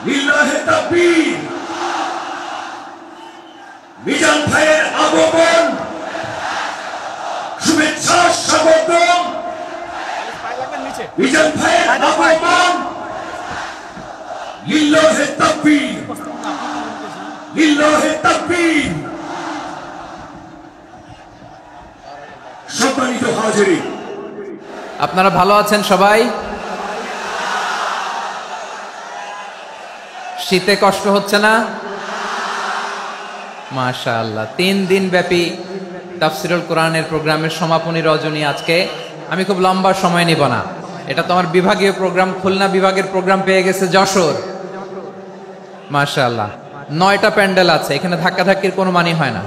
লিল্লাহি তাকবীর। মিজান ভাইয়ের আগমন, শুভেচ্ছা স্বাগতম। মিজান ভাইয়ের আগমন, লিল্লাহি তাকবীর, লিল্লাহি তাকবীর। সম্মানিত হাজিরিন, আপনারা ভালো আছেন সবাই? শীতে কষ্ট হচ্ছে না? মাশাআল্লাহ। 3 দিন ব্যাপী তাফসিরুল কোরআনের প্রোগ্রামের সমাপনী রজনী আজকে। আমি খুব লম্বা সময় নিব না, এটা তোমার বিভাগীয় প্রোগ্রাম। খুলনা বিভাগের প্রোগ্রাম পেয়ে গেছে যশোর। মাশাআল্লাহ, 9টা প্যান্ডেল আছে। এখানে ধাক্কাধাক্কির কোনো মানি হয় না।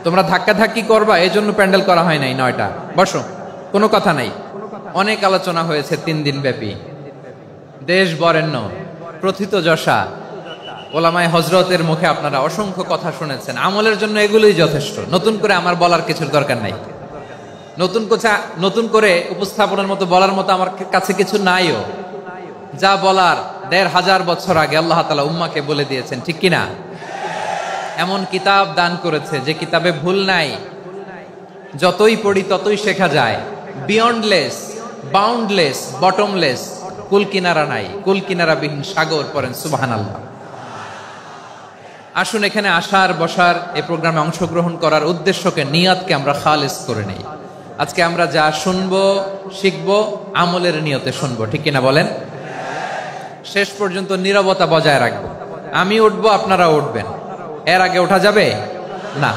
তোমরা ধাক্কাধাক্কি করবা, এই জন্য প্যান্ডেল করা হয় নাই 9টা। বসো, কোনো কথা নাই। অনেক আলোচনা হয়েছে 3 দিন ব্যাপী। দেশ বরেণ্য, প্রথিতযশা ওলামায়ে হযরতের মুখে আপনারা অসংখ্য কথা শুনেছেন। আমলের জন্য এগুলোই যথেষ্ট। নতুন করে আমার বলার কিছুর দরকার নাই। নতুন করে উপস্থাপনের মতো বলার মতো আমার কাছে কিছু নাইও। যা বলার 1500 বছর আগে আল্লাহ তাআলা উম্মাকে বলে দিয়েছেন, ঠিক কিনা? এমন কিতাব দান করেছে যে কিতাবে ভুল নাই। যতই পড়ি ততই শেখা যায়। বিয়ন্ডলেস, বাউন্ডলেস, বটমলেস, কুল কিনারা নাই, কুল কিনারা বিহীন সাগর। পড়েন সুবহানাল্লাহ। আসুন এখানে আসার বসার এই প্রোগ্রামে অংশগ্রহণ করার উদ্দেশ্যকে, নিয়তকে আমরা খালিস করে নেই। আজকে আমরা যা শুনবো শিখবো আমলের নিয়তে শুনবো, ঠিক কিনা বলেন? শেষ পর্যন্ত নীরবতা বজায় রাখবো। আমি উঠবো, আপনারা উঠবেন। এর আগে ওঠা যাবে না।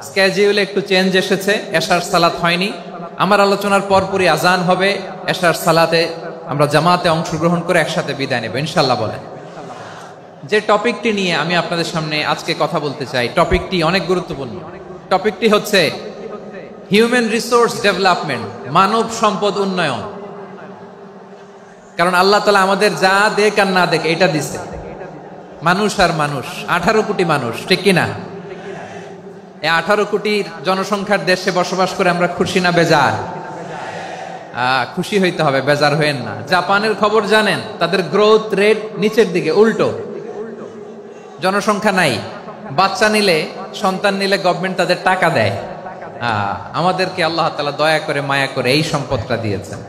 স্কেডিউলে একটু চেঞ্জ এসেছে, এশার সালাত হয়নি। আমার আলোচনার পরপরই আজান হবে। এশার সালাতে আমরা জামাতে অংশগ্রহণ করে একসাথে বিদায় নেব ইনশাল্লাহ। বলেন, যে টপিকটি নিয়ে আমি আপনাদের সামনে আজকে কথা বলতে চাই, টপিকটি অনেক গুরুত্বপূর্ণ। টপিকটি হচ্ছে হিউম্যান রিসোর্স ডেভেলপমেন্ট, মানব সম্পদ উন্নয়ন। কারণ আল্লাহ তাআলা আমাদের যা দেখ আর না দেখ এটা দিছে। মানুষ আর মানুষ, 18 কোটি মানুষ, ঠিক কিনা? এই 18 কোটির জনসংখ্যার দেশে বসবাস করে আমরা খুশি না বেজার? খুশি হইতে হবে, বেজার হইেন না। জাপানের খবর জানেন? তাদের গ্রোথ রেট নিচের দিকে, উল্টো। জনসংখ্যা নাই, বাচ্চা নিলে, সন্তান নিলে গভর্নমেন্ট তাদের টাকা দেয়। আমাদেরকে আল্লাহ তাআলা দয়া করে মায়া করে এই সম্পদটা দিয়েছেন।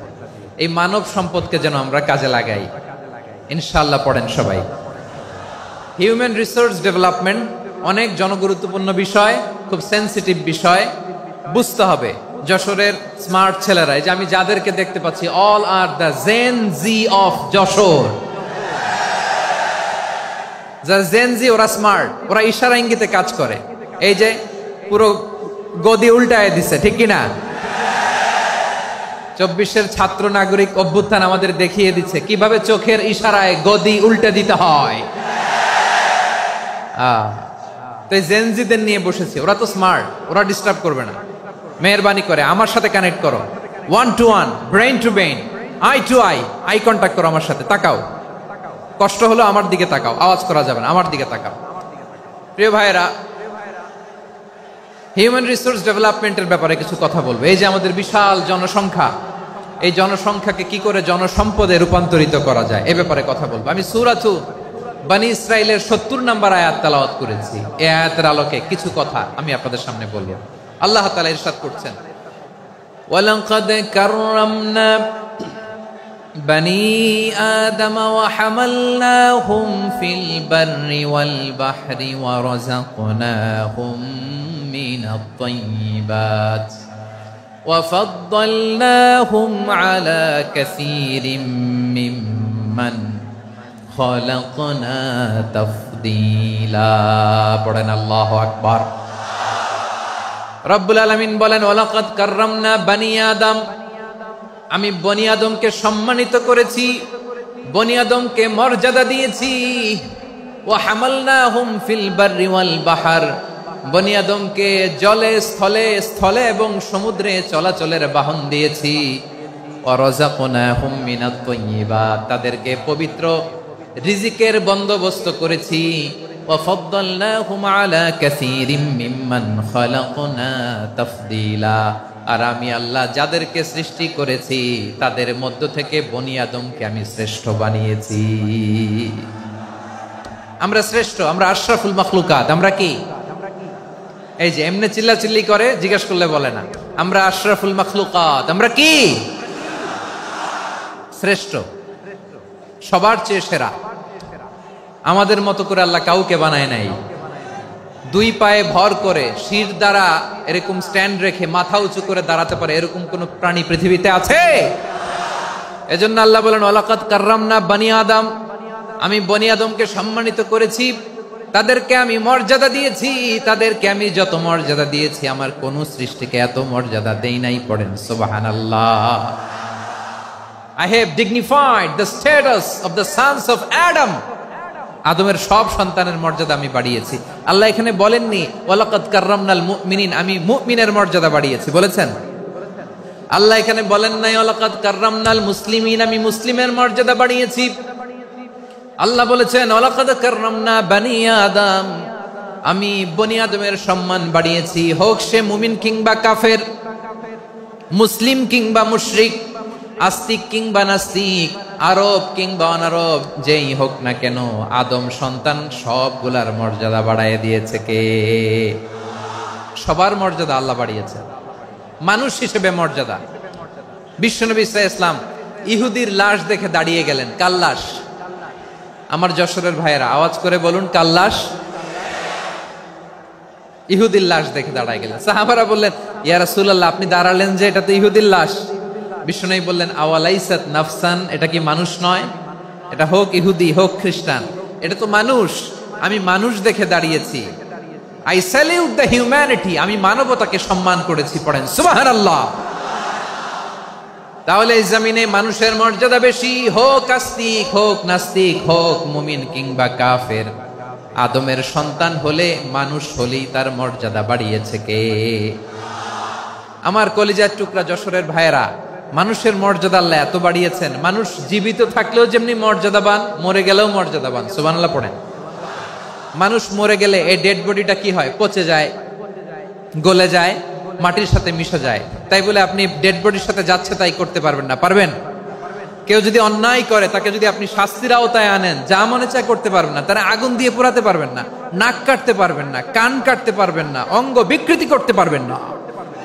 এই মানব সম্পদকে যেন আমরা কাজে লাগাই ইনশাআল্লাহ। পড়েন সবাই। হিউম্যান রিসোর্স ডেভেলপমেন্ট অনেক জনগুরুত্বপূর্ণ বিষয়, খুব সেন্সিটিভ বিষয়। বুঝতে হবে যশোরের স্মার্ট ছেলেরা, এই যে আমি যাদেরকে দেখতে পাচ্ছি, all are the Gen Z of Jessore. যারা জেন জি, ওরা স্মার্ট, ওরা ইশারা ইঙ্গিতে কাজ করে। এই যে পুরো গদি উল্টায় দিছে, ঠিক কিনা? 24-এর ছাত্র নাগরিক অভ্যুত্থান আমাদের দেখিয়ে দিচ্ছে কিভাবে চোখের ইশারায় গদি উল্টে দিতে হয়। তো এই জেনজিদের নিয়ে বসেছি। ওরা তো স্মার্ট, ওরা ডিস্টার্ব করবে না। মেহরবানি করে আমার সাথে কানেক্ট করো, 1 to 1, brain to brain, eye to eye, eye contact করো আমার সাথে। তাকাও, কষ্ট হলো আমার দিকে তাকাও, আওয়াজ করা যাবে না, আমার দিকে তাকাও। প্রিয় ভাইয়েরা, হিউম্যান রিসোর্স ডেভেলপমেন্টের ব্যাপারে কিছু কথা বলবো। এই যে আমাদের বিশাল জনসংখ্যা, এই জনসংখ্যাকে কি করে জনসম্পদে রূপান্তরিত করা যায় এ ব্যাপারে কথা বলবো। আমি সূরাতু বনী ইসরাইলের 70 নম্বর আয়াত তেলাওয়াত করেছি। এই আয়াতের আলোকে কিছু কথা আমি আপনাদের সামনে বলবো। আল্লাহ তাআলা ইরশাদ করছেন, ওয়ালাকাদ কাররামনা বনী আদম ওয়া হামালনাহুম ফিল বাররি ওয়াল বাহরি ওয়া রাযাকনাহুম মিনাত তাইয়্যিবাত ওয়া ফাদ্দালনাহুম আলা কাসীরিম মিম্মান খালাকনা তাফদীলা। পড়েন আল্লাহু আকবার। রব্বুল আলামিন বলেন, ওয়ালাকাদ কাররামনা বনী আদম, আমি বনী আদমকে সম্মানিত করেছি, বনী আদমকে মর্যাদা দিয়েছি। ওয়া হামালনাহুম ফিল বাররি ওয়াল বাহর, বনী আদমকে জলে স্থলে, স্থলে এবং সমুদ্রে চলাচলের বাহন দিয়েছি। ওয়া রাযাকনাহুম মিনাত তাইয়্যিবাত, তাদেরকে পবিত্র রিজিকের বন্দোবস্ত করেছি। ওয়া ফাদ্দালনাহুম আলা কাসীরিম মিম্মান খালাকনা তাফদীলা, আর আমি আল্লাহ যাদেরকে সৃষ্টি করেছি তাদের মধ্য থেকে বনী আদমকে আমি শ্রেষ্ঠ বানিয়েছি। আমরা শ্রেষ্ঠ, আমরা আশরাফুল মাখলুকাত। আমরা কি? এই যে এমনি চিল্লাচিল্লি করে, জিজ্ঞেস করলে বলে না। আমরা আশরাফুল মাখলুকাত। আমরা কি? শ্রেষ্ঠ, সবার চেয়ে সেরা। আমাদের মতো করে আল্লাহ কাউকে বানায় নাই। দুই পায়ে ভর করে শির দ্বারা এরকম স্ট্যান্ড রেখে মাথা উঁচু করে দাঁড়াতে পারে এরকম কোন প্রাণী পৃথিবীতে আছে? এজন্য আল্লাহ বলেন ওয়ালাকাদ কাররামনা বানি আদম, আমি বনি আদমকে সম্মানিত করেছি, তাদেরকে আমি মর্যাদা দিয়েছি। তাদেরকে আমি যত মর্যাদা দিয়েছি আমার কোন সৃষ্টিকে এত মর্যাদা দেই নাই। পড়েন সুবহানাল্লাহ। I have dignified the status of the sons of Adam. আদমের সব সন্তানের মর্যাদা আমি বাড়িয়েছি। আল্লাহ এখানে বলেননি ওয়ালাকাদ কাররামনাল মুমিনিন, আমি মুমিনের মর্যাদা বাড়িয়েছি, বলেছেন? আল্লাহ এখানে বলেন নাই ওয়ালাকাদ কাররামনাল মুসলিমিন, আমি মুসলিমের মর্যাদা বাড়িয়েছি। আল্লাহ বলেছেন ওয়ালাকাদ কাররামনা বানি আদম, আমি বনি আদমের সম্মান বাড়িয়েছি। হোক সে মুমিন কিংবা কাফের, মুসলিম কিংবা মুশরিক, আস্তিক কিংবা নাস্তিক, আরব কিংবা অনারব, যেই হোক না কেন আদম সন্তান সবগুলার মর্যাদা বাড়ায় দিয়েছে কে? সবার মর্যাদা আল্লাহ বাড়িয়েছে। মানুষ হিসেবে মর্যাদা। বিশ্বনবী সাল্লাল্লাহু আলাইহি ওয়াসাল্লাম ইহুদির লাশ দেখে দাঁড়িয়ে গেলেন। কার লাশ? আমার যশোরের ভাইয়েরা আওয়াজ করে বলুন, কার লাশ? ইহুদির লাশ দেখে দাঁড়ায় গেলেন। সাহাবারা বললেন ইয়া রাসূলুল্লাহ, আপনি দাঁড়ালেন যে, এটা তো ইহুদির লাশ। বিশ্বনবী বললেন আওয়ালাইসাত নাফসান, এটা কি মানুষ নয়? এটা হোক ইহুদি হোক খ্রিস্টান, এটা তো মানুষ। আমি মানুষ দেখে দাঁড়িয়েছি। আই স্যালিউট দ্য হিউম্যানিটি, আমি মানবতাকে সম্মান করেছি। পড়েন সুবহানাল্লাহ। তাহলে এই জমিনে মানুষের মর্যাদা বেশি, হোক আস্তিক হোক নাস্তিক, হোক মুমিন কিংবা কাফের। আদমের সন্তান হলে, মানুষ হলেই তার মর্যাদা বাড়িয়েছে কে? আমার কলিজার টুকরা যশোরের ভাইয়েরা, মানুষের মর্যাদা আল্লাহ এত বাড়িয়েছেন। মানুষ জীবিত থাকলেও যেমনি মর্যাদাবান, মরে গেলেও মর্যাদাবান। সুবহানাল্লাহ পড়েন। মানুষ মরে গেলে এই ডেড বডিটা কি হয়? পচে যায়, গলে যায়, মাটির সাথে মিশে যায়। তাই বলে আপনি ডেড বডির সাথে যাচ্ছে তাই করতে পারবেন না? পারবেন? কেউ যদি অন্যায় করে তাকে যদি আপনি শাস্তির আওতায় আনেন, যা মনে চায় করতে পারবেন না। তারা আগুন দিয়ে পোড়াতে পারবেন না, নাক কাটতে পারবেন না, কান কাটতে পারবেন না, অঙ্গ বিকৃতি করতে পারবেন না।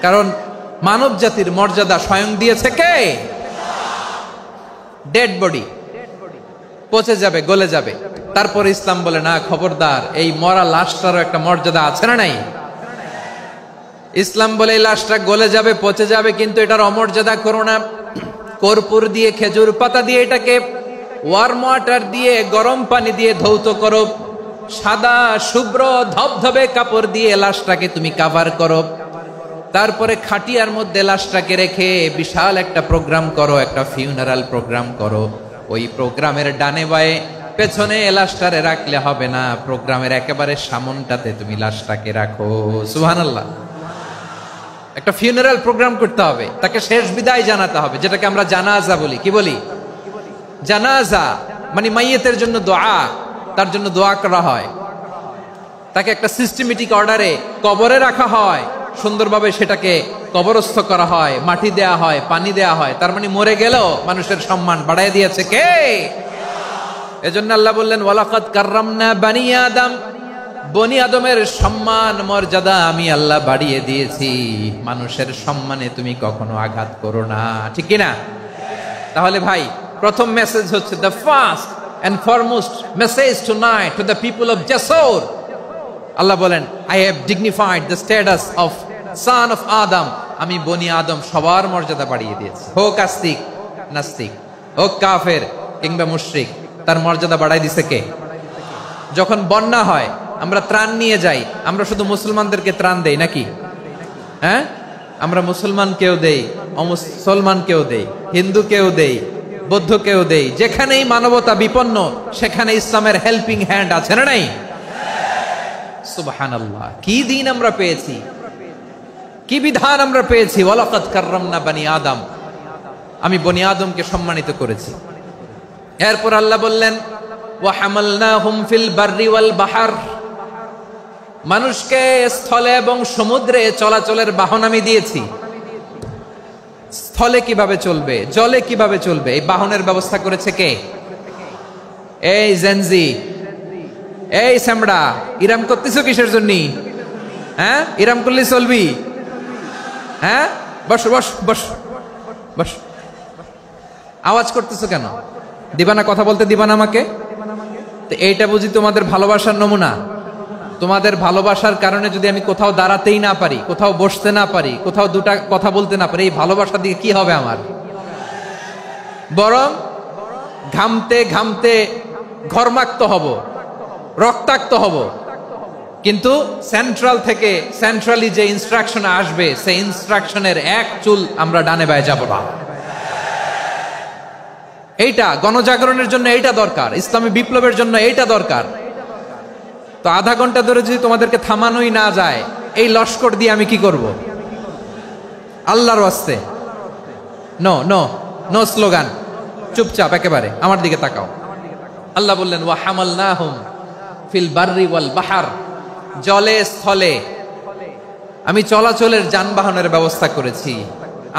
কারণ মানব জাতির মর্যাদা স্বয়ং দিয়েছে কে? ডেড বডি পচে যাবে, গলে যাবে। তারপর ইসলাম বলে না, খবরদার, এই মরা লাশটারও একটা মর্যাদা আছে না নাই? ইসলাম বলে এই লাশটা গলে যাবে, পচে যাবে, কিন্তু এটার অমর্যাদা করো না। কর্পূর দিয়ে, খেজুর পাতা দিয়ে, এটাকে ওয়ার্ম ওয়াটার দিয়ে, গরম পানি দিয়ে ধৌত করো। সাদা শুভ্র ধবধবে কাপড় দিয়ে লাশটাকে তুমি কাভার করো। তারপরে খাটিয়ার মধ্যে লাশটাকে রেখে বিশাল একটা প্রোগ্রাম করো, একটা ফিউনারাল প্রোগ্রাম করো। ওই প্রোগ্রামের ডানে বায়ে পেছনে লাশটারে রাখলে হবে না, প্রোগ্রামের একেবারে সামনটাতে তুমি লাশটাকে রাখো। সুবহানাল্লাহ। একটা ফিউনারাল প্রোগ্রাম করতে হবে, তাকে শেষ বিদায় জানাতে হবে, যেটাকে আমরা জানাজা বলি। কি বলি? জানাজা মানে মাইয়েতের জন্য দোয়া, তার জন্য দোয়া করা হয়। তাকে একটা সিস্টেমেটিক অর্ডারে কবরে রাখা হয়, সুন্দরভাবে সেটাকে কবরস্থ করা হয়, মাটি দেয়া হয়, পানি দেয়া হয়। তার মানে মরে গেলেও মানুষের সম্মান বাড়ায় দিয়েছে কে? এজন্য আল্লাহ বললেন ওয়ালাকাদ কাররামনা বানি আদম, বনি আদমের সম্মান মর্যাদা আমি আল্লাহ বাড়িয়ে দিয়েছি। মানুষের সম্মানে তুমি কখনো আঘাত করো না, ঠিক কি না? তাহলে ভাই, প্রথম মেসেজ হচ্ছে, the first and foremost message tonight to the people of Jessore. আল্লাহ বলেন I have dignified the status of son of Adam, আমি বনি আদম সবার মর্যাদা বাড়িয়ে দিয়েছি। হোক আস্তিক নাস্তিক, হোক কাফের কিংবা মুশরিক, তার মর্যাদা বাড়াই দিছে কে? যখন বন্যা হয় আমরা ত্রাণ নিয়ে যাই, আমরা শুধু মুসলমানদেরকে ত্রাণ দেই নাকি? হ্যাঁ, আমরা মুসলমানকেও দেই, অমুসলমানকেও দেই, হিন্দুকেও দেই, বৌদ্ধকেও দেই। যেখানেই মানবতা বিপন্ন সেখানে ইসলামের হেল্পিং হ্যান্ড আছে না নাই? সুবহানাল্লাহ। কি দিন আমরা পেয়েছি, কি বিধান আমরা পেয়েছি। ওয়ালাকাদ কাররামনা বানি আদম, আমি বনি আদমকে সম্মানিত করেছি। এরপর আল্লাহ বললেন ওয়া হামালনাহুম ফিল বাররি ওয়াল বাহর, মানুষকে স্থলে এবং সমুদ্রে চলাচলের বাহন আমি দিয়েছি। স্থলে কিভাবে চলবে, জলে কিভাবে চলবে, এই বাহনের ব্যবস্থা করেছে কে? এই জেনজি, এই স্যামড়া, ইরাম করতেছো কিসের জন্য? হ্যাঁ, ইরাম করলে চলবি? হ্যাঁ, বস বস বস বস। আওয়াজ করতেছো কেন? দিবা না, কথা বলতে দিবা না আমাকে? তো এইটা বুঝি তোমাদের ভালোবাসার নমুনা? তোমাদের ভালোবাসার কারণে যদি আমি কোথাও দাঁড়াতেই না পারি, কোথাও বসতে না পারি, কোথাও দুটা কথা বলতে না পারি, এই ভালোবাসা দিয়ে কি হবে আমার? বরং ঘামতে ঘামতে ঘর্মাক্ত হব, রক্তাক্ত হব। কিন্তু সেন্ট্রাল থেকে, সেন্ট্রালি যে ইনস্ট্রাকশন আসবে, সেই ইনস্ট্রাকশনের এক চুল আমরা ডানে বায়ে যাব না। এইটা গণজাগরণের জন্য এইটা দরকার, ইসলামী বিপ্লবের জন্য এইটা দরকার। তো আধা ঘন্টা ধরে যদি তোমাদেরকে থামানোই না যায়, এই লস্কর দিয়ে আমি কি করব? আল্লাহর ওয়াস্তে নো নো নো স্লোগান, চুপচাপ একেবারে আমার দিকে তাকাও। আল্লাহ বললেন ওয়া হামালনাহুম ফিল বাররি ওয়াল বাহার, জলে স্থলে আমি চলাচলের যানবাহনের ব্যবস্থা করেছি।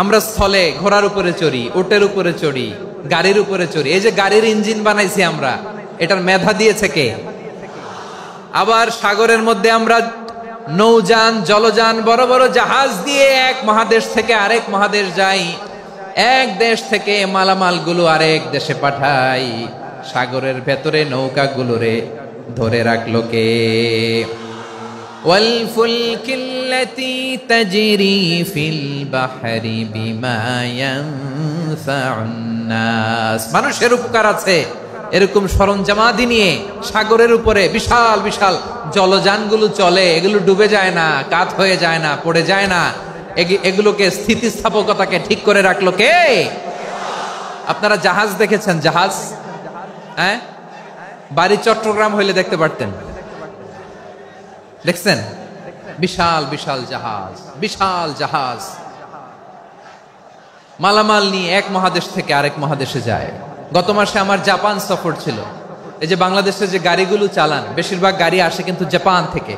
আমরা স্থলে ঘোড়ার উপরে চড়ি, উটের উপরে চড়ি, গাড়ির উপরে চড়ি। এই যে গাড়ির ইঞ্জিন বানাইছি আমরা, এটার মেধা দিয়েছে কে? আবার সাগরের মধ্যে আমরা নৌযান, জলযান, বড় বড় জাহাজ দিয়ে এক মহাদেশ থেকে আরেক মহাদেশ যাই, এক দেশ থেকে মালামাল গুলো আরেক দেশে পাঠাই। সাগরের ভেতরে নৌকাগুলোরে ধরে রাখলো কে? ওয়াল ফুলকিল্লাতী তাজরি ফিল বাহরি বিমা ইয়ানফাউন নাস। মানুষের উপকার আছে এরকম সরঞ্জামাদি নিয়ে সাগরের উপরে বিশাল বিশাল জলযানগুলো চলে। এগুলো ডুবে যায় না, কাত হয়ে যায় না, পড়ে যায় না। এগুলোকে স্থিতিস্থাপকতাকে ঠিক করে রাখলো কে? আপনারা জাহাজ দেখেছেন? জাহাজ, হ্যাঁ, বাড়ি চট্টগ্রাম হইলে দেখতে পারতেন। দেখছেন? বিশাল বিশাল জাহাজ, বিশাল জাহাজ মালামাল নিয়ে এক মহাদেশ থেকে আরেক মহাদেশে যায়। গত মাসে আমার জাপান সফর ছিল। এই যে বাংলাদেশে যে গাড়িগুলো চালান, বেশিরভাগ গাড়ি আসে কিন্তু জাপান থেকে।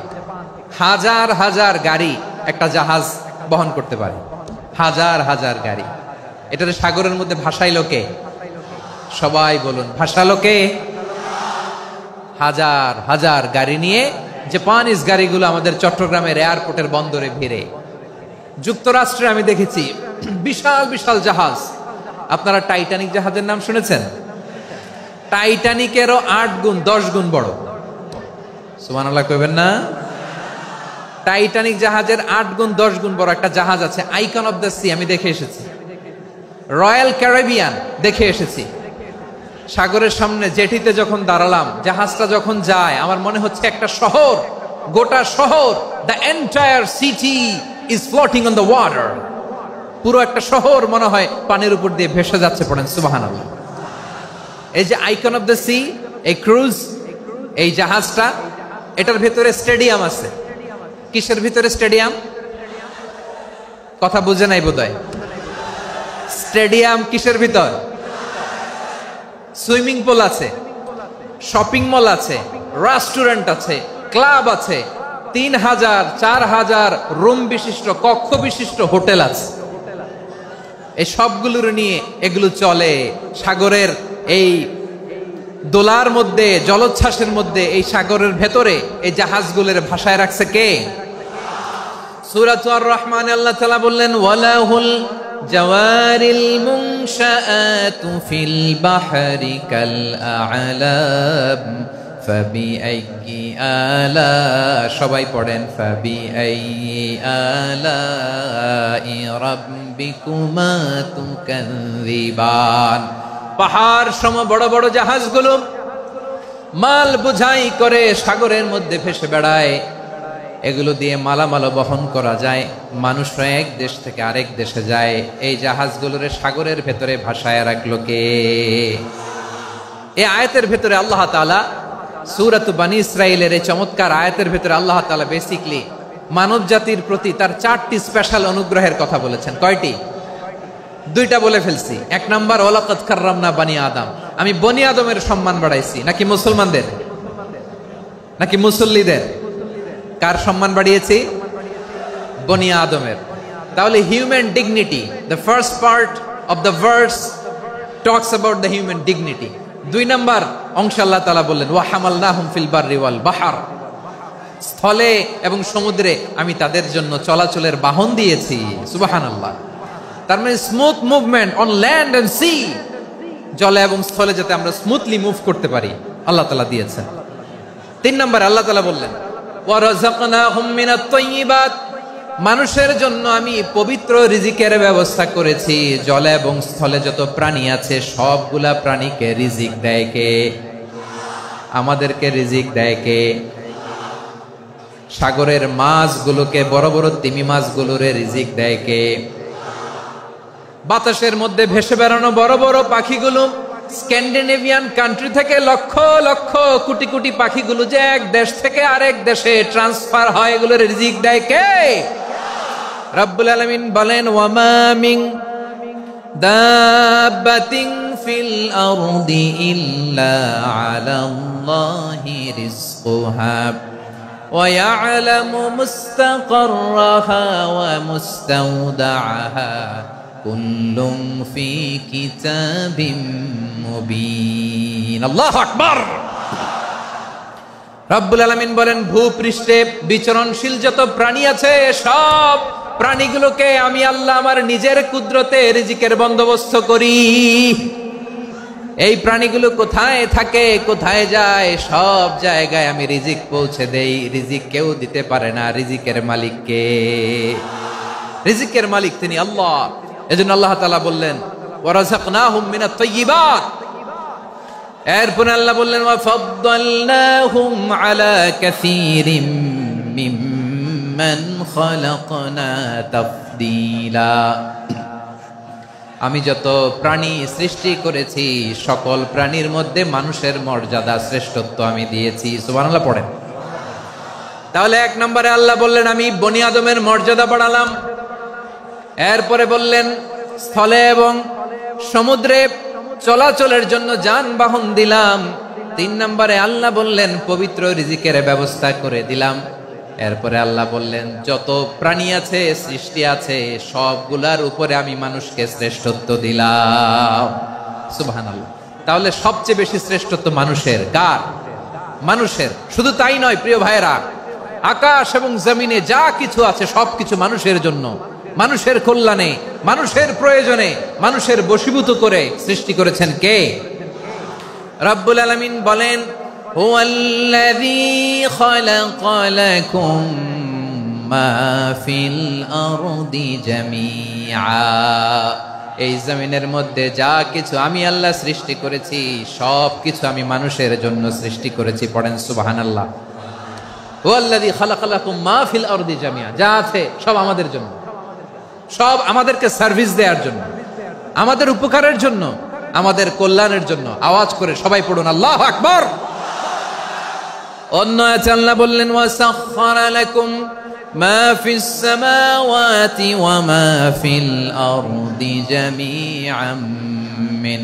হাজার হাজার গাড়ি একটা জাহাজ বহন করতে পারে, হাজার হাজার গাড়ি। এটারে সাগরের মধ্যে ভাসাইলো কে? সবাই বলুন, ভাসালো কে? হাজার হাজার গাড়ি নিয়ে জাপানিজ গাড়িগুলো আমাদের চট্টগ্রামের এয়ারপোর্টের বন্দরে ভিড়ে। যুক্তরাষ্ট্রে আমি দেখেছি বিশাল বিশাল জাহাজ। আপনারা টাইটানিক জাহাজের নাম শুনেছেন? টাইটানিকেরও 8 গুণ 10 গুণ বড়। সুবহানাল্লাহ কইবেন না? টাইটানিক জাহাজের 8 গুণ 10 গুণ বড় একটা জাহাজ আছে, আইকন অফ দ্য সি। আমি দেখে এসেছি। রয়্যাল ক্যারিবিয়ান দেখে এসেছি। সাগরের সামনে জেটিতে যখন দাঁড়ালাম, জাহাজটা যখন যায়, আমার মনে হচ্ছে একটা শহর, গোটা শহর, the entire city is floating on the water. পুরো একটা শহর মনে হয় পানির উপর দিয়ে ভেসে যাচ্ছে। পড়েন সুবহানাল্লাহ। এই যে আইকন অফ দ্য সি, এই ক্রুজ, এই জাহাজটা, এটার ভিতরে স্টেডিয়াম আছে। কিসের ভিতরে স্টেডিয়াম? কথা বুঝে নাই বোধহয়। স্টেডিয়াম কিসের ভিতর? সুইমিং পুল আছে, শপিং মল আছে, রেস্টুরেন্ট আছে, ক্লাব আছে, 3000 4000 রুম বিশিষ্ট, কক্ষ বিশিষ্ট হোটেল আছে। এই সবগুলোর নিয়ে এগুলো চলে সাগরের এই দোলার মধ্যে, জলোচ্ছ্বাসের মধ্যে। এই সাগরের ভেতরে এই জাহাজগুলোর ভাষায় রাখছে কে? সূরাতুর আর রহমানে আল্লাহ তাআলা বললেন ওয়ালাহুল জাওয়ারিল মুনশাআতু ফিল বাহরি কাল আ'লাম ফাবিআইয়ি আলা, সবাই পড়েন, ফাবিআইয়ি আলাই রাব্বিকুমা তুকাযযিবান। পাহাড় সম বড় বড় জাহাজগুলো মাল বোঝাই করে সাগরের মধ্যে ভেসে বেড়ায়। এগুলো দিয়ে মালামাল বহন করা যায়। মানুষরা এক দেশ থেকে আরেক দেশে যায়। এই জাহাজগুলোর সাগরের ভেতরে ভাসায় রাখলো কে? এই আয়াতের ভেতরে আল্লাহ তাআলা সূরাত বানী ইসরাঈলের এই চমৎকার আয়াতের ভেতরে আল্লাহ তাআলা বেসিক্যালি মানব জাতির প্রতি তার 4টি স্পেশাল অনুগ্রহের কথা বলেছেন। কয়টি? 2টা বলে ফেলছি। 1 নাম্বার, ওয়ালাকাদ কাররামনা বানি আদম, আমি বনি আদমের সম্মান বাড়াইছি। নাকি মুসলমানদের? নাকি মুসল্লিদের? কার সম্মান বাড়িয়েছি? বনি আদমের। তাহলে human dignity, the first part of the verse talks about the human dignity. 2 number, অংশে আল্লাহ তাআলা বললেন ওয়া হামালনাহুম ফিল বাররি ওয়াল বাহর, স্থলে এবং সমুদ্রে আমি তাদের জন্য চলাচলের বাহন দিয়েছি। সুবহানাল্লাহ। তার মানে smooth movement on land and sea, জলে এবং স্থলে যাতে আমরা স্মুথলি মুভ করতে পারি আল্লাহ তাআলা দিয়েছেন। 3 নম্বরে আল্লাহ তাআলা বললেন ওয়া রাযাকনাহুম মিনাত তাইয়্যিবাত, মানুষের জন্য আমি পবিত্র রিজিকের ব্যবস্থা করেছি। জলে এবং স্থলে যত প্রাণী আছে সবগুলা প্রাণীকে রিজিক দেয় কে? আমাদেরকে রিজিক দেয় কে? সাগরের মাছগুলোকে, বড় বড় তিমি মাছগুলোরে রিজিক দেয় কে? বাতাসের মধ্যে ভেসে বেড়ানো বড় বড় পাখিগুলো, স্ক্যান্ডিনেভিয়ান কান্ট্রি থেকে লক্ষ লক্ষ কোটি কোটি পাখিগুলো যে এক দেশ থেকে আরেক দেশে ট্রান্সফার হয়, এগুলোর রিজিক দেয় কে? রব্বুল আলামিন বলেন ওয়ামা মিন দাব্বাতিন ফিল আরদি ইল্লা আলাল্লাহি রিজকুহা ওয়া ইয়ালামু মুস্তাকাররাহা ওয়া মুস্তাওদাআহা কুল্লুম ফি কিতাবিম মুবিন। আল্লাহু আকবার। রব্বুল আলামিন বলেন ভূপৃষ্ঠে বিচরণশীল যত প্রাণী আছে সব প্রাণীগুলোকে আমি আল্লাহ আমার নিজের কুদরতে রিজিকের বন্দোবস্ত করি। এই প্রাণীগুলো কোথায় থাকে, কোথায় যায়, সব জায়গায় আমি রিজিক পৌঁছে দেই। রিজিক কেউ দিতে পারে না, রিজিকের মালিক কে? রিজিকের মালিক তিনি আল্লাহ। এজন্য আল্লাহ তাআলা বললেন ওয়া রাযাকনাহুম মিনাত তাইয়্যিবাত। এরপর আল্লাহ বললেন ওয়া ফাদ্দালনাহুম আলা কাসীরিম মিম্মান খালাকনা তাফদীলা। আমি যত প্রাণী সৃষ্টি করেছি সকল প্রাণীর মধ্যে মানুষের মর্যাদা শ্রেষ্ঠত্ব আমি দিয়েছি। সুবহানাল্লাহ পড়েন। তাহলে 1 নম্বরে আল্লাহ বললেন আমি বনি আদমের মর্যাদা বাড়ালাম। এরপরে বললেন স্থলে এবং সমুদ্রে চলাচলের জন্য যানবাহন দিলাম। 3 নম্বরে আল্লাহ বললেন পবিত্র রিজিকের ব্যবস্থা করে দিলাম। এরপরে আল্লাহ বললেন যত প্রাণী আছে, সৃষ্টি আছে, সবগুলার উপরে আমি মানুষকে শ্রেষ্ঠত্ব দিলাম। সুবহানাল্লাহ। তাহলে সবচেয়ে বেশি শ্রেষ্ঠত্ব মানুষের। কার? মানুষের। শুধু তাই নয় প্রিয় ভাইরা, আকাশ এবং জমিনে যা কিছু আছে সবকিছু মানুষের জন্য, মানুষের কল্যাণে, মানুষের প্রয়োজনে, মানুষের বশীভূত করে সৃষ্টি করেছেন কে? রব্বুল আলামিন বলেন হুয়াল্লাযী খালাকা লাকুম মা ফিল আরদি জামিআ। এই জমিনের মধ্যে যা কিছু আমি আল্লাহ সৃষ্টি করেছি সব কিছু আমি মানুষের জন্য সৃষ্টি করেছি। পড়েন সুবহানাল্লাহ। হুয়াল্লাযী খালাকা লাকুম মা ফিল আরদি জামিআ, যা আছে সব আমাদের জন্য, সব আমাদেরকে সার্ভিস দেওয়ার জন্য, আমাদের উপকারের জন্য, আমাদের কল্যাণের জন্য। আওয়াজ করে সবাই পড়ুন আল্লাহু আকবার। অন্য আয়াতে আল্লাহ বললেন ওয়াসাখখারা লাকুম মা ফিস সামাওয়াতি ওয়া মা ফিল আরদি জামিআম মিন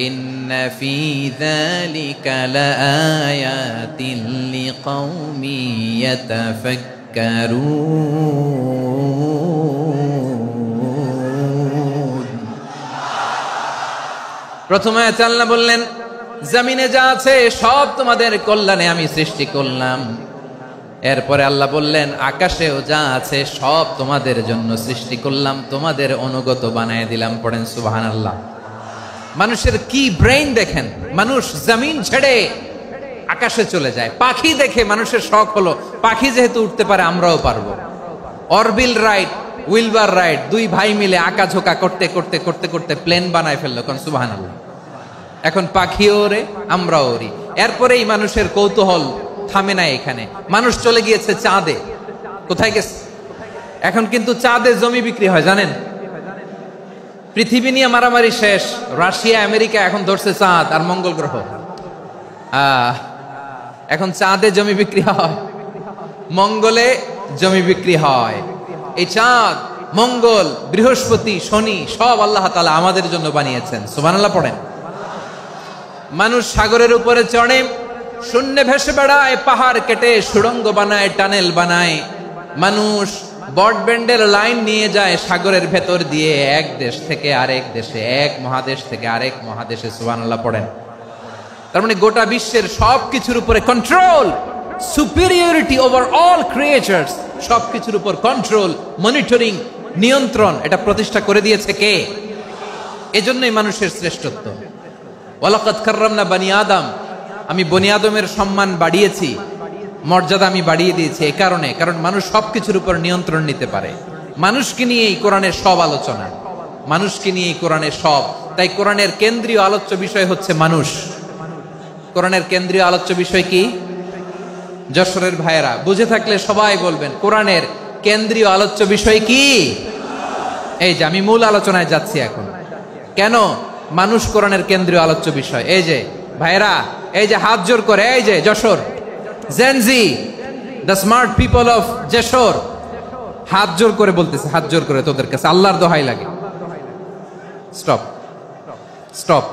ইন্না ফি যালিকা লাআয়াতিন লিকাউমি ইয়াতাফাক্কারুন। প্রথমে আয়াতে আল্লাহ বললেন জমিনে যা আছে সব তোমাদের কল্যাণে আমি সৃষ্টি করলাম। এরপরে আল্লাহ বললেন আকাশেও যা আছে সব তোমাদের জন্য সৃষ্টি করলাম, তোমাদের অনুগত বানায় দিলাম। পড়েন সুবহানাল্লাহ। মানুষের কি ব্রেইন দেখেন, মানুষ জমিন ছেড়ে আকাশে চলে যায়। পাখি দেখে মানুষের শখ হলো পাখি যেহেতু উঠতে পারে আমরাও পারবো। অরবিল রাইট, উইলবার রাইট, 2 ভাই মিলে আঁকাঝোঁকা করতে করতে করতে করতে প্লেন বানায় ফেললো। কোন সুবহানাল্লাহ। এখন পাখিও ওরে, আমরাও ওরি। এরপরেই মানুষের কৌতূহল থামে না এখানে। মানুষ চলে গিয়েছে চাঁদে। কোথায় গেছে? এখন কিন্তু চাঁদে জমি বিক্রি হয় জানেন। পৃথিবী নিয়ে মারামারি শেষ। রাশিয়া আমেরিকা এখন ধরছে চাঁদ আর মঙ্গল গ্রহ। এখন চাঁদে জমি বিক্রি হয়, মঙ্গলে জমি বিক্রি হয়। এই চাঁদ, মঙ্গল, বৃহস্পতি, শনি সব আল্লাহ তাআলা আমাদের জন্য বানিয়েছেন। সুবহানাল্লাহ পড়েন। মানুষ সাগরের উপরে চড়ে, শূন্যে ভেসে বেড়ায়, পাহাড় কেটে সুড়ঙ্গ বানায়, টানেল বানায়। মানুষ ব্রডব্যান্ডের লাইন নিয়ে যায় সাগরের ভেতর দিয়ে, এক দেশ থেকে আরেক দেশে, এক মহাদেশ থেকে আরেক মহাদেশে। সুবহানাল্লাহ পড়েন। তার মানে গোটা বিশ্বের সবকিছুর উপরে control, superiority over all creatures, সবকিছুর উপর কন্ট্রোল, মনিটরিং, নিয়ন্ত্রণ, এটা প্রতিষ্ঠা করে দিয়েছে কে? এজন্যই মানুষের শ্রেষ্ঠত্ব। ওয়ালাকাদ কাররামনা বানি আদম, আমি বনি আদমের সম্মান বাড়িয়েছি, মর্যাদা আমি বাড়িয়ে দিয়েছি এই কারণে, কারণ মানুষ সবকিছুর উপর নিয়ন্ত্রণ নিতে পারে। মানুষকে নিয়ে এই কোরআনের সব আলোচনা, মানুষকে নিয়ে এই কোরআনের সব। তাই কোরআনের কেন্দ্রীয় আলোচ্য বিষয় হচ্ছে মানুষ। কোরআনের কেন্দ্রীয় আলোচ্য বিষয় কি? যশোরের ভাইয়েরা বুঝে থাকলে সবাই বলবেন কোরআনের কেন্দ্রীয় আলোচ্য বিষয় কি? এই যে আমি মূল আলোচনায় যাচ্ছি এখন। কেন মানুষ কোরআনের কেন্দ্রীয় আলোচ্য বিষয়? এই যে ভাইয়েরা, এই যে হাত জোর করে, এই যে Jessore Gen Z, the smart people of Jessore, হাত জোর করে বলতেছে, হাত জোর করে তোদের কাছে আল্লাহর দোহাই লাগে, স্টপ স্টপ।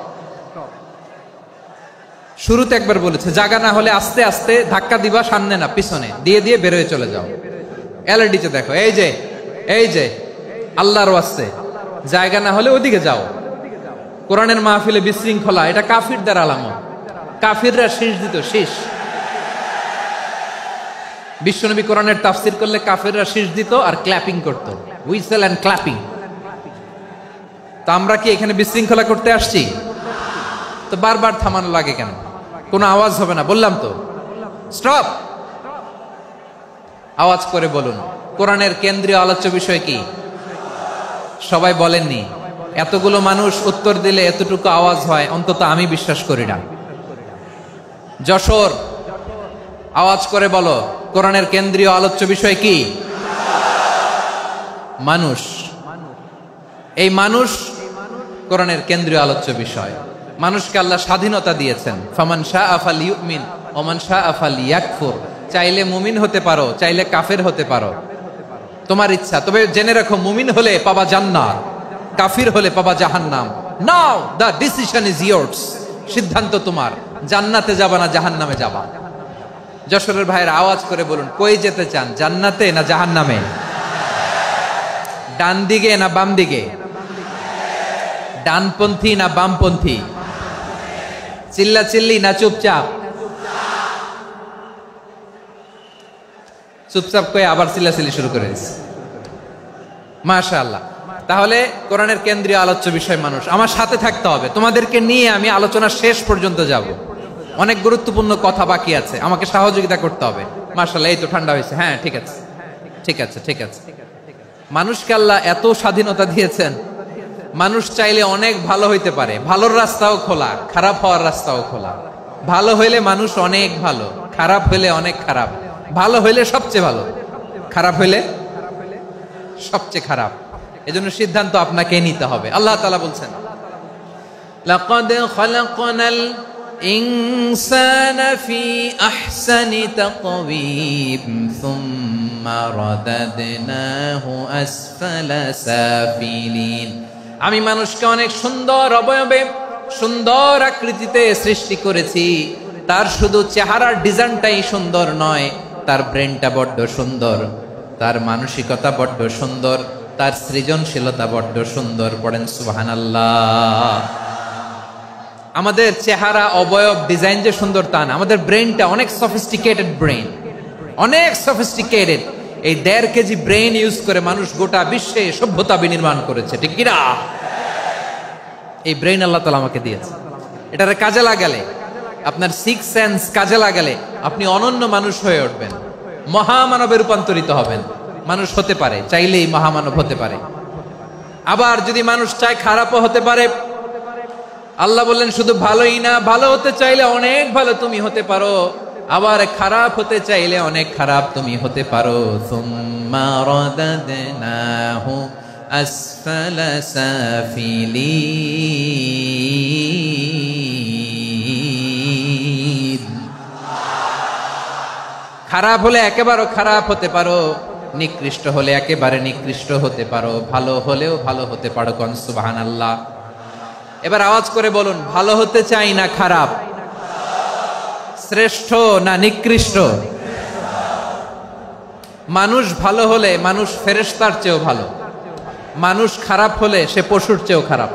শুরুতে একবার বলেছে জায়গা না হলে আস্তে আস্তে ধাক্কা দিবা, সামনে না পিছনে দিয়ে দিয়ে বেরোয় চলে যাও। এলইডিতে দেখো, এই যে আল্লাহর ওয়াস্তে জায়গা না হলে ওদিকে যাও। কোরআনের মাহফিলে বিশৃঙ্খলা, এটা কাফিরদের আলামত। কাফিররা শীষ দিত, শীষ। বিশ্বনবী কোরআনের তাফসির করলে কাফিররা শীষ দিত আর ক্ল্যাপিং করত, হুইসেল এন্ড ক্ল্যাপিং। তো আমরা কি এখানে বিশৃঙ্খলা করতে আসছি? তো বারবার থামানো লাগে কেন? কোনো আওয়াজ হবে না, বললাম তো স্টপ। আওয়াজ করে বলুন কোরআনের কেন্দ্রীয় আলোচ্য বিষয় কি? সবাই বলেননি। এতগুলো মানুষ উত্তর দিলে এতটুকু আওয়াজ হয়, অন্তত আমি বিশ্বাস করি না। যশোর আওয়াজ করে বলো কোরআনের কেন্দ্রীয় আলোচ্য বিষয় কি? মানুষ। এই মানুষ কোরআনের কেন্দ্রীয় আলোচ্য বিষয়। মানুষকে আল্লাহ স্বাধীনতা দিয়েছেন, ফামান শাআ ফালইউমিন ওয়া মান শাআ ফালইয়াকফুর। চাইলে মুমিন হতে পারো, চাইলে কাফের হতে পারো, তোমার ইচ্ছা। তবে জেনে রাখো, মুমিন হলে পাবা জান্নাত, কাফির হলে পাবা জাহান্নাম। নাও দ্য ডিসিশন ইজ ইয়ার্স, সিদ্ধান্ত তোমার, জান্নাতে যাবা না জাহান্নামে যাবা। যশোরের ভাইয়ের আওয়াজ করে বলুন কই যেতে চান, জান্নাতে না জাহান্নামে? ডান দিকে না বাম দিকে? ডানপন্থী না বামপন্থী? চিল্লা চিল্লি না চুপচাপ? চুপচাপ কয়ে আবার চিল্লাচিল্লি শুরু করে দিচ্ছে। মাশাআল্লাহ। তাহলে কোরআনের কেন্দ্রীয় আলোচ্য বিষয় মানুষ। আমার সাথে থাকতে হবে, তোমাদেরকে নিয়ে আমি আলোচনা শেষ পর্যন্ত যাব। অনেক গুরুত্বপূর্ণ কথা বাকি আছে, আমাকে সহযোগিতা করতে হবে। মাশাআল্লাহ, এই তো ঠান্ডা হয়েছে। হ্যাঁ ঠিক আছে ঠিক আছে ঠিক আছে। মানুষকে আল্লাহ এত স্বাধীনতা দিয়েছেন, মানুষ চাইলে অনেক ভালো হইতে পারে। ভালোর রাস্তাও খোলা, খারাপ হওয়ার রাস্তাও খোলা। ভালো হইলে মানুষ অনেক ভালো, খারাপ হইলে অনেক খারাপ। ভালো হইলে সবচেয়ে ভালো, খারাপ হইলে সবচেয়ে খারাপ। এজন্য সিদ্ধান্ত আপনাকে নিতে হবে। আল্লাহ তাআলা বলছেন লাকাদ খালাকনাল ইনসানা ফি আহসানি তাকওয়িম সুম্মা রাদাদনাহু আসফালা সাফিলিন। আমি মানুষকে অনেক সুন্দর অবয়বে, সুন্দর আকৃতিতে সৃষ্টি করেছি। তার শুধু চেহারার ডিজাইনটাই সুন্দর নয়, তার ব্রেনটা বড্ড সুন্দর, তার মানসিকতা বড্ড সুন্দর, তার সৃজনশীলতা বড্ড সুন্দর। পড়েন সুবহানাল্লাহ। আমাদের চেহারা, অবয়ব, ডিজাইন যে সুন্দর তা না, আমাদের ব্রেনটা অনেক সফিস্টিকেটেড ব্রেন, অনেক সফিস্টিকেটেড। এই 1.5 কেজি ব্রেন ইউজ করে মানুষ গোটা বিশ্বে সভ্যতা বিনির্মাণ করেছে, ঠিক কিনা? এই ব্রেন আল্লাহ তাআলা আমাকে দিয়েছে। এটারে কাজে লাগালে, আপনার 6 সেন্স কাজে লাগালে আপনি অনন্য মানুষ হয়ে উঠবেন, মহামানবে রূপান্তরিত হবেন। মানুষ হতে পারে, চাইলেই মহামানব হতে পারে। আবার যদি মানুষ চায় খারাপও হতে পারে। আল্লাহ বললেন শুধু ভালোই না, ভালো হতে চাইলে অনেক ভালো তুমি হতে পারো, আবার খারাপ হতে চাইলে অনেক খারাপ তুমি হতে পারো। সুম্মা রাদাদনাহু আসফালা সাফিলিন। খারাপ হলে একেবারে খারাপ হতে পারো, নিকৃষ্ট হলে একেবারে নিকৃষ্ট হতে পারো, ভালো হলেও ভালো হতে পারো। কোন সুবহানাল্লাহ। এবার আওয়াজ করে বলুন ভালো হতে চাই না খারাপ, শ্রেষ্ঠ না নিকৃষ্ট? মানুষ ভালো হলে মানুষ ফেরেশতার চেয়েও ভালো, মানুষ খারাপ হলে সে পশুর চেয়েও খারাপ।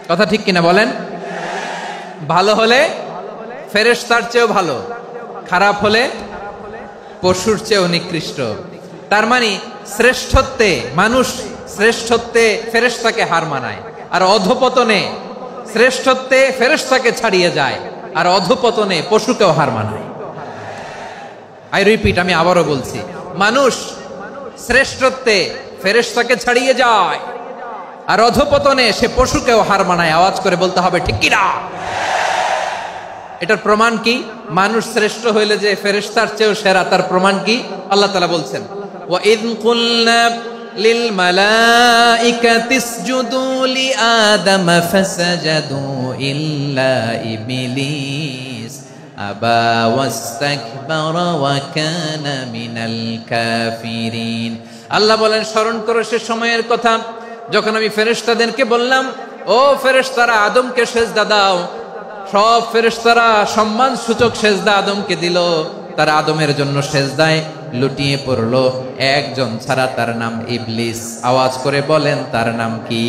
কথা ঠিক কিনা বলেন? ভালো হলে ফেরেশতার চেয়েও ভালো, খারাপ হলে পশুর চেয়েও নিকৃষ্ট। তার মানে শ্রেষ্ঠত্বে মানুষ, শ্রেষ্ঠত্বে ফেরেশতাকে হার মানায়, আর অধপতনে শ্রেষ্ঠত্বে ফেরেশতাকে ছাড়িয়ে যায়, আর অধপতনে পশুকেও হার মানায়। আই রিপিট, আমি আবারও বলছি, মানুষ শ্রেষ্ঠত্বে ফেরেশতাকে ছাড়িয়ে যায়, আর অধপতনে সে পশুকেও হার মানায়। আওয়াজ করে বলতে হবে ঠিক কি না? এটার প্রমাণ কি? মানুষ শ্রেষ্ঠ হইলে যে ফেরেশতার চেয়েও সেরা, তার প্রমাণ কি? আল্লাহ তাআলা বলছেন, ওয়া ইয কুলনা লিল মালাইকাতি ইসজুদু লি আদম ফাসাজাদু ইল্লা ইবলিস আবা ওয়াস্তাকবারা ওয়া কানা মিনাল কাফিরিন। আল্লাহ বলেন, স্মরণ করো সে সময়ের কথা যখন আমি ফেরেশতাদেরকে বললাম, ও ফেরেশতারা আদমকে সেজদা দাও। সব ফেরেশতারা সম্মান সূচক সেজদা আদমকে দিল, তারা আদমের জন্য সেজদায় লুটিয়ে পড়লো, একজন ছাড়া, তার নাম ইবলিস। আওয়াজ করে বলেন তার নাম কি?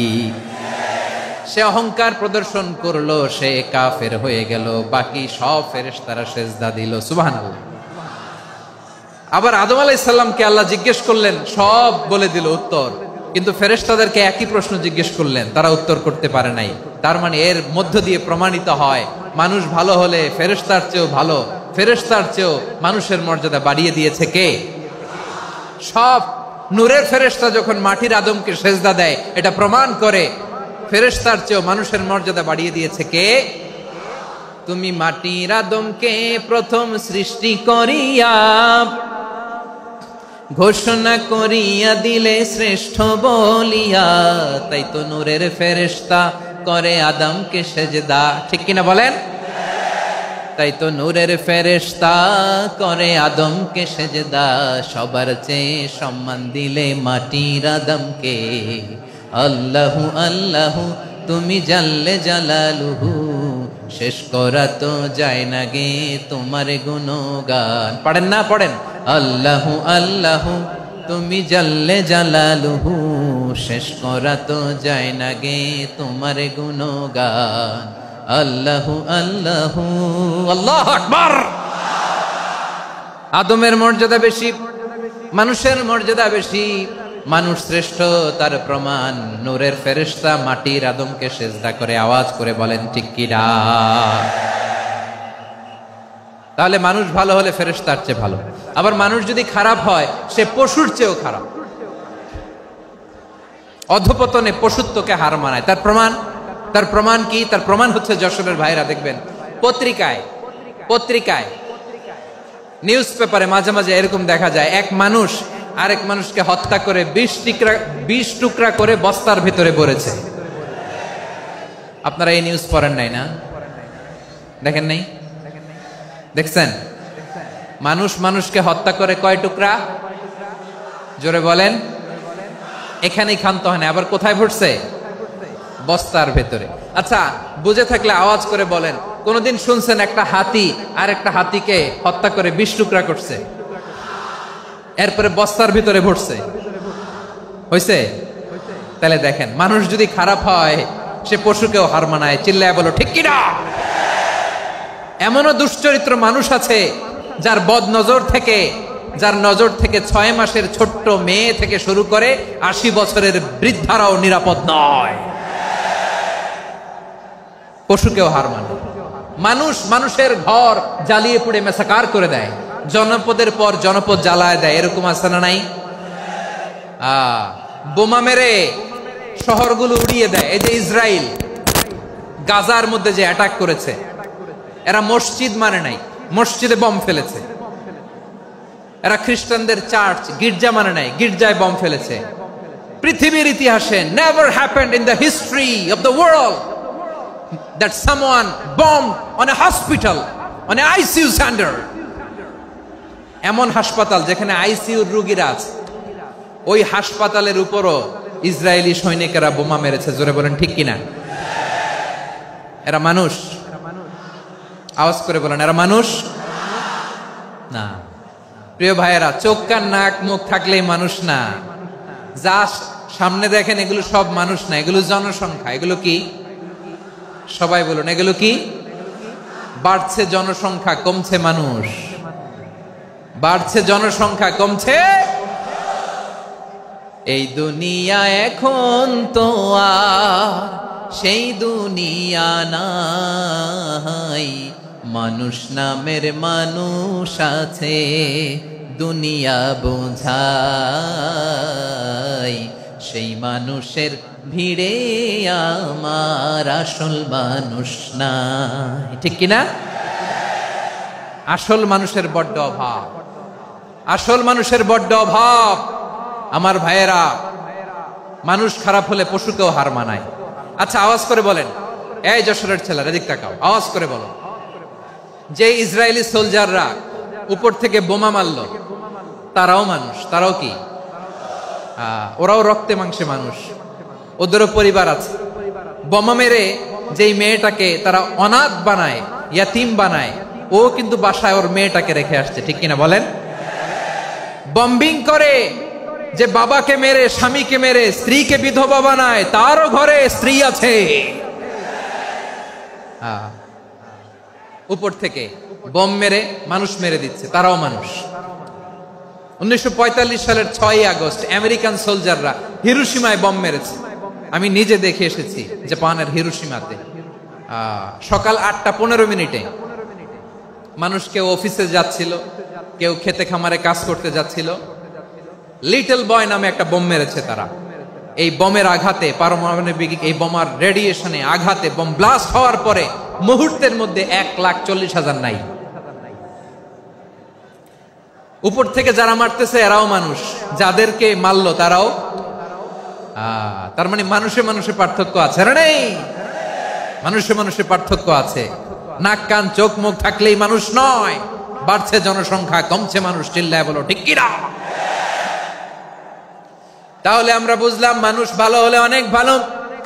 সে অহংকার প্রদর্শন করলো, সে কাফের হয়ে গেল, বাকি সব ফেরেশতারা সেজদা দিল। সুবহানাল্লাহ। আবার আদম আলাইহিস সালামকে আল্লাহ জিজ্ঞেস করলেন, সব বলে দিল উত্তর, কিন্তু ফেরেশতাদেরকে একই প্রশ্ন জিজ্ঞেস করলেন, তারা উত্তর করতে পারে নাই। তার মানে এর মধ্য দিয়ে প্রমাণিত হয়, মানুষ ভালো হলে ফেরেশতার চেয়েও ভালো, ফেরেশতার চেয়েও মানুষের মর্যাদা বাড়িয়ে দিয়েছে কে? সব নূরের ফেরেশতা যখন মাটির আদমকে সেজদা দেয়, এটা প্রমাণ করে ফেরেশতার চেয়েও মানুষের মর্যাদা বাড়িয়ে দিয়েছে কে? তুমি মাটির আদমকে প্রথম সৃষ্টি করিয়া ঘোষণা করিয়া দিলে শ্রেষ্ঠ বলিয়া, তাই তো নূরের ফেরেশতা করে আদমকে সেজদা। ঠিক কিনা বলেন? তাই তো নূরের ফেরেশতা করে আদমকে সেজদা, সবার চেয়ে সম্মান দিলে মাটির আদমকে। আল্লাহু আল্লাহু তুমি জাল্লে জালালুহু, শেষ করা তো যায় না গে তোমার গুণগান। পড়েন না? পড়েন। আল্লাহু আল্লাহু তুমি জাল্লে জালালুহু, শেষ করা তো যায় না গে তোমার গুণগান। আল্লাহু আল্লাহু, আল্লাহু আকবার। আদমের মর্যাদা বেশি, মানুষের মর্যাদা বেশি, মানুষ শ্রেষ্ঠ, তার প্রমাণ নূরের ফেরেশতা মাটির আদমকে সেজদা করে। আওয়াজ করে বলেন ঠিক কি না? তাহলে মানুষ ভালো হলে ফেরেশতার চেয়ে ভালো, আবার মানুষ যদি খারাপ হয় সে পশুর চেয়েও খারাপ। অধপতনে পশুত্বকে হার মানায়। তার প্রমাণ, তার প্রমাণ কি? তার প্রমাণ হচ্ছে যশোরের ভাইরা দেখবেন পত্রিকায় নিউজ পেপারে মাঝে মাঝে এরকম দেখা যায়, এক মানুষ আরেক মানুষকে হত্যা করে 20 টুকরা করে বস্তার ভিতরে ভরেছে। আপনারা এই নিউজ পড়েন নাই না? দেখেন নাই? দেখছেন? মানুষ মানুষকে হত্যা করে কয় টুকরা? জোরে বলেন। এখানেই ক্ষান্ত হয় না, আবার কোথায় ভরছে? বস্তার ভেতরে। আচ্ছা, বুঝে থাকলে আওয়াজ করে বলেন, কোনদিন শুনছেন একটা হাতি আর একটা হাতিকে হত্যা করে 20 টুকরা করছে, এরপরে বস্তার ভিতরে ভরছে? হইছে? তাহলে দেখেন, মানুষ যদি খারাপ হয় সে পশুকেও হার মানায়। চিল্লায় বলো ঠিক কি না? এমনও দুশ্চরিত্র মানুষ আছে যার নজর থেকে 6 মাসের ছোট্ট মেয়ে থেকে শুরু করে 80 বছরের বৃদ্ধারাও নিরাপদ নয়। পশুকেও হার মানে। মানুষ মানুষের ঘর জ্বালিয়ে পুড়ে মেসাকার করে দেয়, জনপদের পর জনপদ জ্বালায় দেয়, এরকম আছে না নাই? বোমা মেরে শহরগুলো উড়িয়ে দেয়। এই যে ইসরায়েল গাজার মধ্যে যে অ্যাটাক করেছে, এরা মসজিদ মানে নাই, মসজিদে বম ফেলেছে। এরা খ্রিস্টানদের চার্চ, গির্জা মানে নাই, গির্জায় বম ফেলেছে। পৃথিবীর ইতিহাসে never happened in the history of the world that someone bombed on a hospital, on an ICU center. এমন হাসপাতাল যেখানে আইসিইউ রোগীরা আছে, ওই হাসপাতালের উপরও ইসরায়েলি সৈনিকেরা বোমা মেরেছে। জোরে বলেন ঠিক কিনা? এরা মানুষ? আওয়াজ করে বলেন, এরা মানুষ না। প্রিয় ভাইয়েরা, চোখ কান নাক মুখ থাকলেই মানুষ না। যা সামনে দেখেন এগুলো সব মানুষ না, এগুলো জনসংখ্যা। এগুলো কি? সবাই বলুন, এগুলো কি? বাড়ছে জনসংখ্যা, কমছে মানুষ। বাড়ছে জনসংখ্যা, কমছে। এই দুনিয়া এখন তো আর সেই দুনিয়া নাই, মানুষ নামের মানুষ আছে দুনিয়া বোঝাই, সেই মানুষের ভিড়ে আমার আসল মানুষ নাই। ঠিক কিনা? আসল মানুষের বড্ড অভাব, আসল মানুষের বড্ড অভাব। আমার ভাইয়েরা, মানুষ খারাপ হলে পশুকেও হার মানায়। আচ্ছা, আওয়াজ করে বলেন, এই যশোরের ছেলেরা এদিক তাকাও, আওয়াজ করে বলো, যে ইসরায়েলি সোলজাররা উপর থেকে বোমা মারলো, তারাও মানুষ? তারাও কি? ওরাও রক্তে মাংসে মানুষ, ওদেরও পরিবার আছে। বোমা মেরে যেই মেয়েটাকে তারা অনাথ বানায়, ইয়াতিম বানায়, ও কিন্তু বাসায় ওর মেয়েটাকে রেখে আসছে। ঠিক কিনা বলেন? বম্বিং করে যে বাবাকে মেরে, স্বামীকে মেরে স্ত্রীকে বিধবা বানায়, তারও ঘরে স্ত্রী আছে। উপর থেকে বম মেরে মানুষ মেরে দিচ্ছে, তারাও মানুষ। 1945 সালের 6ই আগস্ট আমেরিকান সোলজাররা হিরোশিমায় বম মেরেছে। আমি নিজে দেখে এসেছি জাপানের হিরোশিমাতে। সকাল 8:15 মানুষ কেউ অফিসে যাচ্ছিল, কেউ খেতে খামারে কাজ করতে যাচ্ছিল। লিটল বয় নামে একটা বোম মেরেছে তারা। এই বোমের আঘাতে, পারমাণবিক এই বোমার রেডিয়েশনে আঘাতে বোম ব্লাস্ট হওয়ার পরে মুহূর্তের মধ্যে 1,40,000 নাই। উপর থেকে যারা মারতেছে এরাও মানুষ, যাদেরকে মারলো তারাও। তার মানে মানুষে মানুষে পার্থক্য আছে না? নেই? মানুষে মানুষে পার্থক্য আছে। নাক কান চোখ মুখ থাকলেই মানুষ নয়। বাড়ছে জনসংখ্যা, কমছে মানুষ। চিল্লায় বলো ঠিক কিনা? তাহলে আমরা বুঝলাম মানুষ ভালো হলে অনেক ভালো,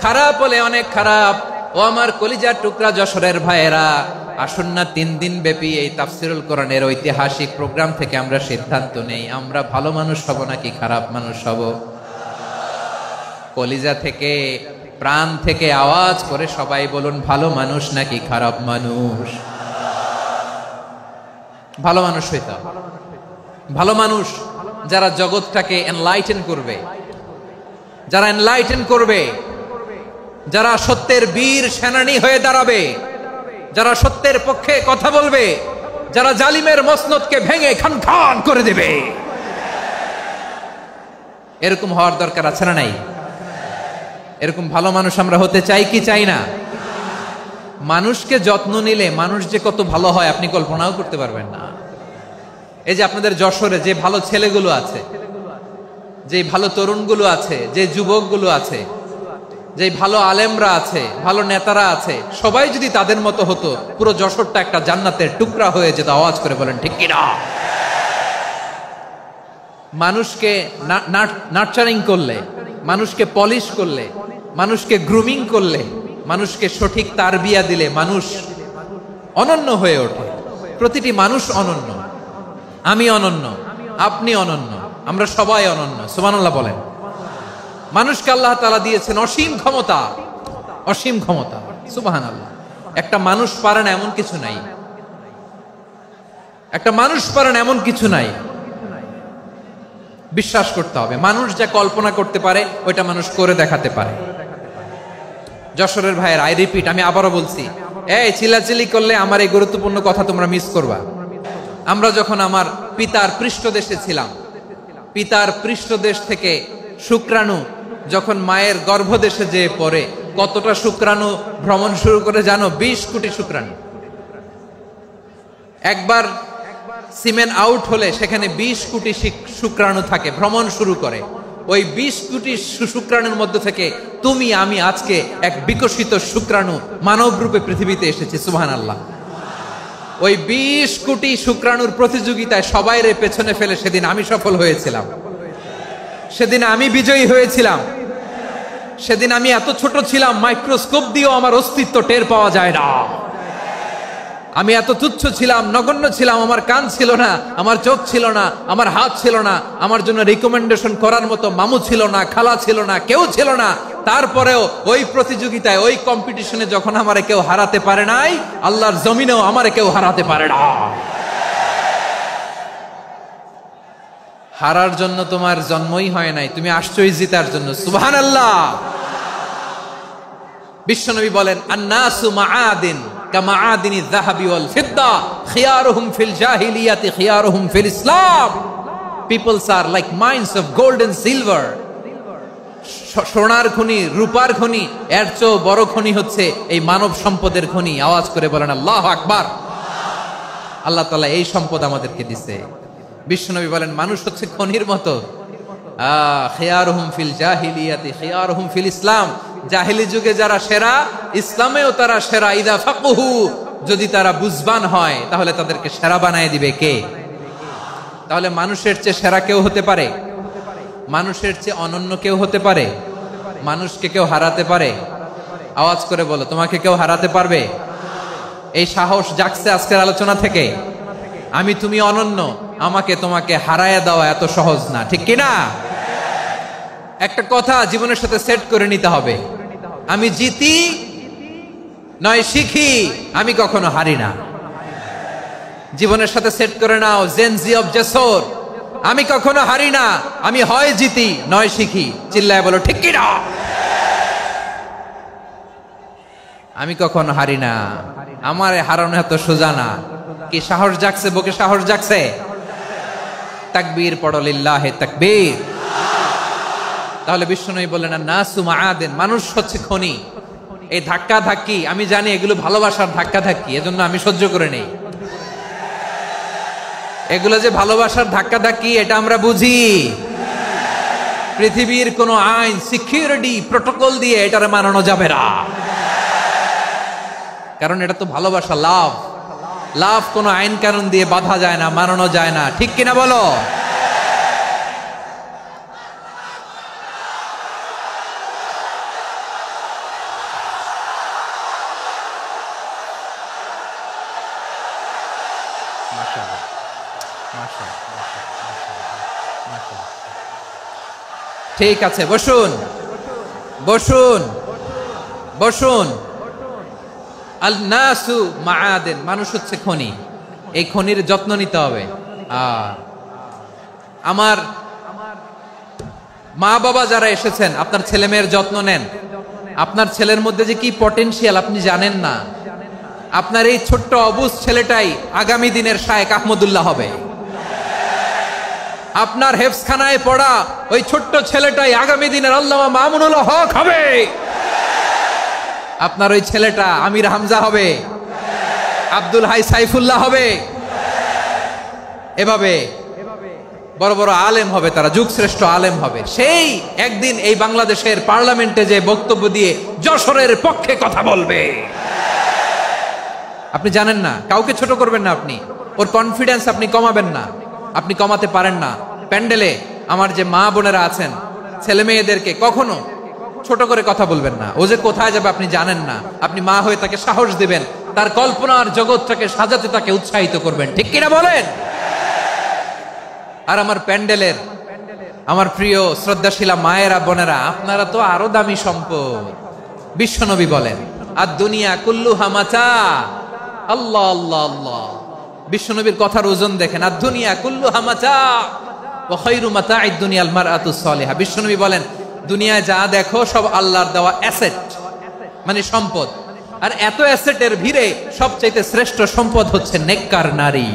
খারাপ হলে অনেক খারাপ। ও আমার কলিজার টুকরা যশোরের ভাইয়েরা, আসুন না 3 দিন ব্যাপী এই তাফসিরুল কোরআনের ঐতিহাসিক প্রোগ্রাম থেকে আমরা সিদ্ধান্ত নেই, আমরা ভালো মানুষ হব নাকি খারাপ মানুষ হব। কলিজা থেকে, প্রাণ থেকে আওয়াজ করে সবাই বলুন, ভালো মানুষ নাকি খারাপ মানুষ? ভালো মানুষ হইতে হবে। ভালো মানুষ যারা জগৎটাকে এনলাইটেন করবে, যারা এনলাইটেন করবে, যারা সত্যের বীর সেনানী হয়ে দাঁড়াবে, যারা সত্যের পক্ষে কথা বলবে, যারা জালিমের মসনদকে ভেঙে খান খান করে দেবে। এরকম হওয়ার দরকার আছে না নাই? এরকম ভালো মানুষ আমরা হতে চাই কি চাই না? মানুষকে যত্ন নিলে মানুষ যে কত ভালো হয় আপনি কল্পনাও করতে পারবেন না। এই যে আপনাদের যশোরে যে ভালো ছেলেগুলো আছে, যে ভালো তরুণগুলো আছে, যে যুবকগুলো আছে, যে ভালো আলেমরা আছে, ভালো নেতারা আছে, সবাই যদি তাদের মতো হতো, পুরো যশোরটা একটা জান্নাতের টুকরা হয়ে যেত। আওয়াজ করে বলেন ঠিক কিনা? মানুষকে নার্চারিং করলে, মানুষকে পলিশ করলে, মানুষকে গ্রুমিং করলে, মানুষকে সঠিক তারবিয়া দিলে মানুষ অনন্য হয়ে ওঠে। প্রতিটি মানুষ অনন্য। আমি অনন্য, আপনি অনন্য, আমরা সবাই অনন্য। সুবহানাল্লাহ বলেন। মানুষকে আল্লাহ তাআলা দিয়েছেন অসীম ক্ষমতা, অসীম ক্ষমতা। সুবহানাল্লাহ। একটা মানুষ পারে না এমন কিছু নাই, একটা মানুষ পারে না এমন কিছু নাই। বিশ্বাস করতে হবে, মানুষ যা কল্পনা করতে পারে ওইটা মানুষ করে দেখাতে পারে। যশোরের ভাইয়ের, আই রিপিট, আমি আবারও বলছি, এই চিল্লাচিল্লি করলে আমার এই গুরুত্বপূর্ণ কথা তোমরা মিস করবা। আমরা যখন আমার পিতার পৃষ্ঠদেশে ছিলাম, পিতার পৃষ্ঠদেশ থেকে শুক্রাণু যখন মায়ের গর্ভদেশে যেয়ে পড়ে, কতটা শুক্রাণু ভ্রমণ শুরু করে জানো? 20 কোটি শুক্রাণু। একবার সিমেন আউট হলে সেখানে 20 কোটি শুক্রাণু থাকে, ভ্রমণ শুরু করে। ওই 20 কোটি শুক্রাণুর মধ্যে থেকে তুমি আমি আজকে এক বিকশিত শুক্রাণু মানব রূপে পৃথিবীতে এসেছি। সুবহানাল্লাহ। ওই 20 কোটি শুক্রাণুর প্রতিযোগিতায় সবাইরে পেছনে ফেলে সেদিন আমি সফল হয়েছিলাম, সেদিন আমি বিজয়ী হয়েছিলাম। সেদিন আমি এত ছোট ছিলাম, মাইক্রোস্কোপ দিয়েও আমার অস্তিত্ব টের পাওয়া যায় না। আমি এত তুচ্ছ ছিলাম, নগণ্য ছিলাম। আমার কান ছিল না, আমার চোখ ছিল না, আমার হাত ছিল না, আমার জন্য রিকমেন্ডেশন করার মতো মামু ছিল না, খালা ছিল না, কেউ ছিল না। তারপরেও ওই প্রতিযোগিতায়, ওই কম্পিটিশনে যখন আমারে কেউ হারাতে পারে নাই, আল্লাহর জমিনেও আমারে কেউ হারাতে পারে না। হারার জন্য তোমার জন্মই হয় নাই, তুমি আসছোই জিতার জন্য। সুবহানাল্লাহ। বিশ্বনবী বলেন, আন্নাসু মাআদিন কামাআদিনিয যাহাবি ওয়াল ফিদ্দা খিয়ারুহুম ফিল জাহিলিয়াতি খিয়ারুহুম ফিল ইসলাম। Peoples are like mines of gold and silver. সোনার খনি, রূপার খনি, এর চেয়েও বড় খনি হচ্ছে এই মানব সম্পদের খনি। আওয়াজ করে বলেন আল্লাহু আকবার। আল্লাহ তাআলা এই সম্পদ আমাদেরকে দিয়েছে। বিশ্বনবী বলেন, মানুষ হচ্ছে খনির মতো। খিয়ারুহুম ফিল জাহিলিয়াতি খিয়ারুহুম ফিল ইসলাম। জাহিলি যুগে যারা সেরা, ইসলামেও তারা সেরা। ইদা ফাকুহু, যদি তারা বুঝবান হয় তাহলে তাদেরকে সেরা বানায় দিবে কে? তাহলে মানুষের চেয়ে সেরা কেউ হতে পারে? মানুষের চেয়ে অনন্য কেউ হতে পারে? মানুষকে কেউ হারাতে পারে? আওয়াজ করে বলো, তোমাকে কেউ হারাতে পারবে? এই সাহস জাগছে আজকের আলোচনা থেকে। আমি তুমি অনন্য, আমাকে তোমাকে হারায়া দেওয়া এত সহজ না, ঠিক কি না? একটা কথা জীবনের সাথে সেট করে নিতে হবে, আমি জিতি নয় শিখি, আমি কখনো হারি না। জীবনের সাথে সেট করে নাও, জেনজি অফ জেসর, আমি কখনো হারি না, আমি হয় জিতি নয় শিখি। চিল্লায় বলো ঠিক কি না? আমি কখনো হারি না, আমার হারানো এত সোজা না। কি সাহস জাগছে? বুকে সাহস জাগছে? তাকবীর পড়ো, লিল্লাহে তাকবীর। তাহলে বিশ্বনবী বললেন, নাসু মাআদিন, মানুষ হচ্ছে খনি। এই ধাক্কা ধাক্কি, আমি জানি এগুলো ভালোবাসার ধাক্কা ধাক্কি, এজন্য আমি সহ্য করে নেই। এগুলো যে ভালোবাসার ধাক্কা ধাক্কি, এটা আমরা বুঝি। পৃথিবীর কোন আইন, সিকিউরিটি প্রটোকল দিয়ে এটারে মানানো যাবে না, কারণ এটা তো ভালোবাসা, লাভ। লাভ কোন আইন কানুন দিয়ে বাধা যায় না, মানানো যায় না, ঠিক কিনা বলো? ঠিক আছে, বসুন বসুন বসুন। আল নাসু মাআদিন, মানুষ হচ্ছে খনি। এই খনির যত্ন নিতে হবে। আমার মা বাবা যারা এসেছেন, আপনার ছেলে মেয়ের যত্ন নেন। আপনার ছেলের মধ্যে যে কি পটেনশিয়াল আপনি জানেন না। আপনার এই ছোট্ট অবুঝ ছেলেটাই আগামী দিনের শায়েখ আহমদুল্লাহ হবে। আপনার হেফজখানায় পড়া ওই ছোট্ট ছেলেটাই আগামী দিনের আল্লামা মামুনুল হক হবে। আপনার ওই ছেলেটা আমির হামজা হবে, আব্দুল হাই সাইফুল্লাহ হবে। এভাবে বড় বড় আলেম হবে, তারা যুগশ্রেষ্ঠ আলেম হবে। সেই একদিন এই বাংলাদেশের পার্লামেন্টে যে বক্তব্য দিয়ে যশোরের পক্ষে কথা বলবে। আপনি জানেন না, কাউকে ছোট করবেন না আপনি, ওর কনফিডেন্স আপনি কমাবেন না, আপনি কমাতে পারেন না। প্যান্ডেলে আমার যে মা বোনেরা আছেন, ছেলে মেয়েদেরকে কখনো ছোট করে কথা বলবেন না। ও যে কোথায় যাবে আপনি জানেন না, আপনি মা হয়ে তাকে সাহস দিবেন, তার কল্পনার জগৎটাকে সাজাতে তাকে উৎসাহিত করবেন, ঠিক কিনা বলেন? আর আমার প্যান্ডেলের আমার প্রিয় শ্রদ্ধাশীলা মায়েরা বোনেরা, আপনারা তো আরো দামি সম্পদ। বিশ্বনবী বলেন, আর দুনিয়া কুল্লুহা মাতা। আল্লাহ আল্লাহ আল্লাহ। বিশ্বনবীর কথার ওজন দেখেন, আর দুনিয়া কুল্লুহা মাতা ওয়া খায়রু মাতা'আদ দুনিয়াল মারআতুস সালিহা। বিশ্বনবী বলেন, দুনিয়ায় যা দেখো সব আল্লাহর দেওয়া অ্যাসেট, মানে সম্পদ। আর এত অ্যাসেটের ভিড়ে সবচাইতে শ্রেষ্ঠ সম্পদ হচ্ছে নেককার নারী।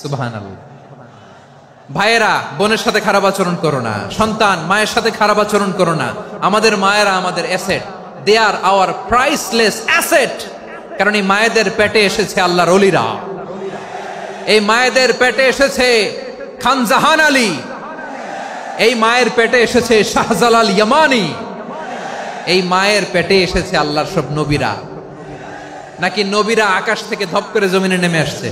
সুবহানাল্লাহ। ভাইয়েরা বোনের সাথে খারাপ আচরণ করো না, সন্তান মায়ের সাথে খারাপ আচরণ করো না। আমাদের মায়েরা আমাদের asset, they are our priceless asset. কারণ এই মায়েদের পেটে এসেছে আল্লাহর ওলিরা, এই মায়েদের পেটে এসেছে খান জাহান আলী, এই মায়ের পেটে এসেছে শাহজালাল ইয়ামানি, এই মায়ের পেটে এসেছে আল্লাহর সব নবীরা। নাকি নবীরা আকাশ থেকে ধপ করে জমিনে নেমে আসছে?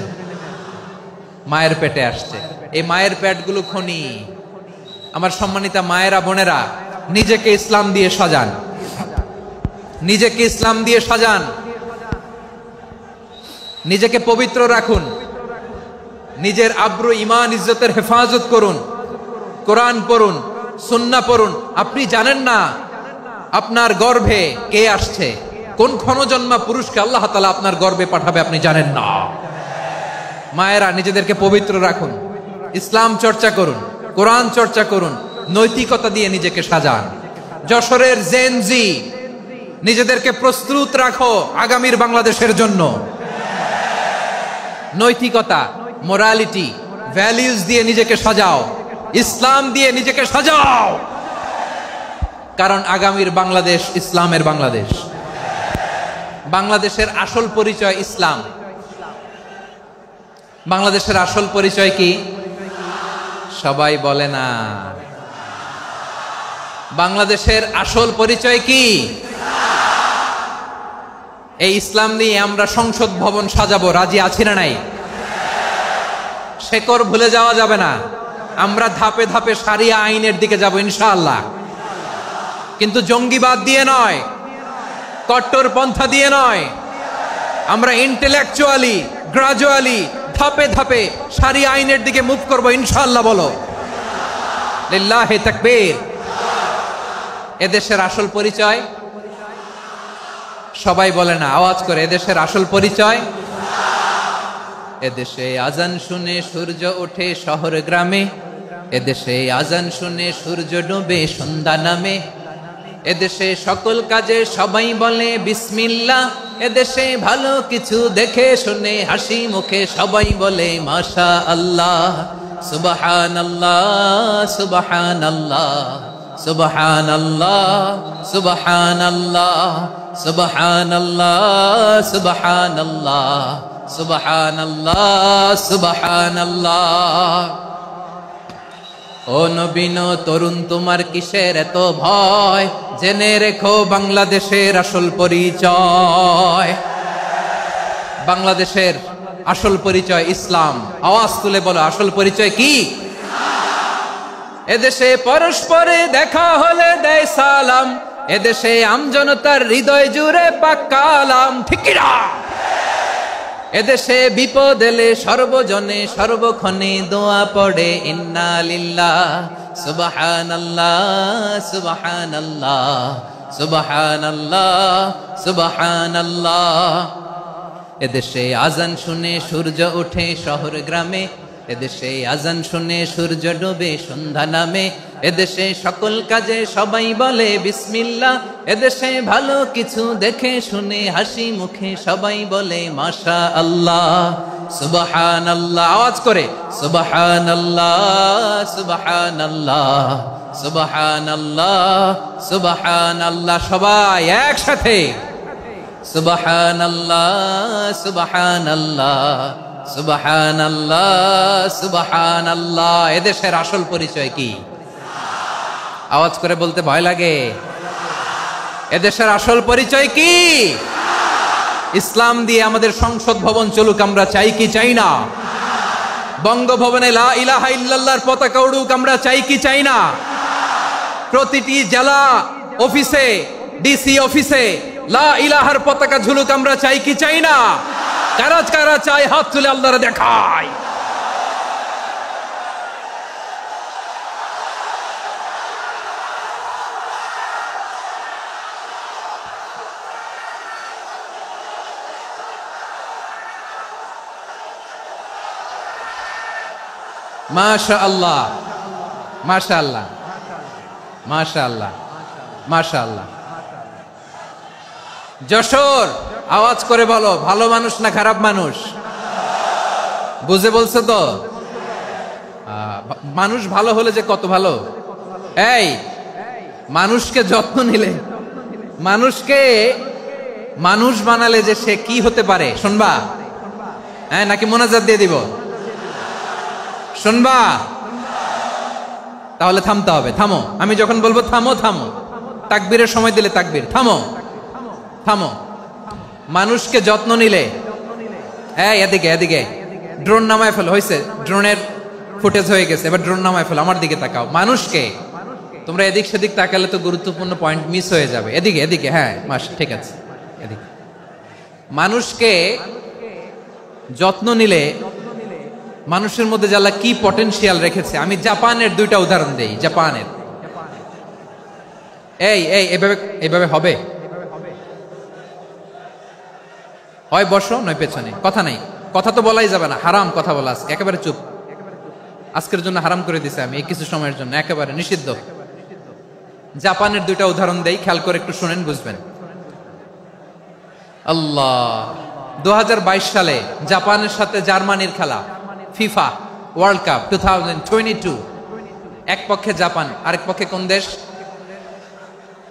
মায়ের পেটে আসছে। এই মায়ের পেটগুলো খনি। আমার সম্মানিতা মায়েরা বোনেরা, নিজেকে ইসলাম দিয়ে সাজান, নিজেকে ইসলাম দিয়ে সাজান, নিজেকে পবিত্র রাখুন, নিজের আব্রু ইমান ইজ্জতের হেফাজত করুন, কোরআন পড়ুন, সুন্নাহ পড়ুন। আপনি জানেন না আপনার গর্ভে কে আসছে, কোন ক্ষণজন্মা পুরুষকে আল্লাহ তাআলা আপনার গর্ভে পাঠাবে আপনি জানেন না। মায়েরা নিজেদেরকে পবিত্র রাখুন, ইসলাম চর্চা করুন, কোরআন চর্চা করুন, নৈতিকতা দিয়ে নিজেকে সাজান। যশোরের জেনজি নিজেদেরকে প্রস্তুত রাখো আগামীর বাংলাদেশের জন্য। নৈতিকতা, মোরালিটি, ভ্যালিউজ দিয়ে নিজেকে সাজাও, ইসলাম দিয়ে নিজেকে সাজাও, কারণ আগামীর বাংলাদেশ ইসলামের বাংলাদেশ। বাংলাদেশের আসল পরিচয় ইসলাম। বাংলাদেশের আসল পরিচয় কি? সবাই বলে না। বাংলাদেশের আসল পরিচয় কি? এই ইসলাম নিয়ে আমরা সংসদ ভবন সাজাবো, রাজি আছি না নাই? শেকড় ভুলে যাওয়া যাবে না। আমরা ধাপে ধাপে শারিয়া আইনের দিকে যাব ইনশাআল্লাহ, কিন্তু জঙ্গিবাদ দিয়ে নয়, কট্টরপন্থা দিয়ে নয়। আমরা ইন্টেলেকচুয়ালি, গ্রাজুয়ালি, ধাপে ধাপে শারিয়া আইনের দিকে মুভ করবো ইনশাআল্লাহ। বলো লিল্লাহি তাকবীর। এদেশের আসল পরিচয় সবাই বলে না, আওয়াজ করে, এদেশের আসল পরিচয়। এদেশে আজান শুনে সূর্য ওঠে শহর গ্রামে, এদেশে আজান শুনে সূর্য ডুবে সন্ধ্যা নামে, এদেশে সকল কাজে সবাই বলে বিসমিল্লাহ, এদেশে ভালো কিছু দেখে শুনে হাসি মুখে সবাই বলে মাশা আল্লাহ, সুবহানাল্লাহ সুবহানাল্লাহ সুবহানাল্লাহ সুবহানাল্লাহ সুবহানাল্লাহ সুবহানাল্লাহ সুবহানাল্লাহ সুবহানাল্লাহ। ও নবীন তরুণ তোমার কিসের এত ভয়, জেনে রেখো বাংলাদেশের আসল পরিচয়। বাংলাদেশের আসল পরিচয় ইসলাম। আওয়াজ তুলে বলো, আসল পরিচয় কি? এদেশে পরস্পরে দেখা হলে দেয় সালাম, এদেশে আমজনতার হৃদয় জুড়ে পাক্কালাম, ঠিক কি না? এদেশে বিপদ এলে সর্বজনে সর্বক্ষণে দোয়া পড়ে ইন্না লিল্লাহ সুবহানাল্লাহ সুবহানাল্লাহ সুবহানাল্লাহ সুবহানাল্লাহ। এদেশে আজান শুনে সূর্য ওঠে শহর গ্রামে, এদেশে আজান শুনে সূর্য ডুবে সন্ধ্যা নামে, এদেশে সকল কাজে সবাই বলে বিসমিল্লাহ, এদেশে ভালো কিছু দেখে শুনে হাসি মুখে সবাই বলে মাশা আল্লাহ সুবহানাল্লাহ। আওয়াজ করে সুবহানাল্লাহ সুবহানাল্লাহ সুবহানাল্লাহ সুবহানাল্লাহ। সবাই একসাথে সুবহানাল্লাহ সুবহানাল্লাহ সুবহানাল্লাহ সুবহানাল্লাহ। এদেশের আসল পরিচয় কি? আওয়াজ করে বলতে ভয় লাগে। এদেশের আসল পরিচয় কি? ইসলাম দিয়ে আমাদের সংসদ ভবন চলুক, আমরা চাই কি চাই না? বঙ্গভবনে লা ইলাহা ইল্লাল্লাহর পতাকা উড়ুক, আমরা চাই কি চাই না? প্রতিটি জেলা অফিসে, ডিসি অফিসে লা ইলাহার পতাকা ঝুলুক, আমরা চাই কি চাই না? কারা কারা চাই হাত তুলে আল্লাহরে দেখায়। মাশাআল্লাহ মাশাআল্লাহ মাশাআল্লাহ মাশাআল্লাহ। যশোর, আওয়াজ করে বলো, ভালো মানুষ না খারাপ মানুষ? বুঝে বলছো তো? মানুষ ভালো হলে যে কত ভালো। এই মানুষকে যত্ন নিলে, মানুষকে মানুষ বানালে যে সে কি হতে পারে শুনবা? হ্যাঁ, নাকি মোনাজাত দিয়ে দিব? শুনবা? তাহলে থামতে হবে। থামো, আমি যখন বলবো থামো থামো, তাকবীরের সময় দিলে তাকবীর, থামো থামো। মানুষকে যত্ন নিলে, এই এদিকে এদিকে, ড্রোন নামায় ফেল। হয়েছে, ড্রোনের ফুটেজ হয়ে গেছে, এবার ড্রোন নামায় ফেল। আমার দিকে তাকাও। মানুষকে, তোমরা এদিক সেদিক তাকালে তো গুরুত্বপূর্ণ পয়েন্ট মিস হয়ে যাবে। এদিকে এদিকে, হ্যাঁ মাস, ঠিক আছে, এদিকে। মানুষকে যত্ন নিলে মানুষের মধ্যে যারা কি পটেনশিয়াল রেখেছে। আমি জাপানের দুইটা উদাহরণ দেই। জাপানের এই এই এভাবে এভাবে হবে? হয় বসো নয় পেছনে, কথা নাই, কথা তো বলাই যাবে না, হারাম কথা বলা, আজকে একেবারে চুপ, আজকের জন্য হারাম করে দিছে আমি এই কিছু সময়ের জন্য, একেবারে নিষিদ্ধ। জাপানের দুইটা উদাহরণ দেই, খেয়াল করে একটু শুনেন, বুঝবেন। আল্লাহ, 2022 সালে জাপানের সাথে জার্মানির খেলা, ফিফা ওয়ার্ল্ড কাপ 2022, এক পক্ষে জাপান, আরেক পক্ষে কোন দেশ?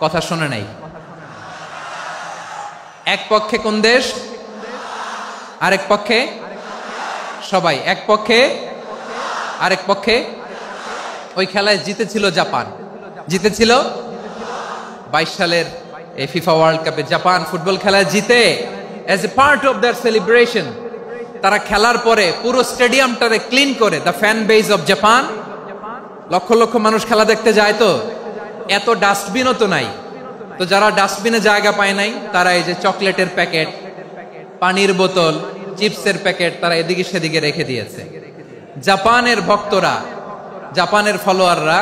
কথা শোনে নাই। এক পক্ষে কোন দেশ, আরেক পক্ষে সবাই, এক পক্ষে আরেক পক্ষে। ওই খেলায় জিতেছিল জাপান, জিতেছিল 22 সালের এই ফিফা ওয়ার্ল্ড কাপে জাপান ফুটবল খেলায় জিতে, as a part of their celebration তারা খেলার পরে পুরো স্টেডিয়ামটারে ক্লিন করে, the fan base of Japan, লক্ষ লক্ষ মানুষ খেলা দেখতে যায়, তো এত ডাস্টবিনও তো নাই, তো যারা ডাস্টবিনে জায়গা পায় নাই তারা এই যে চকলেটের প্যাকেট, পানির বোতল, চিপসের প্যাকেট তারা এদিকে সেদিকে রেখে দিয়েছে। জাপানের ভক্তরা, জাপানের ফলোয়াররা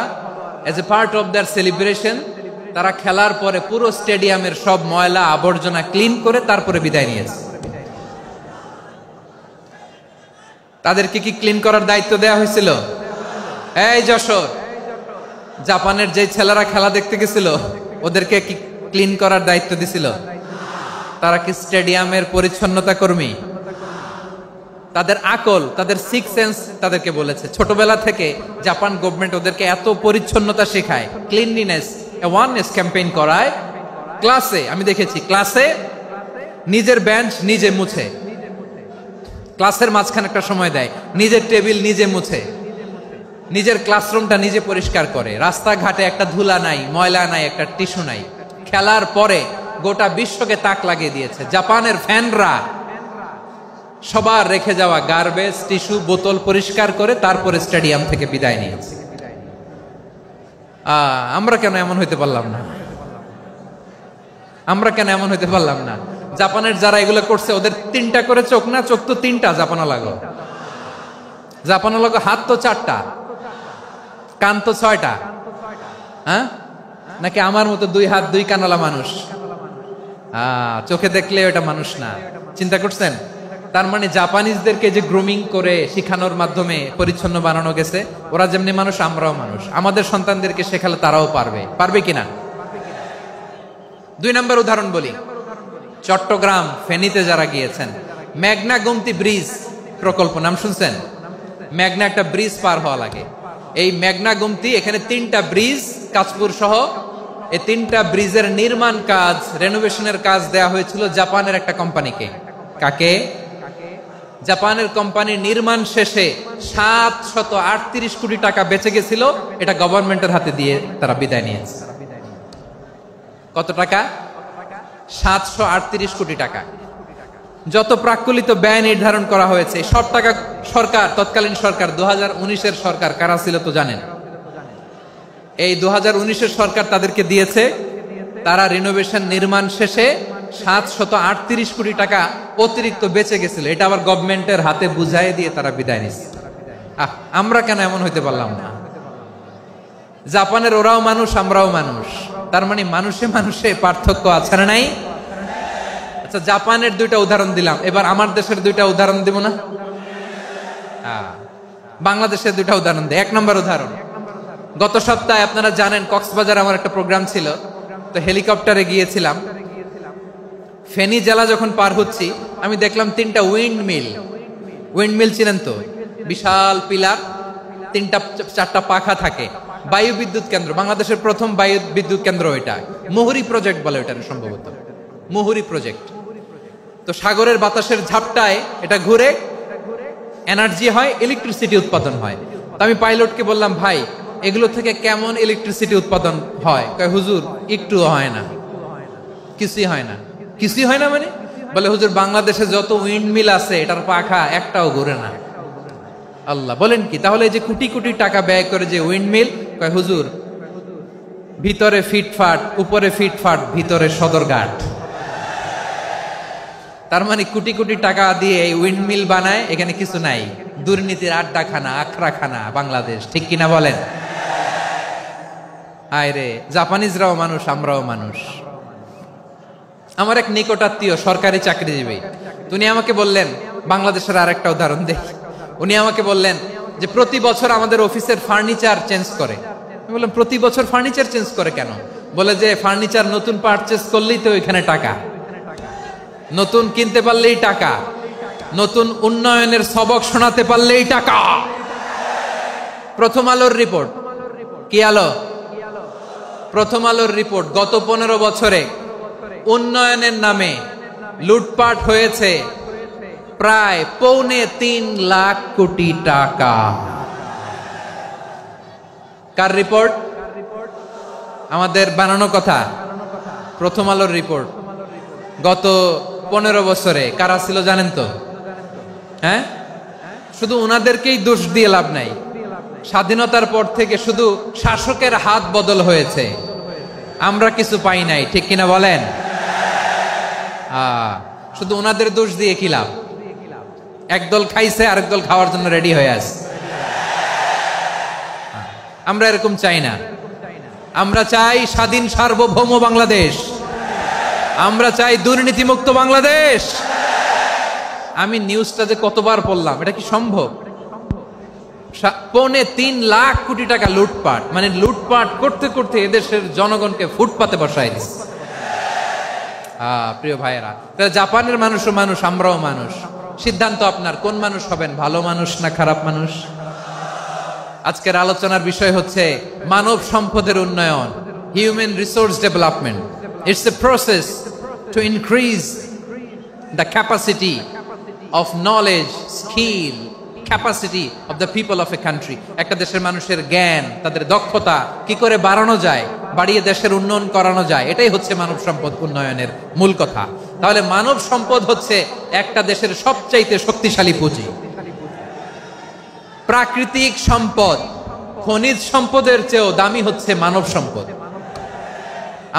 as a part of their celebration তারা খেলার পরে পুরো স্টেডিয়ামের সব ময়লা আবর্জনা ক্লিন করে তারপরে বিদায় নিয়েছে। তাদেরকে কি ক্লিন করার দায়িত্ব দেয়া হয়েছিল? এই যশোর, জাপানের যে ছেলেরা খেলা দেখতে গেছিল ওদেরকে কি ক্লিন করার দায়িত্ব দিছিল? তারা কি স্টেডিয়ামের পরিচ্ছন্নতা কর্মী? তাদের আকল, তাদের সিক্স সেন্স তাদেরকে বলেছে, ছোটবেলা থেকে জাপান গভর্নমেন্ট ওদেরকে এত পরিচ্ছন্নতা শেখায়, ক্লিনলিনেস অ্যাওয়ারনেস ক্যাম্পেইন করায়। ক্লাসে আমি দেখেছি, ক্লাসে নিজের বেঞ্চ নিজে মুছে, ক্লাসের মাঝখানে একটা সময় দেয়, নিজের টেবিল নিজে মুছে, নিজের ক্লাসরুমটা নিজে পরিষ্কার করে, রাস্তাঘাটে একটা ধুলা নাই, ময়লা নাই, একটা টিস্যু নাই। খেলার পরে গোটা বিশ্বকে তাক লাগিয়ে দিয়েছে। জাপানের ফ্যানরা সবার রেখে যাওয়া গার্বেজ, টিস্যু, বোতল পরিষ্কার করে তারপরে স্টেডিয়াম থেকে বিদায় নিয়েছে। আমরা কেন এমন হইতে পারলাম না? আমরা কেন এমন হইতে পারলাম না? জাপানের যারা এগুলো করছে ওদের 3টা করে চোখ না? চোখ তো 3টা, জাপানা লাগো, জাপানা লাগো, হাত তো 4টা, কান তো 6টা, হ্যাঁ? নাকি আমার মতো 2 হাত 2 কানওয়ালা মানুষ? চোখে দেখলে ওটা মানুষ না। চিন্তা করছেন? তার মানে জাপানিজদেরকে যে গ্রুমিং করে শিখানোর মাধ্যমে পরিচ্ছন্ন বানানো গেছে, ওরা যেমনি মানুষ আমরাও মানুষ, আমাদের সন্তানদেরকে শেখালে তারাও পারবে, পারবে কিনা? 2 নম্বর উদাহরণ বলি, চট্টগ্রাম ফেনীতে যারা গিয়েছেন, মেঘনা গোমতী ব্রিজ প্রকল্প নাম শুনছেন? মেঘনা একটা ব্রিজ পার হওয়া লাগে, এই মেঘনা গোমতী, এখানে 3টা ব্রিজ, কাঁচপুর সহ এই 3টা ব্রিজের নির্মাণ কাজ, রেনোভেশনের কাজ দেয়া হয়েছিল জাপানের একটা কোম্পানিকে। কাকে? জাপানের কোম্পানির নির্মাণ শেষে 738 কোটি টাকা বেঁচে গেছিল, এটা গভর্নমেন্টের হাতে দিয়ে তারা বিদায় নিয়েছে। কত টাকা? 738 কোটি টাকা। যত প্রাক্কলিত ব্যয় নির্ধারণ করা হয়েছে সব টাকা সরকার, তৎকালীন সরকার 2019-এর সরকার, কারা ছিল তো জানেন? এই 2019-এর সরকার তাদেরকে দিয়েছে। তারা রিনোভেশন নির্মাণ শেষে 738 কোটি টাকা অতিরিক্ত বেঁচে গেছিল, এটা আবার গভর্নমেন্টের হাতে বুঝাই দিয়ে তারা বিদায় নিচ্ছে। আমরা কেন এমন হইতে পারলাম না? জাপানের ওরাও মানুষ, আমরাও মানুষ, তার মানে মানুষে মানুষে পার্থক্য আছে না নাই? আচ্ছা, জাপানের 2টা উদাহরণ দিলাম, এবার আমার দেশের 2টা উদাহরণ দিব না? বাংলাদেশের 2টা উদাহরণ দিই। 1 নম্বর উদাহরণ, গত সপ্তাহে আপনারা জানেন কক্সবাজার আমার একটা প্রোগ্রাম ছিল, তো হেলিকপ্টারে গিয়েছিলাম। ফেনী জেলা যখন পার হচ্ছি আমি দেখলাম 3টা উইন্ডমিল। উইন্ডমিল চিনেন তো? বিশাল পিলার, 3টা 4টা পাখা থাকে, বায়ু বিদ্যুৎ কেন্দ্র, বাংলাদেশের প্রথম বায়ু বিদ্যুৎ কেন্দ্র এটা, মুহুরী প্রজেক্ট বলে এটা সম্ভবত, মুহুরী প্রজেক্ট। তো সাগরের বাতাসের ঝাপটায় এটা ঘুরে এনার্জি হয়, ইলেকট্রিসিটি উৎপাদন হয়। তো আমি পাইলটকে বললাম, ভাই এগুলো থেকে কেমন ইলেকট্রিসিটি উৎপাদন হয়? কয় হুজুর একটু হয় না, কিছুই হয় না। কিছুই হয় না মানে? বলে হুজুর বাংলাদেশে যত উইন্ডমিল আছে এটার পাখা একটাও ঘুরে না। আল্লাহ, বলেন কি? তাহলে এই যে কোটি কোটি টাকা ব্যয় করে যে উইন্ডমিল, কয় হুজুর ভিতরে ফিটফাট, উপরে ফিটফাট, ভিতরে সদরঘাট। তার মানে কোটি কোটি টাকা দিয়ে এই উইন্ডমিল বানায়, এখানে কিছু নাই, দুর্নীতির আড্ডাখানা, আখড়াখানা বাংলাদেশ, ঠিক কিনা বলেন? আয় রে, জাপানিজরাও মানুষ, আমরাও মানুষ। আমার এক নিকটাত্মীয় সরকারি চাকরিজীবী, উনি আমাকে বললেন, বাংলাদেশের আর একটা উদাহরণ দেখি। উনি আমাকে বললেন যে প্রতি বছর আমাদের অফিসের ফার্নিচার চেঞ্জ করে। আমি বললাম, প্রতি বছর ফার্নিচার চেঞ্জ করে কেন? বলে যে ফার্নিচার নতুন পারচেজ করলেই তো ওইখানে টাকা, নতুন কিনতে পারলেই টাকা, নতুন উন্নয়নের সবক শোনাতে পারলেই টাকা। প্রথম আলোর রিপোর্ট, কি আলো? প্রথম আলোর রিপোর্ট, গত 15 বছরে উন্নয়নের নামে লুটপাট হয়েছে প্রায় 3.25 লাখ কোটি টাকা। কার রিপোর্ট? আমাদের বানানো কথা। প্রথম আলোর রিপোর্ট। গত 15 বছরে কারা ছিল জানেন তো? হ্যাঁ, শুধু ওনাদেরকেই দোষ দিয়ে লাভ নাই। স্বাধীনতার পর থেকে শুধু শাসকের হাত বদল হয়েছে, আমরা কিছু পাই নাই, ঠিক কিনা বলেন? শুধু ওনাদের দোষ দিয়ে কি লাভ? একদল খাইছে, আরেক দল খাওয়ার জন্য রেডি হয়ে আছে। আমরা এরকম চাই না। আমরা চাই স্বাধীন সার্বভৌম বাংলাদেশ। আমরা চাই দুর্নীতিমুক্ত বাংলাদেশ। আমি নিউজটা যে কতবার পড়লাম, এটা কি সম্ভব? 3.25 লাখ কোটি টাকা লুটপাট, মানে লুটপাট করতে করতে এদেশের জনগণকে ফুটপাতে বসায় দিচ্ছে। প্রিয় ভাইয়েরা, জাপানের মানুষও মানুষ, আমরাও মানুষ। সিদ্ধান্ত আপনার, কোন মানুষ হবেন, ভালো মানুষ না খারাপ মানুষ? আজকের আলোচনার বিষয় হচ্ছে মানব সম্পদের উন্নয়ন, human resource development. It's a process to increase the capacity of knowledge, skill, capacity of the people of a country. একটা দেশের মানুষের জ্ঞান, তাদের দক্ষতা কি করে বাড়ানো যায়, বাড়িয়ে দেশের উন্নয়ন করানো যায়, এটাই হচ্ছে মানব সম্পদ উন্নয়নের মূল কথা। তাহলে মানব সম্পদ হচ্ছে একটা দেশের সবচাইতে শক্তিশালী পুঁজি। প্রাকৃতিক সম্পদ, খনিজ সম্পদের চেয়েও দামি হচ্ছে মানব সম্পদ।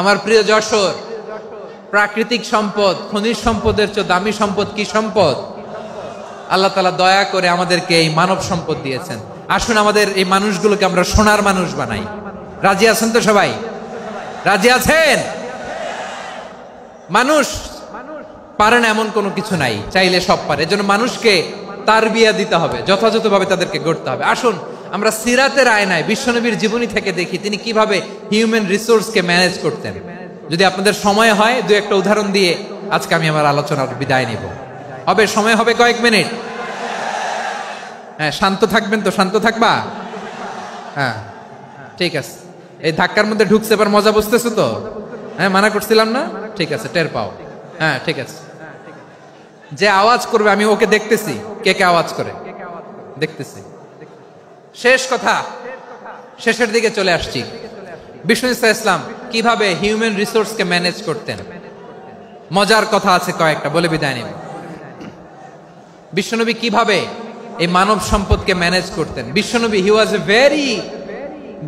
আমার প্রিয় যশোর, প্রাকৃতিক সম্পদ, খনিজ সম্পদের চেয়ে দামি সম্পদ কি সম্পদ? আল্লাহ তাআলা দয়া করে আমাদেরকে এই মানব সম্পদ দিয়েছেন। আসুন আমাদের এই মানুষগুলোকে আমরা সোনার মানুষ বানাই। রাজি আছেন তো সবাই? রাজি আছেন? মানুষ পারে না এমন কোনো কিছু নাই, চাইলে সব পারে। এজন্য মানুষকে তারবিয়া দিতে হবে, যথাযথভাবে তাদেরকে গড়তে হবে। আসুন আমরা সিরাতের আয়নায় বিশ্বনবীর জীবনী থেকে দেখি তিনি কিভাবে হিউম্যান রিসোর্সকে ম্যানেজ করতেন। যদি আপনাদের সময় হয়, দু একটা উদাহরণ দিয়ে আজকে আমি আমার আলোচনার বিদায় নিব। হবে, সময় হবে কয়েক মিনিট। হ্যাঁ, শান্ত থাকবেন তো? শান্ত থাকবা? হ্যাঁ, ঠিক আছে। এই ধাক্কার মধ্যে ঢুকছে, এবার মজা বুঝতেছো তো? হ্যাঁ, মানা করছিলাম না? ঠিক আছে, টের পাও। হ্যাঁ, ঠিক আছে। যে আওয়াজ করবে আমি ওকে দেখতেছি, কে কে আওয়াজ করে দেখতেছি। শেষ কথা, শেষের দিকে চলে আসছি। বিষ্ণু ইসলাম কিভাবে হিউম্যান রিসোর্সকে ম্যানেজ করতেন, মজার কথা আছে কয়েকটা, বলে বিদায় নেব। বিশ্বনবী কিভাবে এই মানব সম্পদকে ম্যানেজ করতেন। বিশ্বনবী, he was a very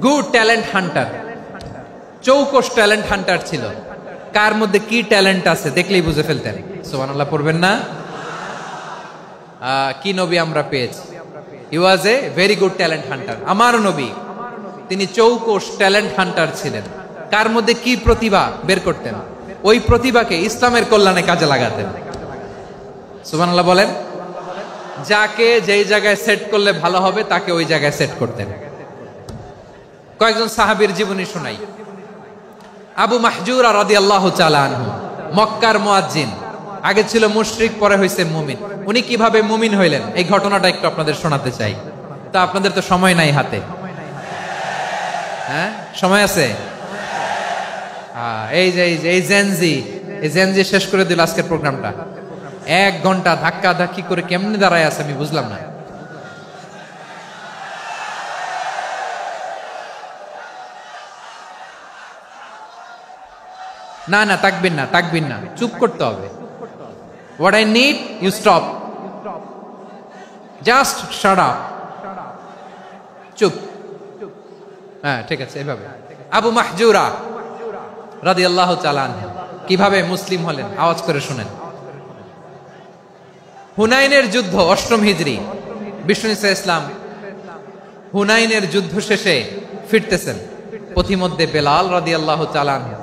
good talent hunter, চৌকস ট্যালেন্ট হান্টার ছিল। কার মধ্যে কি ট্যালেন্ট আছে দেখলেই বুঝে ফেলতেন। সুবহানাল্লাহ পড়বেন না? কি নবী আমরা পেয়েছি! He was a very good talent hunter. আমার নবী, তিনি চৌকস ট্যালেন্ট হান্টার ছিলেন। কার মধ্যে কি প্রতিভা বের করতেন, ওই প্রতিভাকে ইসলামের কল্যাণে কাজে লাগাতেন। সুবহানাল্লাহ বলেন। যাকে যেই জায়গায় সেট করলে ভালো হবে তাকে ওই জায়গায় সেট করতেন। কয়েকজন সাহাবীর জীবনী শোনাই। আবু মাহজুরা রাদিয়াল্লাহু তাআলা আনহু, মক্কার মুয়াজ্জিন, আগে ছিল মুশরিক, পরে হইছে মুমিন। উনি কিভাবে মুমিন হইলেন এই ঘটনাটা একটু আপনাদের শোনাতে চাই। তা আপনাদের তো সময় নাই হাতে। হ্যাঁ, সময় আছে? এই জেনজি শেষ করে দিল আজকের প্রোগ্রামটা। 1 ঘন্টা ধাক্কা ধাক্কি করে কেমনে দাঁড়ায় আছে আমি বুঝলাম না। না না, তাকবিন না, চুপ করতে হবে। What I need, you stop. Just shut up. চুপ। হ্যাঁ, ঠিক আছে, এভাবে। আবু মাহজুরা রাদিয়াল্লাহু তাআলা আনহু কিভাবে মুসলিম হলেন, আওয়াজ করে শুনেন। হুনাইনের যুদ্ধ, 8ম হিজরি। বিষ্ণু ইসা ইসলাম হুনাইনের যুদ্ধ শেষে ফিরতেছেন। পথিমধ্যে বেলাল রাদিয়াল্লাহু তাআলা আনহু,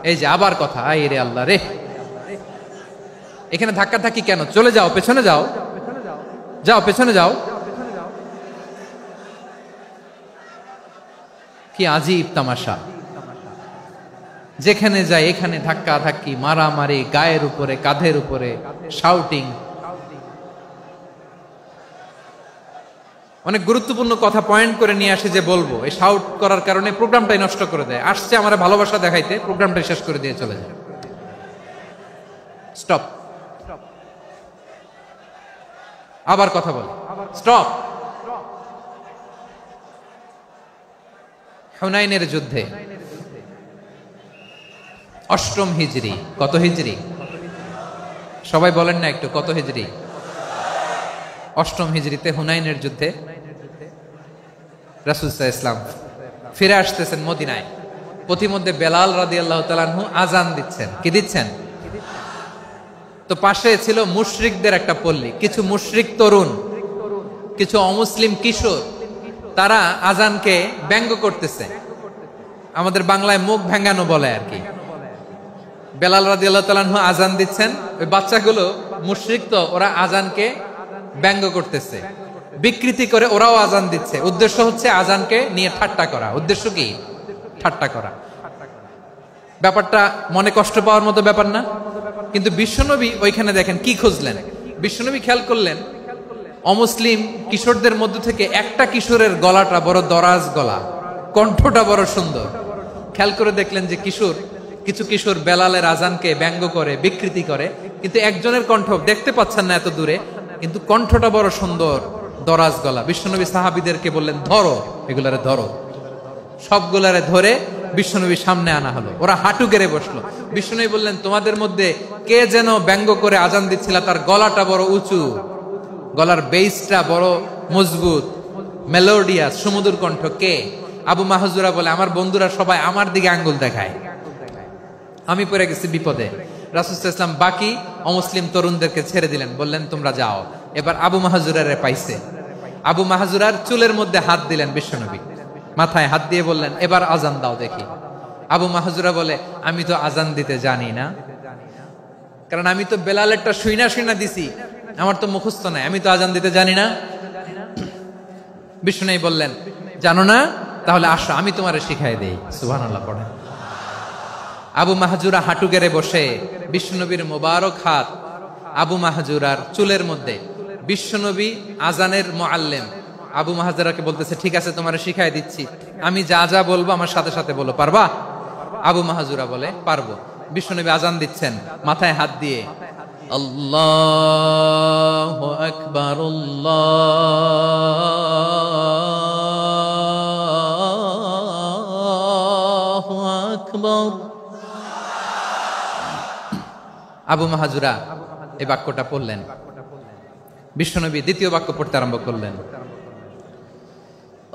এই যে আবার কথা, আই রে আল্লাহ রে, এখানে ধাক্কা ধাক্কি কেন? চলে যাও, পেছনে যাও, যাও পেছনে যাও। কি আজীব তামাশা! যেখানে যায় এখানে ধাক্কা ধাক্কি, মারামারি, গায়ের উপরে কাঁধের উপরে শাউটিং। অনেক গুরুত্বপূর্ণ কথা পয়েন্ট করে নিয়ে আসে যে বলবো, এই শাউট করার কারণে প্রোগ্রামটাই নষ্ট করে দেয়। আসছে আমার ভালোবাসা দেখাইতে, প্রোগ্রামটাই শেষ করে দিয়ে চলে যায়। স্টপ। আবার কথা বল, স্টপ। হুনাইনের যুদ্ধে অষ্টম হিজরি, কত হিজরি সবাই বলেন না একটু, কত হিজরি? অষ্টম হিজরিতে হুনাইনের যুদ্ধে রাসূল সাল্লাল্লাহু আলাইহি ওয়াসাল্লাম ফিরে আসতেছেন মদিনায়। পথিমধ্যে বেলাল রাদিয়াল্লাহু তাআলা আনহু আজান দিচ্ছেন। কি দিচ্ছেন? তো পাশে ছিল মুশরিকদের একটা পল্লী, কিছু মুশরিক তরুণ, কিছু অমুসলিম কিশোর, তারা আজানকে ব্যঙ্গ করতেছে। আমাদের বাংলায় মুখ ভেঙ্গানো বলে আর কি। বেলাল রাদিয়াল্লাহু তাআলা আনহু আজান দিচ্ছেন, ওই বাচ্চাগুলো মুশরিক, তো ওরা আজানকে ব্যঙ্গ করতেছে, বিকৃতি করে ওরাও আজান দিচ্ছে। উদ্দেশ্য হচ্ছে আজানকে নিয়ে ঠাট্টা করা। উদ্দেশ্য কি? ঠাট্টা করা। ব্যাপারটা মনে কষ্ট পাওয়ার মতো ব্যাপার না? কিন্তু বিশ্বনবী ওইখানে দেখেন কি খুঁজলেন। বিশ্বনবী খেয়াল করলেন অমুসলিম কিশোরদের মধ্য থেকে একটা কিশোরের গলাটা বড় দরাজ গলা, কণ্ঠটা বড় সুন্দর। খেয়াল করে দেখলেন যে কিছু কিশোর বেলালের আজানকে ব্যঙ্গ করে, বিকৃতি করে, কিন্তু একজনের কণ্ঠ দেখতে পাচ্ছেন না এত দূরে, কিন্তু কণ্ঠটা বড় সুন্দর, দরাজ গলা। বিশ্বনবী সাহাবীদেরকে বললেন, ধরো এগুলারে, ধরো। সবগুলারে ধরে বিশ্বনবী সামনে আনা হলো। ওরা হাঁটু গেড়ে বসলো। বিশ্বনবী বললেন, তোমাদের মধ্যে কে যেন ব্যঙ্গ করে আজান দিচ্ছিল, তার গলাটা বড় উঁচু, গলার বেসটা বড় মজবুত, মেলোডিয়াস, সুমধুর কণ্ঠ। কে? আবু মাহজুরা বলে, আমার বন্ধুরা সবাই আমার দিকে আঙ্গুল দেখায়, আমি পড়ে গেছি বিপদে। রাসূল সাল্লাল্লাহু আলাইহি ওয়াসাল্লাম বাকি অমুসলিম তরুণদেরকে ছেড়ে দিলেন, বললেন তোমরা যাও। এবার আবু মাহজুরারে পাইছে। আবু মাহজুরার চুলের মধ্যে হাত দিলেন বিশ্বনবী, মাথায় হাত দিয়ে বললেন, এবার আজান দাও দেখি। আবু মাহজুরা বলে, আমি তো আজান দিতে জানি না, কারণ আমি তো বেলালেরটা শুইনা দিছি, আমার তো মুখস্থ নাই, আমি তো আজান দিতে জানি না। বিশ্বনবী বললেন, জানো না? তাহলে আসো, আমি তোমারে শিখাই দেই। সুবহানাল্লাহ পড়েন। আবু মাহজুরা হাঁটু গেড়ে বসে, বিশ্বনবীর মোবারক হাত আবু মাহজুরার চুলের মধ্যে। বিশ্বনবী আজানের মুআল্লিম আবু মাহজুরাকে বলতেছে, ঠিক আছে তোমারে শিখাই দিচ্ছি, আমি যা যা বলবো আমার সাথে সাথে বলো, পারবা? আবু মাহজুরা বলে, পারবো। বিশ্বনবী আজান দিচ্ছেন মাথায় হাত দিয়ে, আল্লাহু আকবার, আল্লাহু আকবার। আবু মাহজুরা এই বাক্যটা পড়লেন। বিশ্বনবী দ্বিতীয় বাক্য পড়তে আরম্ভ করলেন,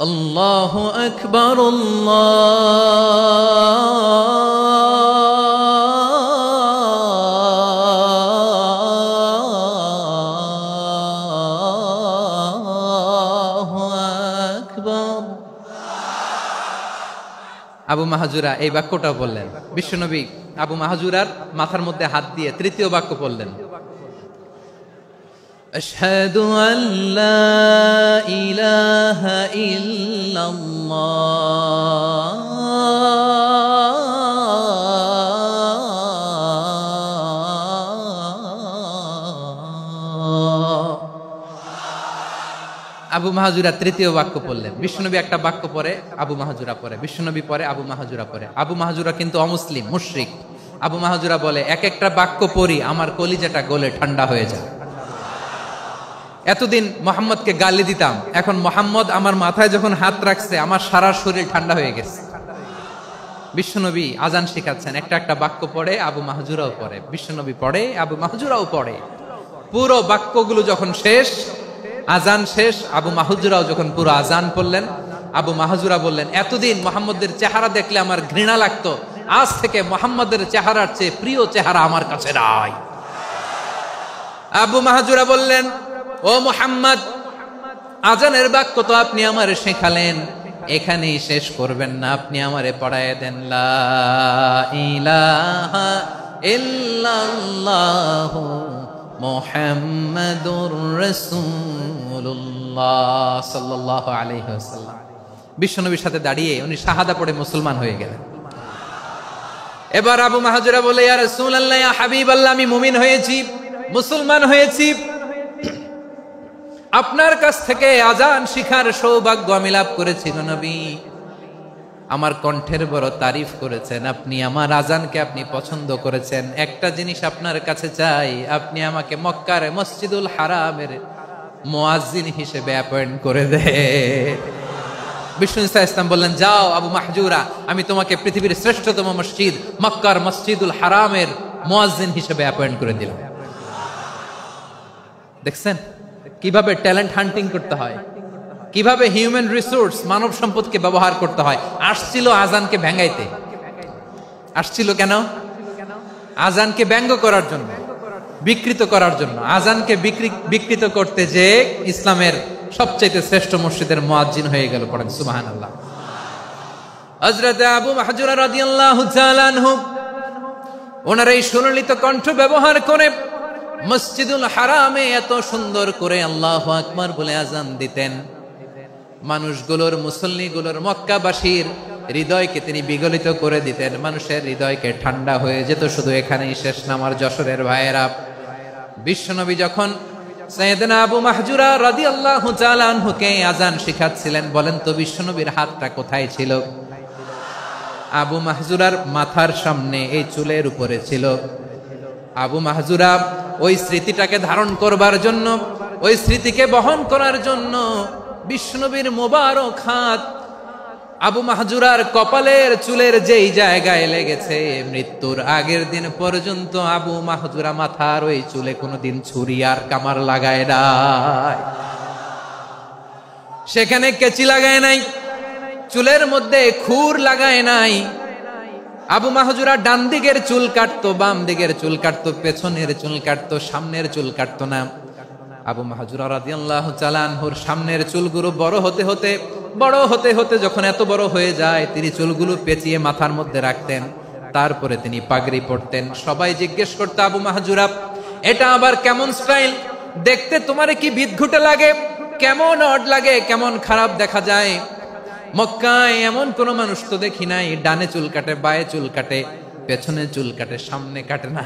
আল্লাহু আকবার, আল্লাহু আকবার। আবু মাহজুরা এই বাক্যটা বললেন। বিশ্বনবী আবু মাহজুরার মাথার মধ্যে হাত দিয়ে তৃতীয় বাক্য বললেন, আশহাদু আল্লা ইলাহা ইল্লাল্লাহ, আবু মাহজুরা তৃতীয় বাক্য পড়লেন। বিশ্বনবী একটা বাক্য পরে আবু মাহজুরা পরে, বিশ্বনবী পরে আবু মাহজুরা পরে। আবু মাহজুরা কিন্তু অমুসলিম, মুশরিক। আবু মাহজুরা বলে, এক একটা বাক্য পড়ি আমার কলিজাটা গলে ঠান্ডা হয়ে যায়। এতদিন মোহাম্মদকে গালি দিতাম, এখন মোহাম্মদ আমার মাথায় যখন হাত রাখছে আমার সারা শরীর ঠান্ডা হয়ে গেছে। বিশ্বনবী আজান শিখাচ্ছেন, একটা একটা বাক্য পড়ে আবু মাহজুরাও পড়ে, বিশ্বনবী পড়ে, আবু মাহজুরাও পড়ে। পুরো বাক্যগুলো যখন শেষ, আজান শেষ, আবু মাহজুরাও যখন পুরো আজান পড়লেন, আবু মাহজুরা বললেন, এতদিন মোহাম্মদের চেহারা দেখলে আমার ঘৃণা লাগতো, আজ থেকে মোহাম্মদের চেহারার চেয়ে প্রিয় চেহারা আমার কাছে নাই। আবু মাহজুরা বললেন, ও মুহাম্মদ, আজানের বাক্য তো আপনি আমারে শেখালেন, এখানেই শেষ করবেন না, আপনি আমারে পড়ায় দেন লা ইলাহা ইল্লাল্লাহু মুহাম্মাদুর রাসূলুল্লাহ সাল্লাল্লাহু আলাইহি ওয়াসাল্লাম। বিশ্বনবীর সাথে দাঁড়িয়ে উনি শাহাদা পড়ে মুসলমান হয়ে গেলেন। এবার আবু মাহজুরা বলে, ইয়া রাসূলুল্লাহ, ইয়া হাবিবাল্লাহ, আমি মুমিন হয়েছি, মুসলমান হয়েছি, আপনার কাছ থেকে আজান শিখার সৌভাগ্য আমি লাভ করেছি গো নবী। আমার কণ্ঠের বড় তারিফ করেছেন আপনি, আমার আজানকে আপনি পছন্দ করেছেন। একটা জিনিস আপনার কাছে চাই, আপনি আমাকে মক্কার মসজিদুল হারামের মুয়াজ্জিন হিসেবে অ্যাপয়েন্ট করে দেন। বিষ্ণু ইসলাম বললেন, যাও আবু মাহজুরা, আমি তোমাকে পৃথিবীর শ্রেষ্ঠতম মসজিদ মক্কার মসজিদুল হারামের মুয়াজ্জিন হিসেবে অ্যাপয়েন্ট করে দিলাম। দেখছেন কিভাবে ট্যালেন্ট হান্টিং করতে হয়, কিভাবে হিউম্যান রিসোর্স মানব সম্পদকে ব্যবহার করতে হয়। আসছিল আজানকে ভেঙাইতে, আসছিল কেন? আজানকে ব্যঙ্গ করার জন্য, বিকৃত করার জন্য। আজানকে বিকৃত করতে যে ইসলামের সবচেয়ে শ্রেষ্ঠ মসজিদের মুয়াজ্জিন হয়ে গেল। পড়েন সুবহানাল্লাহ। হযরত আবু মাহজুরা রাদিয়াল্লাহু তাআলা আনহু ওনার এই সুললিত কণ্ঠ ব্যবহার করে মসজিদুল হারামে এত সুন্দর করে আল্লাহু আকবার বলে আজান দিতেন। মানুষগুলোর, মুসল্লিগুলোর, মক্কাবাসীর হৃদয়কে তিনি বিগলিত করে দিতেন। মানুষের হৃদয়কে ঠান্ডা হয়ে যেত। শুধু এখানেই শেষ না আমার যশোরের ভাইয়েরা। বিশ্বনবী যখন সাইয়েদনা আবু মাহজুরা রাদিয়াল্লাহু তাআলা আনহুকে আজান শিখাচ্ছিলেন, বলেন তো বিশ্বনবীর হাতটা কোথায় ছিল? আবু মাহজুরার মাথার সামনে, এই চুলের উপরে ছিল। আবু মাহজুরা ওই স্মৃতিটাকে ধারণ করবার জন্য, ওই স্মৃতিকে বহন করার জন্য বিশ্বনবীর মোবারক হাত আবু মাহজুরার কপালের চুলের যেই জায়গায় লেগেছে, মৃত্যুর আগের দিন পর্যন্ত আবু মাহজুরা মাথার ওই চুলে কোনোদিন ছুরি আর কামার লাগায় নাই, সেখানে কেচি লাগায় নাই, চুলের মধ্যে খুর লাগায় নাই। আবু মাহজুরা ডান দিকের চুল কাটতো, বাম দিকের চুল কাটতো, পেছনের চুল কাটতো, সামনের চুল কাটতো না। আবু মাহজুরা রাদিয়াল্লাহু তাআলা আনহুর সামনের চুলগুলো বড় হতে হতে যখন এত বড় হয়ে যায়, তিনি চুলগুলো পেঁচিয়ে মাথার মধ্যে রাখতেন। তারপরে তিনি পাগড়ি পরতেন। সবাই জিজ্ঞেস করতো, আবু মাহজুরা, এটা আবার কেমন স্টাইল? দেখতে তোমারে কি বিদঘুটে লাগে? কেমন অড লাগে? কেমন খারাপ দেখা যায়? মক্কায় এমন কোন মানুষ তো দেখি নাই, ডানে চুল কাটে, বায়ে চুল কাটে, পেছনে চুল কাটে, সামনে কাটে না।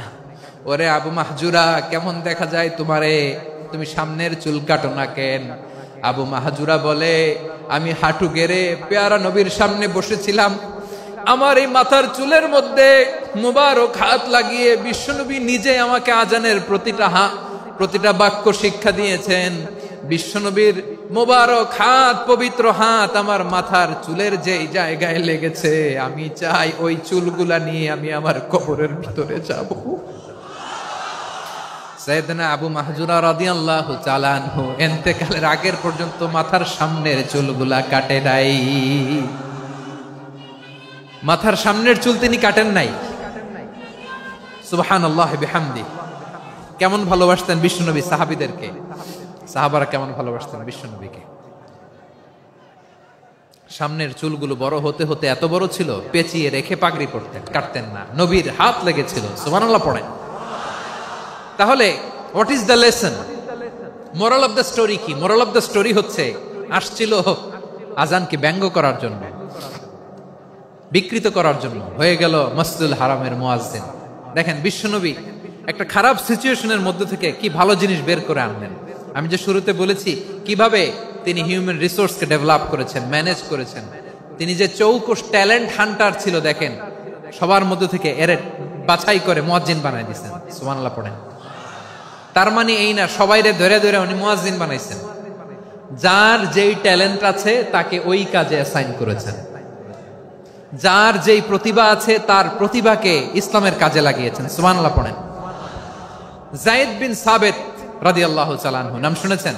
ওরে আবু মাহজুরা, কেমন দেখা যায় তোমারে? তুমি সামনের চুল কাটো না কেন? আবু মাহজুরা বলে, আমি হাঁটু গেড়ে পেয়ারা নবীর সামনে বসেছিলাম, আমার এই মাথার চুলের মধ্যে মুবারক হাত লাগিয়ে বিশ্বনবী নিজে আমাকে আজানের প্রতিটা বাক্য শিক্ষা দিয়েছেন। বিশ্বনবীর মোবারক হাত, পবিত্র হাত আমার মাথার চুলের যেই জায়গায় লেগেছে, আমি চাই ওই চুলগুলা নিয়ে আমি আমার কবরের ভিতরে যাব। সাইয়েদনা আবু মাহজুরা রাদিয়াল্লাহু তাআলা আনহু ইন্তেকালের আগের পর্যন্ত মাথার সামনের চুলগুলা কাটে নাই। মাথার সামনের চুল তিনি কাটেন নাই। সুবহানাল্লাহ বিহামদি। কেমন ভালোবাসতেন বিশ্বনবী সাহাবীদেরকে, সাহাবারা কেমন ভালোবাসতেন বিশ্বনবীকে। সামনের চুলগুলো বড় হতে হতে এত বড় ছিল, পেঁচিয়ে রেখে পাগড়ি পরতেন, কাটতেন না। নবীর হাত লেগেছিল। সুবহানাল্লাহ পড়েন। তাহলে what is the lesson? Moral of the story কি? মোরাল অফ দ্য স্টোরি হচ্ছে, আসছিল আজানকে ব্যঙ্গ করার জন্য, বিকৃত করার জন্য, হয়ে গেল মসজিদুল হারামের মুয়াজ্জিন। দেখেন বিশ্বনবী একটা খারাপ সিচুয়েশনের মধ্যে থেকে কি ভালো জিনিস বের করে আনলেন। আমি যে শুরুতে বলেছি কিভাবে তিনি হিউম্যান রিসোর্সকে ডেভেলপ করেছেন, ম্যানেজ করেছেন। তিনি যে চৌকস ট্যালেন্ট হান্টার ছিল, দেখেন সবার মধ্যে থেকে এর বাছাই করে মুয়াজ্জিন বানাই দিয়েছেন। সুবহানাল্লাহ পড়েন। তার মানে এই না সবাইরে ধরে ধরে উনি মুয়াজ্জিন বানাইছেন। যার যেই ট্যালেন্ট আছে তাকে ওই কাজে অ্যাসাইন করেছেন। যার যেই প্রতিভা আছে তার প্রতিভাকে ইসলামের কাজে লাগিয়েছেন। সুবহানাল্লাহ পড়েন। যায়েদ বিন সাবিত রাদিয়াল্লাহু তাআলা আনহু নাম শুনেছেন?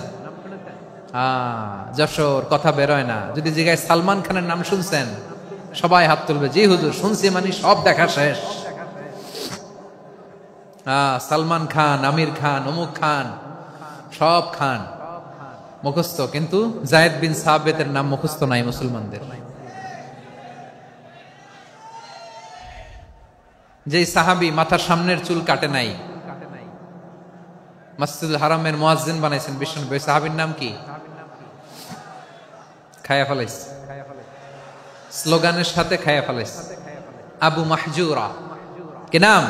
যশোর, কথা বেরোয় না। যদি জিজ্ঞাসা সালমান খানের নাম শুনছেন, সবাই হাত তুলবে, জি হুজুর শুনছি, মানে সব দেখা শেষ। সালমান খান, আমির খান, অমুক খান, সব খান। মুখস্থ, কিন্তু যায়েদ বিন সাবিতের নাম মুখস্থ নাই মুসলমানদের। যেই সাহাবী মাথার সামনের চুল কাটে নাই, মসজিদুল হারামের মুয়াজ্জিন বানাইছেন বিশ্বনবী, সাহাবীর নাম কি? খায়া ফেলাইছে, স্লোগানের সাথে খায়া ফেলাইছে। আবু মাহজুরা, কি নাম?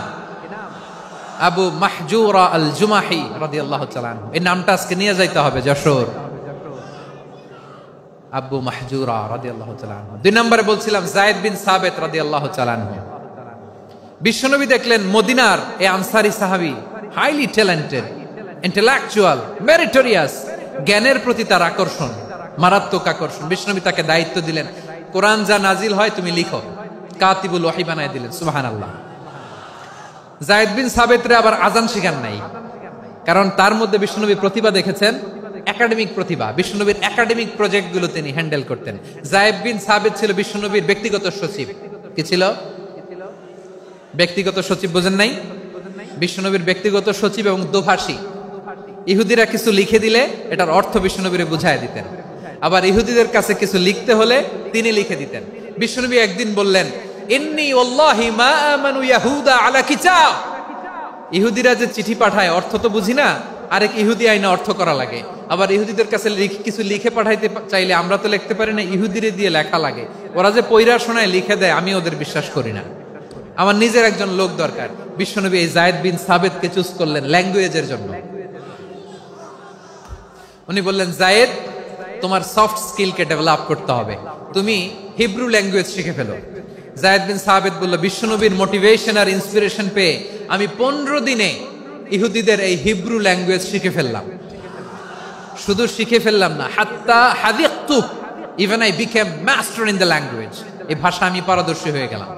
আবু মাহজুরা আল জুমাহি রাদিয়াল্লাহু তাআলা আনহু। এই নামটা আজকে নিয়ে যাইতে হবে যশোর। আবু মাহজুরা রাদিয়াল্লাহু তাআলা আনহু। 2 নম্বরে বলছিলাম যায়েদ বিন সাবিত রাদিয়াল্লাহু তাআলা আনহু। বিশ্বনবী দেখলেন মদিনার এই আনসারী সাহাবী হাইলি ট্যালেন্টেড, ইন্টেলেকচুয়াল, মেরিটোরিয়াস, জ্ঞানের প্রতি তার আকর্ষণ, মারাত্মক আকর্ষণ। বিশ্বনবী তাকে দায়িত্ব দিলেন, কোরআন যা নাজিল হয় তুমি লিখো, কাতিবুল ওহী বানায় দিলেন। সুবহানাল্লাহ। যায়েদ বিন সাবিতরে আবার আজান শিখান নাই, কারণ তার মধ্যে বিশ্বনবী প্রতিভা দেখেছেন, একাডেমিক প্রতিভা। বিশ্বনবীর একাডেমিক প্রজেক্টগুলো তিনি হ্যান্ডেল করতেন। যায়েদ বিন সাবিত ছিল বিশ্বনবীর ব্যক্তিগত সচিব। কি ছিল? ব্যক্তিগত সচিব। বোঝেন নাই? বিশ্বনবীর ব্যক্তিগত সচিব এবং দোভাষী। ইহুদিরা কিছু লিখে দিলে এটার অর্থ বিশ্বনবীরে বুঝায় দিতেন, আবার ইহুদিদের কাছে কিছু লিখতে হলে তিনি লিখে দিতেন। বিশ্বনবী একদিন বললেন, ইন্নী ওয়াল্লাহি মা আমানু ইয়াহুদা আলা কিতাব। ইহুদিরা যে চিঠি পাঠায় অর্থ তো বুঝি না, আরেক ইহুদি আইনা অর্থ করা লাগে। আবার ইহুদিদের কাছে কিছু লিখে পাঠাইতে চাইলে আমরা তো লিখতে পারি না, ইহুদিরে দিয়ে লেখা লাগে। ওরা যে পয়রা শোনায় লিখে দেয়, আমি ওদের বিশ্বাস করি না। আমার নিজের একজন লোক দরকার। বিশ্বনবী এই যায়েদ বিন সাবিতকে চুজ করলেন ল্যাঙ্গুয়েজের জন্য। উনি বললেন, যায়েদ, তোমার সফট স্কিলকে ডেভেলপ করতে হবে, তুমি হিব্রু ল্যাঙ্গুয়েজ শিখে ফেলো। যায়েদ বিন সাবিত বলল, বিশ্বনবীর মোটিভেশন আর ইন্সপিরেশন পেয়ে আমি 15 দিনে ইহুদিদের এই হিব্রু ল্যাঙ্গুয়েজ শিখে ফেললাম। শুধু শিখে ফেললাম না, হাত্তা হাদিকতু, even I became master in the language. এই ভাষা আমি পারদর্শী হয়ে গেলাম।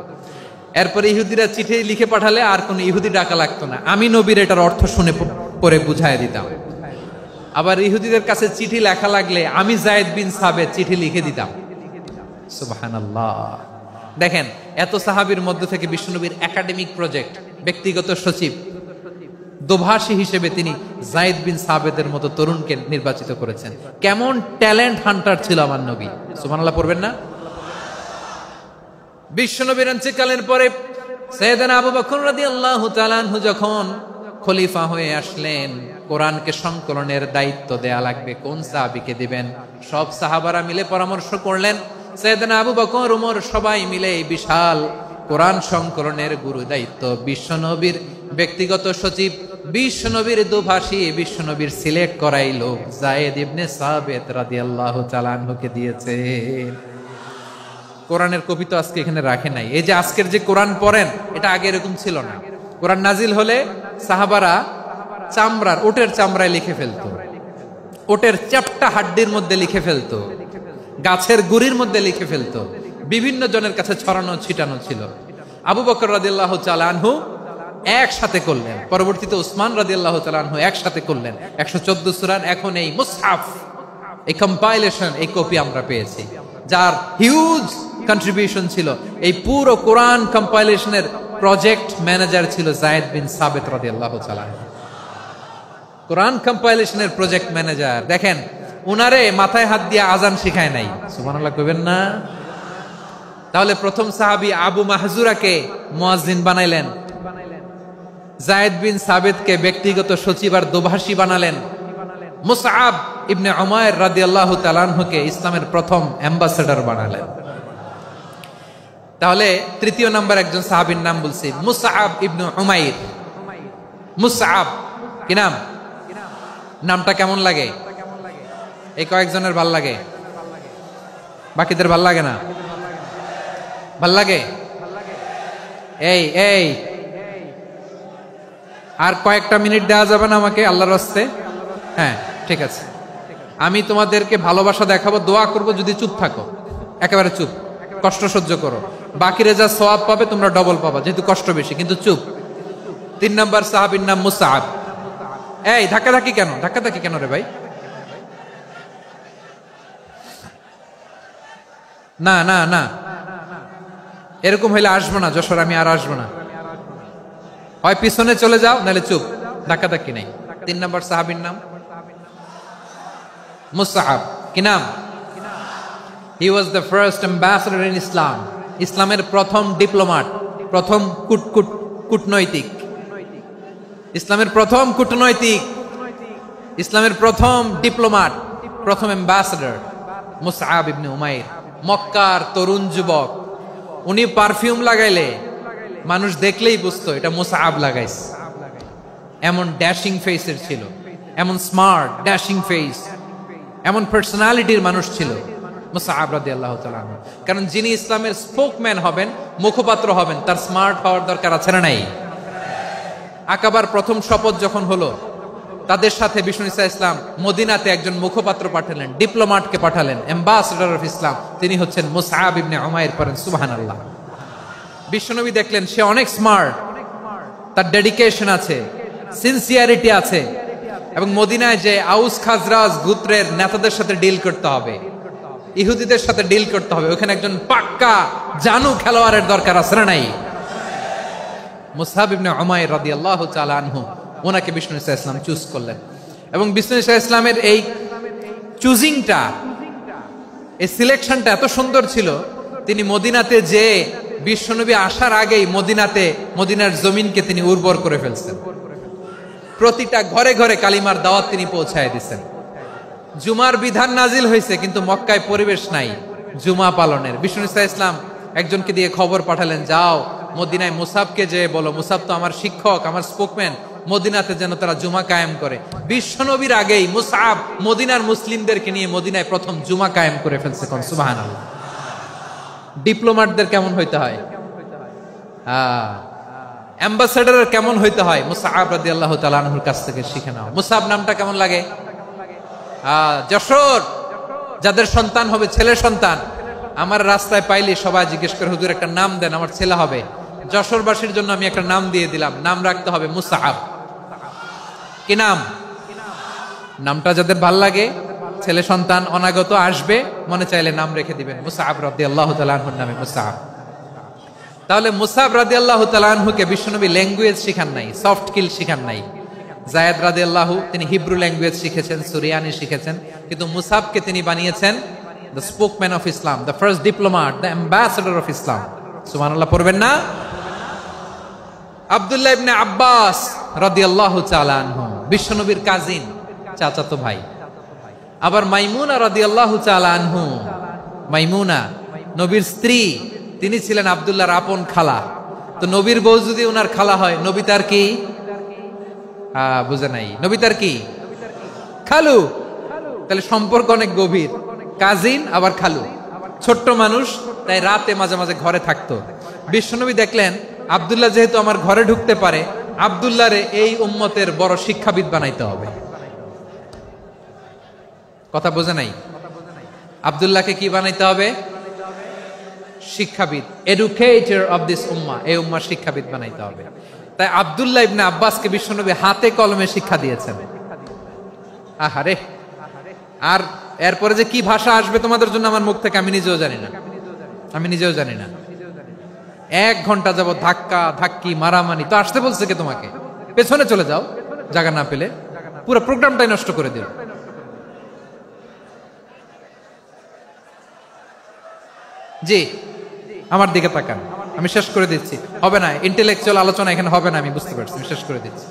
এরপরে ইহুদিরা চিঠি লিখে পাঠালে আর কোন ইহুদি ডাকা লাগতো না, আমি নবীর এটার অর্থ শুনে পরে বুঝায় দিতাম। আবার ইহুদিদের কাছে চিঠি লেখা লাগলে আমি যায়েদ বিন সাবিত চিঠি লিখে দিতাম। সুবহানাল্লাহ। দেখেন, এত সাহাবীর মধ্য থেকে বিশ্বনবীর একাডেমিক প্রজেক্ট, ব্যক্তিগত সচিব, দোভাষী হিসেবে তিনি যায়েদ বিন সাবিতের মতো তরুণকে নির্বাচিত করেছেন। কেমন ট্যালেন্ট হান্টার ছিল আমার নবী। সুবহানাল্লাহ পড়বেন না? বিশ্বনবীর ইন্তেকালের পরে সাইয়েদনা আবু বকর রাদিয়াল্লাহু তাআলা আনহু যখন খলিফা হয়ে আসলেন, কোরআনকে সংকলনের দায়িত্ব দেয়া লাগবে, কোন সাহাবীকে দিবেন? সব সাহাবারা মিলে পরামর্শ করলেন। সাইয়েদনা আবু বকর, ওমর সবাই মিলে এই বিশাল কোরআন সংকলনের গুরু দায়িত্ব বিশ্বনবীর ব্যক্তিগত সচিব, বিশ্বনবীর দোভাষী, বিশ্বনবীর সিলেক্ট করাই লোক যায়েদ ইবনে সাবিত রাদিয়াল্লাহু তাআলা আনহুকে দিয়েছে। কোরআনের কপি তো আজকে এখানে রাখে নাই। এই যে আজকের যে কোরআন পড়েন, এটা আগে এরকম ছিল না। কোরআন নাজিল হলে সাহাবারা চামড়ার, ওটের চামড়ায় লিখে ফেলতো, ওটের চ্যাপ্টা হাড্ডির মধ্যে লিখে ফেলতো, গাছের গুড়ির মধ্যে লিখে ফেলতো। বিভিন্ন জনের কাছে ছড়ানো ছিটানো ছিল। আবু বকর রাদিয়াল্লাহু তাআলা আনহু একসাথে করলেন, পরবর্তীতে উসমান রাদিয়াল্লাহু তাআলা আনহু একসাথে করলেন। 114 সূরার এখন এই মুসহাফ, এই কম্পাইলেশন, এই কপি আমরা পেয়েছি, যার হিউজ কন্ট্রিবিউশন ছিল। এই পুরো কোরআন কম্পাইলেশনের প্রজেক্ট ম্যানেজার ছিল যায়েদ বিন সাবিত রাদিয়াল্লাহু তাআলা। কোরআন কম্পাইলেশনের প্রজেক্ট ম্যানেজার। দেখেন, উনারে মাথায় হাত দিয়ে আজান শিখায় নাই। সুবহানাল্লাহ কইবেন না? তাহলে প্রথম সাহাবী আবু মাহজুরাকে মুয়াজ্জিন বানাইলেন, যায়েদ বিন সাবিতকে ব্যক্তিগত সচিব আর দোভাষী বানালেন, মুসআব ইবনে উমাইর রাদিয়াল্লাহু তাআলা আনহুকে ইসলামের প্রথম অ্যাম্বাসেডর বানালেন। তাহলে তৃতীয় নাম্বার একজন সাহাবীর নাম বলছি, মুসআব ইবনে উমাইর। মুসআব কি নাম? নামটা কেমন লাগে? এই কয়েকজনের ভাল লাগে, বাকিদের ভাল লাগে না? ভাল লাগে? এই এই আর কয়েকটা মিনিট দেওয়া যাবে না আমাকে আল্লাহর রাস্তে? হ্যাঁ, ঠিক আছে। আমি তোমাদেরকে ভালোবাসা দেখাবো, দোয়া করব, যদি চুপ থাকো, একেবারে চুপ, কষ্ট সহ্য করো। বাকিরা যা সওয়াব পাবে তোমরা ডবল পাবা, যেহেতু কষ্ট বেশি, কিন্তু চুপ। 3 নাম্বার সাহাবীর নাম মুসআব। এই ধাক্কাধাক্কি কেন? ধাক্কাধাক্কি কেন রে ভাই? না না না, এরকম হইলে আসবো না যশোর, আমি আর আসবো না। হয় পিছনে চলে যাও, নাহলে চুপ, ধাক্কাধাক্কি নেই। 3 নাম্বার সাহাবীর নাম মুসআব কি নাম? He was the first ambassador in Islam. ইসলামের প্রথম ডিপ্লোম্যাট, প্রথম কূটনৈতিক, ইসলামের প্রথম কূটনৈতিক, ইসলামের প্রথম ডিপ্লোম্যাট, প্রথম অ্যাম্বাসেডর মুসআব ইবনে উমাইর। মক্কার তরুণ যুবক, উনি পারফিউম লাগাইলে মানুষ দেখলেই বুঝতো এটা মুসআব লাগাইছে। এমন ড্যাশিং ফেসের ছিল, এমন স্মার্ট ড্যাশিং ফেস, এমন পার্সোনালিটির মানুষ ছিল মুসআব রাদিয়াল্লাহু তাআলা আনহু। কারণ যিনি ইসলামের স্পোকম্যান হবেন, মুখপাত্র হবেন, তার স্মার্ট হওয়ার দরকার আছে না নাই? আকাবার প্রথম শপথ যখন হলো, তাদের সাথে বিষ্ণু ঈসা ইসলাম মদিনাতে একজন মুখপাত্র পাঠালেন, ডিপ্লোম্যাটকে পাঠালেন, অ্যাম্বাসেডর অফ ইসলাম। তিনি হচ্ছেন মুসআব ইবনে উমাইর। পড়েন সুবহানাল্লাহ। বিশ্বনবী দেখলেন সে অনেক স্মার্ট, তার ডেডিকেশন আছে, সিনসিয়ারিটি আছে, এবং মদিনায় যে আউস খাজরাজ গোত্রের নেতাদের সাথে ডিল করতে হবে, ইহুদিদের সাথে ডিল করতে হবে, ওখানে একজন পাক্কা জানু খেলোয়াড়ের দরকার আছে না নাই? মুসআব ইবনে উমাইর রাদিয়াল্লাহু তাআলা আনহু, ওনাকে বিষ্ণু ঈসা ইসলাম চুজ করলেন। এবং বিষ্ণু ঈসা ইসলামের এই চুজিংটা, এই সিলেকশনটা এত সুন্দর ছিল, তিনি মদিনাতে যে বিশ্বনবী আসার আগেই মদিনার জমিনকে তিনি উর্বর করে ফেলছেন। প্রতিটা ঘরে ঘরে কালিমার দাওয়াত তিনি পৌঁছায় দিচ্ছেন। জুমার বিধান নাজিল হয়েছে, কিন্তু মক্কায় পরিবেশ নাই জুমা পালনের। বিষ্ণু ঈসা ইসলাম একজনকে দিয়ে খবর পাঠালেন, যাও মদিনায় মুসাবকে যে বলো, মুসাব তো আমার শিক্ষক, আমার স্পোকম্যান, মদিনাতে যেন তারা জুমা কায়েম করে। বিশ্বনবীর আগেই মুসআব মদিনার মুসলিমদেরকে নিয়ে মদিনায় প্রথম জুমা কায়েম করে ফেলছে। কোন সুবহানাল্লাহ। ডিপ্লোম্যাটদের কেমন হইতে হয়, অ্যাম্বাসেডারের কেমন হইতে হয়, মুসআব রাদিয়াল্লাহু তাআলা আনহুর কাছ থেকে শিখে নাও। মুসআব নামটা কেমন লাগে? যশোর যাদের সন্তান হবে, ছেলে সন্তান, আমার রাস্তায় পাইলে সবাই জিজ্ঞেস করে, হুজুর একটা নাম দেন, আমার ছেলে হবে। যশোরবাসীর জন্য আমি একটা নাম দিয়ে দিলাম, নাম রাখতে হবে মুসআব। কি নাম? নামটা যাদের ভাল লাগে, ছেলে সন্তান অনাগত আসবে, মনে চাইলে নাম রেখে দিবেন মুসআব রাদিয়াল্লাহু তাআলা আনহুর নামে মুসআব। তাহলে মুসআব রাদিয়াল্লাহু তাআলা আনহুকে বিশ্বনবী ল্যাঙ্গুয়েজ শিখান নাই, সফট স্কিল শিখান নাই। যায়েদ রাদিয়াল্লাহু তিনি হিব্রু ল্যাঙ্গুয়েজ শিখেছেন, সুরিয়ানি শিখেছেন, কিন্তু মুসআবকে তিনি বানিয়েছেন the spokesman of Islam, the first diplomat, the ambassador of Islam. সুবহানাল্লাহ পড়বেন না? আব্দুল্লাহ ইবনে আব্বাস রাদিয়াল্লাহু তাআলা আনহু বিশ্বনবীর কাজিন, চাচাতো ভাই। আবার মাইমুনা রাদিয়াল্লাহু তাআলা আনহু, মাইমুনা নবীর স্ত্রী, তিনি ছিলেন আব্দুল্লাহর আপন খালা। তো নবীর বউ যদি ওনার খালা হয়, নবী তার কি? বুঝে নাই, নবী তার কি? খালু। তাহলে সম্পর্ক অনেক গভীর, কাজিন আবার খালু। ছোট্ট মানুষ, তাই রাতে মাঝে মাঝে ঘরে থাকতো। বিশ্বনবী দেখলেন আব্দুল্লাহ যেহেতু আমার ঘরে ঢুকতে পারে, আব্দুল্লাহরে এই উম্মতের বড় শিক্ষাবিদ বানাইতে হবে। কথা বোঝে নাই? আব্দুল্লাহকে কি বানাইতে হবে? শিক্ষাবিদ, এডুকেটর অফ দিস উম্মাহ, এই উম্মার শিক্ষাবিদ বানাইতে হবে। তাই আব্দুল্লাহ ইবনে আব্বাসকে বিশ্বনবী হাতে কলমে শিক্ষা দিয়েছেন। আহারে, আর এরপরে যে কি ভাষা আসবে তোমাদের জন্য আমার মুখ থেকে আমি নিজেও জানি না। 1 ঘন্টা যাবত ধাক্কা ধাক্কি মারামারি। তো আসতে বলছে কে তোমাকে? পেছনে চলে যাও, জায়গা না পেলে। পুরো প্রোগ্রামটাই নষ্ট করে দিল। জি, আমার দিকে তাকান, আমি শেষ করে দিচ্ছি। হবে না, ইন্টেলেকচুয়াল আলোচনা এখানে হবে না, আমি বুঝতে পারছি, আমি শেষ করে দিচ্ছি।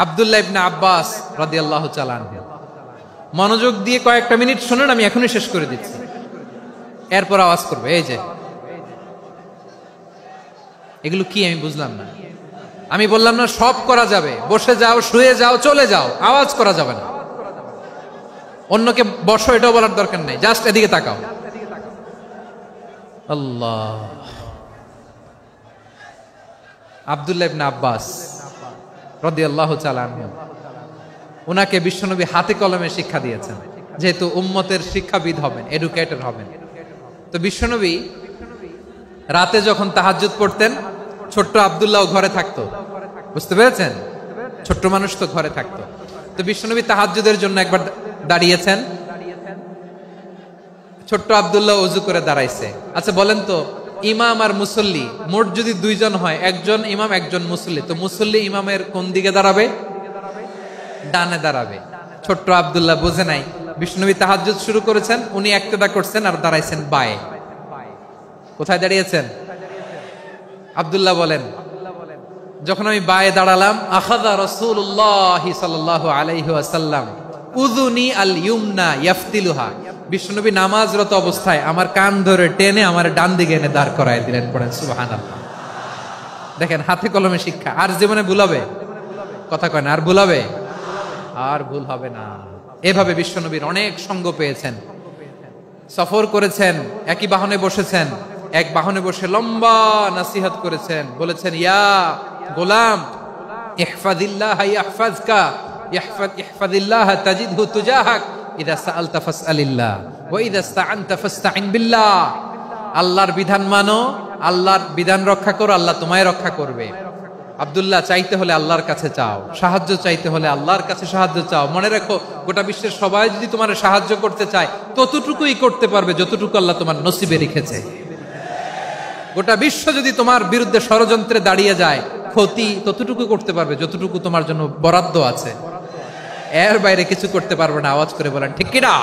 আব্দুল্লাহ ইবনে আব্বাস রাদিয়াল্লাহু তাআলা আনহু, মনোযোগ দিয়ে কয়েকটা মিনিট শুনুন, আমি এখনই শেষ করে দিচ্ছি, এরপর আওয়াজ করবে। এই যে এগুলো কি আমি বুঝলাম না। আমি বললাম না সব করা যাবে, বসে যাও, শুয়ে যাও, চলে যাও, আওয়াজ করা যাবে না। অন্যকে বসো এটাও বলার দরকার নেই, জাস্ট এদিকে তাকাও। আল্লাহ। আব্দুল্লাহ ইবনে আব্বাস রাদিয়াল্লাহু তাআলা আনহু, উনাকে বিশ্বনবী হাতে কলমে শিক্ষা দিয়েছেন, যেহেতু উম্মতের শিক্ষাবিদ হবেন, এডুকেটর হবেন। তো বিশ্বনবী রাতে যখন তাহাজ্জুদ পড়তেন, ছোট্ট আব্দুল্লাহ ঘরে থাকতো। বুঝতে পেরেছেন? ছোট্ট মানুষ তো ঘরে থাকতো। তো বিশ্বনবী তাহাজ্জুদের জন্য একবার দাঁড়িয়েছেন, ছোট্ট আব্দুল্লাহ ওযু করে দাঁড়াইছে। আচ্ছা বলেন তো, ইমাম আর মুসল্লি মোট যদি 2 জন হয়, একজন ইমাম একজন মুসল্লি, তো মুসল্লি ইমামের কোন দিকে দাঁড়াবে? ডানে দাঁড়াবে। ছোট্ট আব্দুল্লাহ বোঝে নাই, বিষ্ণুনবী তাহাজ্জুদ শুরু করেছেন, উনি একতেদা করছেন আর দাঁড়াইছেন বায়ে। কোথায় দাঁড়িয়েছেন? আব্দুল্লাহ বলেন, যখন আমি বায়ে দাঁড়ালাম, আখাযা রাসূলুল্লাহ সাল্লাল্লাহু আলাইহি ওয়াসাল্লাম উযুনি আল ইউমনা ইয়াফতিলুহা, বিষ্ণুনবী নামাজরত অবস্থায় আমার কান ধরে টেনে আমার ডান দিকে এনে দাঁড় করায় দিলেন। পড়েন সুবহানাল্লাহ। দেখেন, হাতে কলমে শিক্ষা। আর জীবনে ভুলাবে? কথা কয় না, আর ভুলাবে? আর ভুল হবে না। এভাবে বিশ্বনবীর অনেক সঙ্গ পেয়েছেন, সফর করেছেন, একই বাহনে বসেছেন, এক বাহনে বসে লম্বা নসিহত করেছেন, বলেছেন, ইয়া গোলাম ইহফাজিল্লাহ ইয়াহফাজকা, ইহফাজিল্লাহ তাজিদহু তুজাহাক, ইযা সাআলতা ফাসআলিল্লাহ ওয়া ইযা ইসতাআনতা ফাসতাইন বিল্লাহ। আল্লাহর বিধান মানো, আল্লাহর বিধান রক্ষা করো, আল্লাহ তোমায় রক্ষা করবে। আব্দুল্লাহ, চাইতে হলে আল্লাহর কাছে চাও, সাহায্য চাইতে হলে আল্লাহর কাছে সাহায্য চাও। মনে রাখো, গোটা বিশ্বের সবাই যদি তোমার সাহায্য করতে চায়, ততটুকুই করতে পারবে যতটুকু আল্লাহ তোমার নসিবে রেখেছে। গোটা বিশ্ব যদি তোমার বিরুদ্ধে ষড়যন্ত্রে দাঁড়িয়ে যায়, ক্ষতি ততটুকু করতে পারবে যতটুকু তোমার জন্য বরাদ্দ আছে। এর বাইরে কিছু করতে পারবে না। আওয়াজ করে বলেন ঠিক কিনা?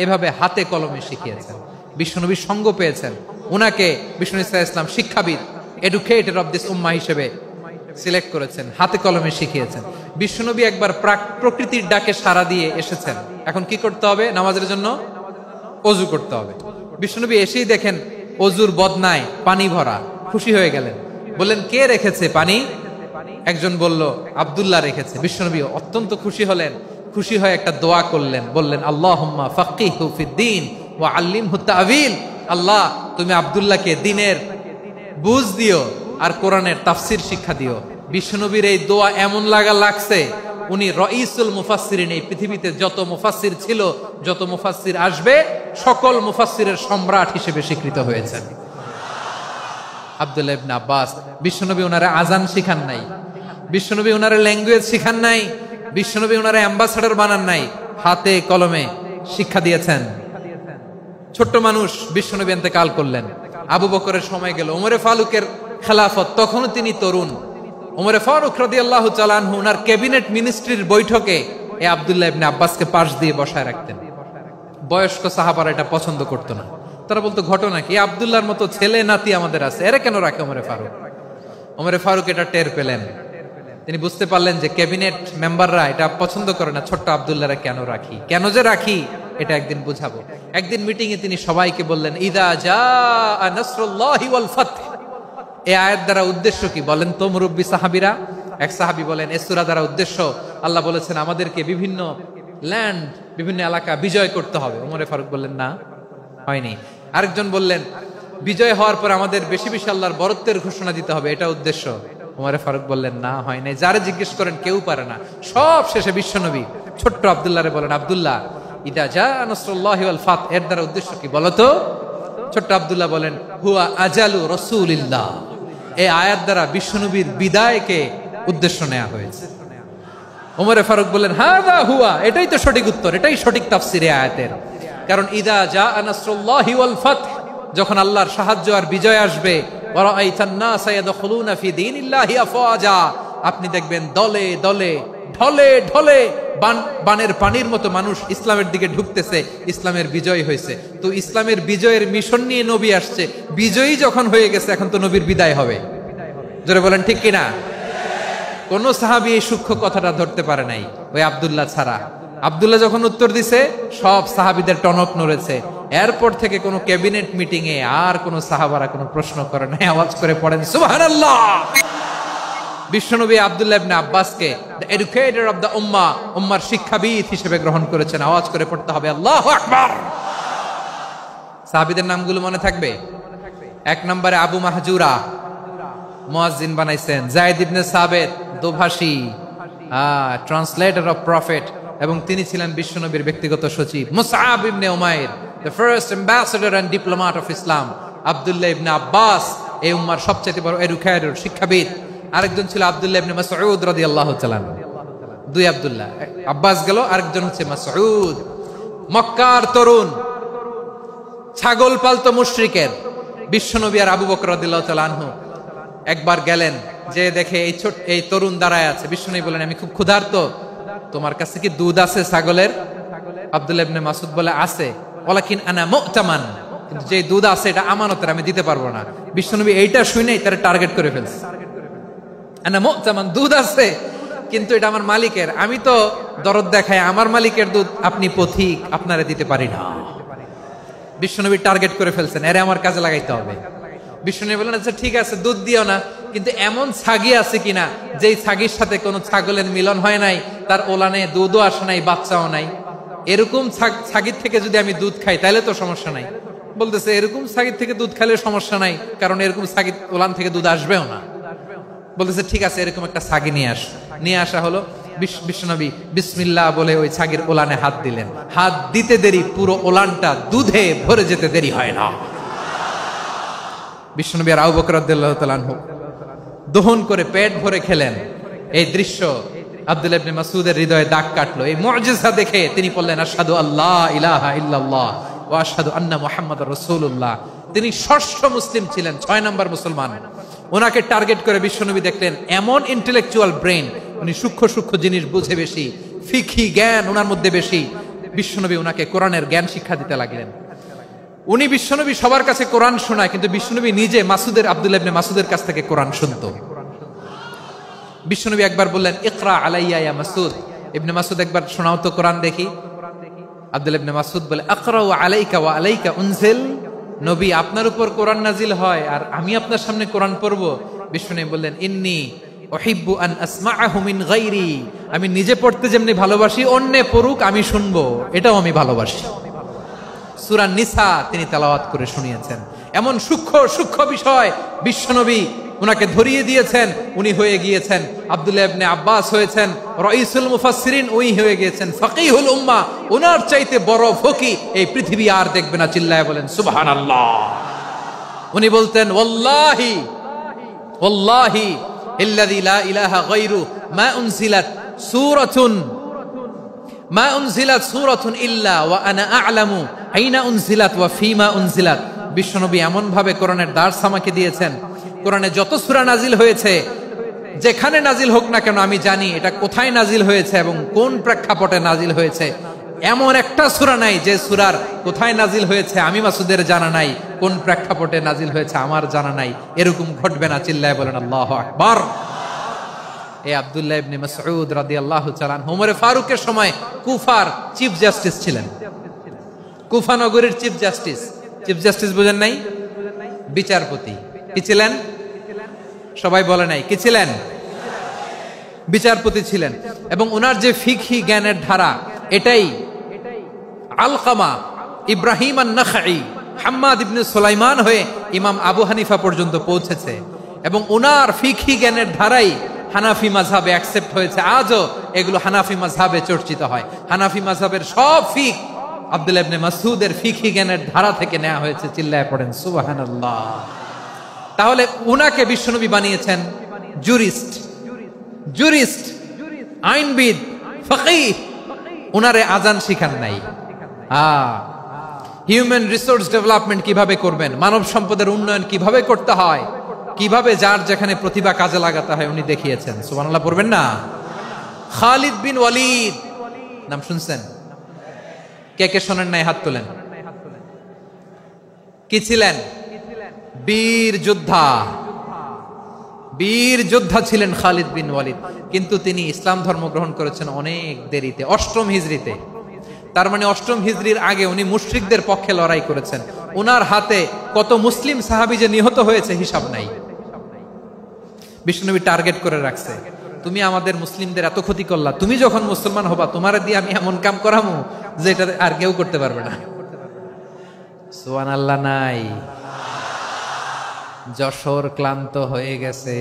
এভাবে হাতে কলমে শিখিয়েছেন, বিশ্বনবীর সঙ্গ পেয়েছেন। উনাকে বিষ্ণু ইসলাম শিক্ষাবিদ, এডুকেটর অফ দিস উম্মাহ হিসেবে সিলেক্ট করেছেন, হাতে কলমে শিখিয়েছেন। বিশ্বনবী একবার প্রকৃতির ডাকে সাড়া দিয়ে এসেছেন। এখন কি করতে হবে? নামাজের জন্য ওযু করতে হবে। বিশ্বনবী এসেই দেখেন ওযুর বদনায় পানি ভরা, খুশি হয়ে গেলেন, বললেন, কে রেখেছে পানি? একজন বলল, আব্দুল্লাহ রেখেছে। বিশ্বনবী অত্যন্ত খুশি হলেন, খুশি হয়ে একটা দোয়া করলেন, বললেন, আল্লাহুম্মা ফাক্কিহু ফিদ্দীন ওয়া আল্লিমহু তা'ওয়ীল। আল্লাহ, তুমি আব্দুল্লাহকে দ্বীনের বুঝ দিও আর কোরআনের তাফসীর শিক্ষা দিও। বিশ্বনবীর এই দোয়া এমন লাগছে, উনি রাইসুল মুফাসসিরিন, এই পৃথিবীতে যত মুফাসসির ছিল, যত মুফাসসির আসবে, সকল মুফাসসিরের সম্রাট হিসেবে স্বীকৃত হয়েছেন। আব্দুল্লাহ ইবনে আব্বাস, বিশ্বনবী ওনারে আজান শিখান নাই, বিশ্বনবী ওনারে ল্যাঙ্গুয়েজ শিখান নাই, বিশ্বনবী ওনারে অ্যাম্বাসাডর বানান নাই, হাতে কলমে শিক্ষা দিয়েছেন। ছোট্ট মানুষ, বিশ্বনবী ইন্তেকাল করলেন, আবু বকরের সময় গেল, ওমরে ফারুকের খেলাফত, তখনও তিনি তরুণ। ওমরে ফারুক রাদিয়াল্লাহু তাআলা আনহু ওনার ক্যাবিনেট মিনিস্ট্রির বৈঠকে এই আব্দুল্লাহ ইবনে আব্বাসকে পাশ দিয়ে বসায় রাখতেন। বয়স্ক সাহাবারা এটা পছন্দ করতো না। তারা বলতো, ঘটনা কি? আব্দুল্লাহর মতো ছেলে নাতি আমাদের আছে, এরা কেন রাখে ওমরে ফারুক? ওমরে ফারুক এটা টের পেলেন, তিনি বুঝতে পারলেন যে ক্যাবিনেট মেম্বাররা এটা পছন্দ করে না, ছোট্ট আব্দুল্লাহরা কেন রাখি, কেন যে রাখি, এটা একদিন বুঝাবো। একদিন মিটিং এ তিনি সবাইকে বললেন, ইদা জাআ নাসরুল্লাহি ওয়াল ফাতহ। এই আয়াত দ্বারা উদ্দেশ্য কি বলেন তো মুরব্বী সাহাবীরা? এক সাহাবী বলেন, এই সূরা দ্বারা উদ্দেশ্য, আল্লাহ বলেছেন আমাদেরকে বিভিন্ন ল্যান্ড, বিভিন্ন এলাকা বিজয় করতে হবে। ওমরে ফারুক বললেন, না, হয়নি। আরেকজন বললেন, বিজয় হওয়ার পর আমাদের বেশি বেশি আল্লাহর বরত্বের ঘোষণা দিতে হবে, এটা উদ্দেশ্য। ওমরে ফারুক বললেন, না, হয় নাই। যারে জিজ্ঞেস করেন কেউ পারে না। সব শেষে বিশ্বনবী ছোট্ট আব্দুল্লাহরে বলেন, আব্দুল্লাহ, ইদা জাআ নাসরুল্লাহি ওয়াল ফাতহ, এর দ্বারা উদ্দেশ্য কি বলো তো? ছোট্ট আব্দুল্লাহ বলেন, হুয়া আজালু রাসূলিল্লাহ। এই আয়াত দ্বারা বিশ্বনবীর বিদায়কে উদ্দেশ্য নেওয়া হয়েছে। ওমরে ফারুক বললেন, হাযা হুয়া, এটাই তো সঠিক উত্তর, এটাই সঠিক তাফসীর এই আয়াতের। কারণ ইদা জাআ নাসরুল্লাহি ওয়াল ফাতহ, যখন আল্লাহর সাহায্য আর বিজয় আসবে, ওয়া রাআইতান নাসা ইয়াদখুলুনা ফি দীনিল্লাহি আফওয়াজা, আপনি দেখবেন দলে দলে, ঢলে ঢলে, বানের পানির মতো মানুষ ইসলামের দিকে ঢুকতেছে, ইসলামের বিজয় হয়েছে। তো ইসলামের বিজয়ের মিশন নিয়ে নবী আসছে, বিজয়ী যখন হয়ে গেছে, এখন তো নবীর বিদায় হবে। জোরে বলেন ঠিক কিনা? কোন সাহাবী এই সূক্ষ্ম কথাটা ধরতে পারে নাই, ওই আব্দুল্লাহ ছাড়া। আব্দুল্লাহ যখন উত্তর দিছে, সব সাহাবীদের টনক নড়েছে। এরপর থেকে কোন ক্যাবিনেট মিটিং এ আর কোন সাহাবারা কোনো প্রশ্ন করে নাই। আওয়াজ করে পড়েন সুবহানাল্লাহ। বিশ্বনবী আব্দুল্লাহ ইবনে আব্বাসকে দ্য এডুকেটর অফ দ্য উম্মাহ, উম্মার শিক্ষাবিদ হিসেবে গ্রহণ করেছেন। আওয়াজ করে পড়তে হবে আল্লাহু আকবার। সাহাবীদের নামগুলো মনে থাকবে? এক নম্বরে আবু মাহজুরা, মুয়াজ্জিন বানাইছেন। যায়েদ ইবনে সাবিত, দোভাষী, ট্রান্সলেটর অফ প্রফেট, এবং তিনি ছিলেন বিশ্বনবীর ব্যক্তিগত সচিব। মুসআব ইবনে উমাইর, the first ambassador and diplomat of Islam. আব্দুল্লাহ ইবনে আব্বাস, এই উম্মার সবচেয়ে বড় এডুকেটর, শিক্ষাবিদ। আরেকজন ছিল আব্দুল্লাহ ইবনে মাসউদ রাদিয়াল্লাহু তাআলা। দুই আব্দুল্লাহ, আব্বাস গেল, আরেকজন হচ্ছে মাসউদ। মক্কার তরুণ, ছাগল পালতো মুশরিকের। বিশ্বনবী আর আবু বকর রাদিয়াল্লাহু তাআলা আনহু একবার গেলেন, যে দেখে এই তরুণ দাঁড়ায় আছে। বিষ্ণু বলেন, আমি খুব ক্ষুধার্ত, তোমার কাছে কি দুধ আছে ছাগলের? আব্দুল্লাহ ইবনে মাসউদ বলে, আছে। ওয়ালাকিন আনা মুতামান, কিন্তু যে দুধ আছে এটা আমানতের, আমি দিতে পারবো না। বিশ্বনবী এইটা শুনেই তারা টার্গেট করে ফেলছে। আনা মুতামান, দুধ আছে কিন্তু এটা আমার মালিকের, আমি তো দরদ দেখায় আমার মালিকের দুধ আপনি পথিক, আপনারে দিতে পারি না। বিশ্বনবী টার্গেট করে ফেলছেন, এরে আমার কাজে লাগাইতে হবে। বিশ্বনবী বলেন, আচ্ছা ঠিক আছে, দুধ দিও না, কিন্তু এমন ছাগি আছে কিনা যেই ছাগির সাথে কোনো ছাগলের মিলন হয় নাই, তার ওলানে দুধও আসে নাই, বাচ্চাও নাই, এরকম ছাগির থেকে যদি আমি দুধ খাই তাহলে তো সমস্যা নাই। বলতেছে, এরকম ছাগির থেকে দুধ খাইলে সমস্যা নাই, কারণ এরকম ছাগির ওলান থেকে দুধ আসবেও না। বলতেছে, ঠিক আছে, এরকম একটা ছাগি নিয়ে আসা হলো। বিশ্বনবী বিসমিল্লাহ বলে ওই ছাগির ওলানে হাত দিলেন। হাত দিতে দেরি, পুরো ওলানটা দুধে ভরে যেতে দেরি হয় না। বিশ্বনবী আর আবু বকর রাদিয়াল্লাহু তাআলা আনহু দহন করে পেট ভরে খেলেন। এই দৃশ্য আব্দুল্লাহ ইবনে মাসউদের হৃদয়ে দাগ কাটলো। এই মুজিজা দেখে তিনি বললেন, আশহাদু আল্লা ইলাহা ইল্লাল্লাহ ওয়া আশহাদু আন্না মুহাম্মাদুর রাসূলুল্লাহ। তিনি ষষ্ঠ মুসলিম ছিলেন, 6 নম্বর মুসলমান। ওনাকে টার্গেট করে বিশ্বনবী দেখলেন এমন ইন্টেলেকচুয়াল ব্রেন, উনি সূক্ষ্ম সূক্ষ্ম জিনিস বুঝে বেশি, ফিকহি জ্ঞান ওনার মধ্যে বেশি। বিশ্বনবী ওনাকে কোরআনের জ্ঞান শিক্ষা দিতে লাগলেন। উনি বিশ্বনবী সবার কাছে কোরআন শোনায়, কিন্তু বিশ্বনবী নিজে আব্দুল্লাহ ইবনে মাসউদের কাছ থেকে কোরআন শুনতো। বিশ্বনবী একবার বললেন, ইকরা আলাইয়া ইয়া মাসউদ। ইবনে মাসউদ, একবার শোনাও তো কোরআন দেখি। আব্দুল্লাহ ইবনে মাসউদ বলে, আকরাউ আলাইকা ওয়া আলাইকা উনজিল। নবী, আপনার উপর কোরআন নাজিল হয় আর আমি আপনার সামনে কোরআন পড়ব। বিশ্বনবী বললেন, ইন্নী উহিব্বু আন আসমাআহু মিন গায়রি। আমি নিজে পড়তে যেমনি ভালোবাসি, অন্যে পড়ুক আমি শুনবো, এটাও আমি ভালোবাসি। সূরা নিসা তিনি তেলাওয়াত করে শুনিয়েছেন। এমন সূক্ষ্ম সূক্ষ্ম বিষয় বিশ্বনবী উনাকে ধরিয়ে দিয়েছেন। উনি হয়ে গিয়েছেন, আব্দুল্লাহ ইবনে আব্বাস হয়েছেন রাইসুল মুফাসসিরিন, উনি হয়ে গিয়েছেন ফাকিহুল উম্মাহ। ওনার চাইতে বড় ফকিহ এই পৃথিবী আর দেখবে না। চিল্লায় বলেন সুবহানাল্লাহ। উনি বলতেন, ওয়াল্লাহি ওয়াল্লাহি ইল্লাযী লা ইলাহা গায়রু মা উনজিলাত সূরাতুন ইল্লা ওয়া আনা আ'লামু আইনা উনজিলাত ওয়া ফীমা উনজিলাত। বিশ্বনবী এমন ভাবে কোরআনের দার্স আমাকে দিয়েছেন, কোরআনে যত সূরা নাজিল হয়েছে, যেখানে নাজিল হোক না কেন আমি জানি এটা কোথায় নাজিল হয়েছে এবং কোন প্রেক্ষাপটে নাজিল হয়েছে। এমন একটা সূরা নাই যে সূরার কোথায় নাজিল হয়েছে আমি মাসুদের জানা নাই, কোন প্রেক্ষাপটে নাজিল হয়েছে আমার জানা নাই। এরকম ঘটবে না। চিল্লায় বলেন আল্লাহু আকবার। এই আব্দুল্লাহ ইবনে মাসউদ রাদিয়াল্লাহু তাআলা আনহু ওমর ফারুকের সময় কুফার চিফ জাস্টিস ছিলেন। কুফা নগরীর চিফ জাস্টিস। চিফ জাস্টিস বুঝেন নাই? বিচারপতি। কি ছিলেন? সবাই বলে নাই, কি ছিলেন? বিচারপতি ছিলেন। এবং ওনার যে ফিকহি জ্ঞানের ধারা, এটাই আলকামা, ইব্রাহিম আন-নাখাই, হাম্মাদ ইবনে সুলাইমান হয়ে ইমাম আবু হানিফা পর্যন্ত পৌঁছেছে। এবং ওনার ফিকহি জ্ঞানের ধারাই হানাফি মাযহাবে অ্যাকসেপ্ট হয়েছে। আজও এগুলো হানাফি মাযহাবে চর্চিত হয়। হানাফি মাযহাবের সব ফিক আব্দুল্লাহ ইবনে মাসউদের ফিকহি জ্ঞানের ধারা থেকে নেওয়া হয়েছে। চিল্লায় পড়েন সুবহানাল্লাহ। তাহলে উনাকে বিশ্বনবী বানিয়েছেন জুরিস্ট, আইনবিদ, ফাকিহ। উনারে আজান শিখান নাই। হিউম্যান রিসোর্স ডেভেলপমেন্ট কিভাবে করবেন, মানব সম্পদের উন্নয়ন কিভাবে করতে হয়, কিভাবে যার যেখানে প্রতিভা কাজে লাগাতে হয় উনি দেখিয়েছেন। সুবহানাল্লাহ পড়বেন না? খালিদ বিন ওয়ালিদ নাম শুনছেন? কে কে শোনেন নাই হাত তোলেন। কি ছিলেন? বীর যোদ্ধা ছিলেন খালিদ বিন ওয়ালিদ। কিন্তু তিনি ইসলাম ধর্ম গ্রহণ করেছেন অনেক দেরিতে, 8ম হিজরিতে। তার মানে 8ম হিজরির আগে উনি মুশরিকদের পক্ষে লড়াই করেছেন। ওনার হাতে কত মুসলিম সাহাবী যে নিহত হয়েছে হিসাব নাই। বিশ্বনবী টার্গেট করে রাখছে, তুমি আমাদের মুসলিমদের এত ক্ষতি করলা, তুমি যখন মুসলমান হবা তোমারে দিয়ে আমি এমন কাম করামু যে এটা আর কেউ করতে পারবে না। সুবহানাল্লাহ নাই? যশোর ক্লান্ত হয়ে গেছে।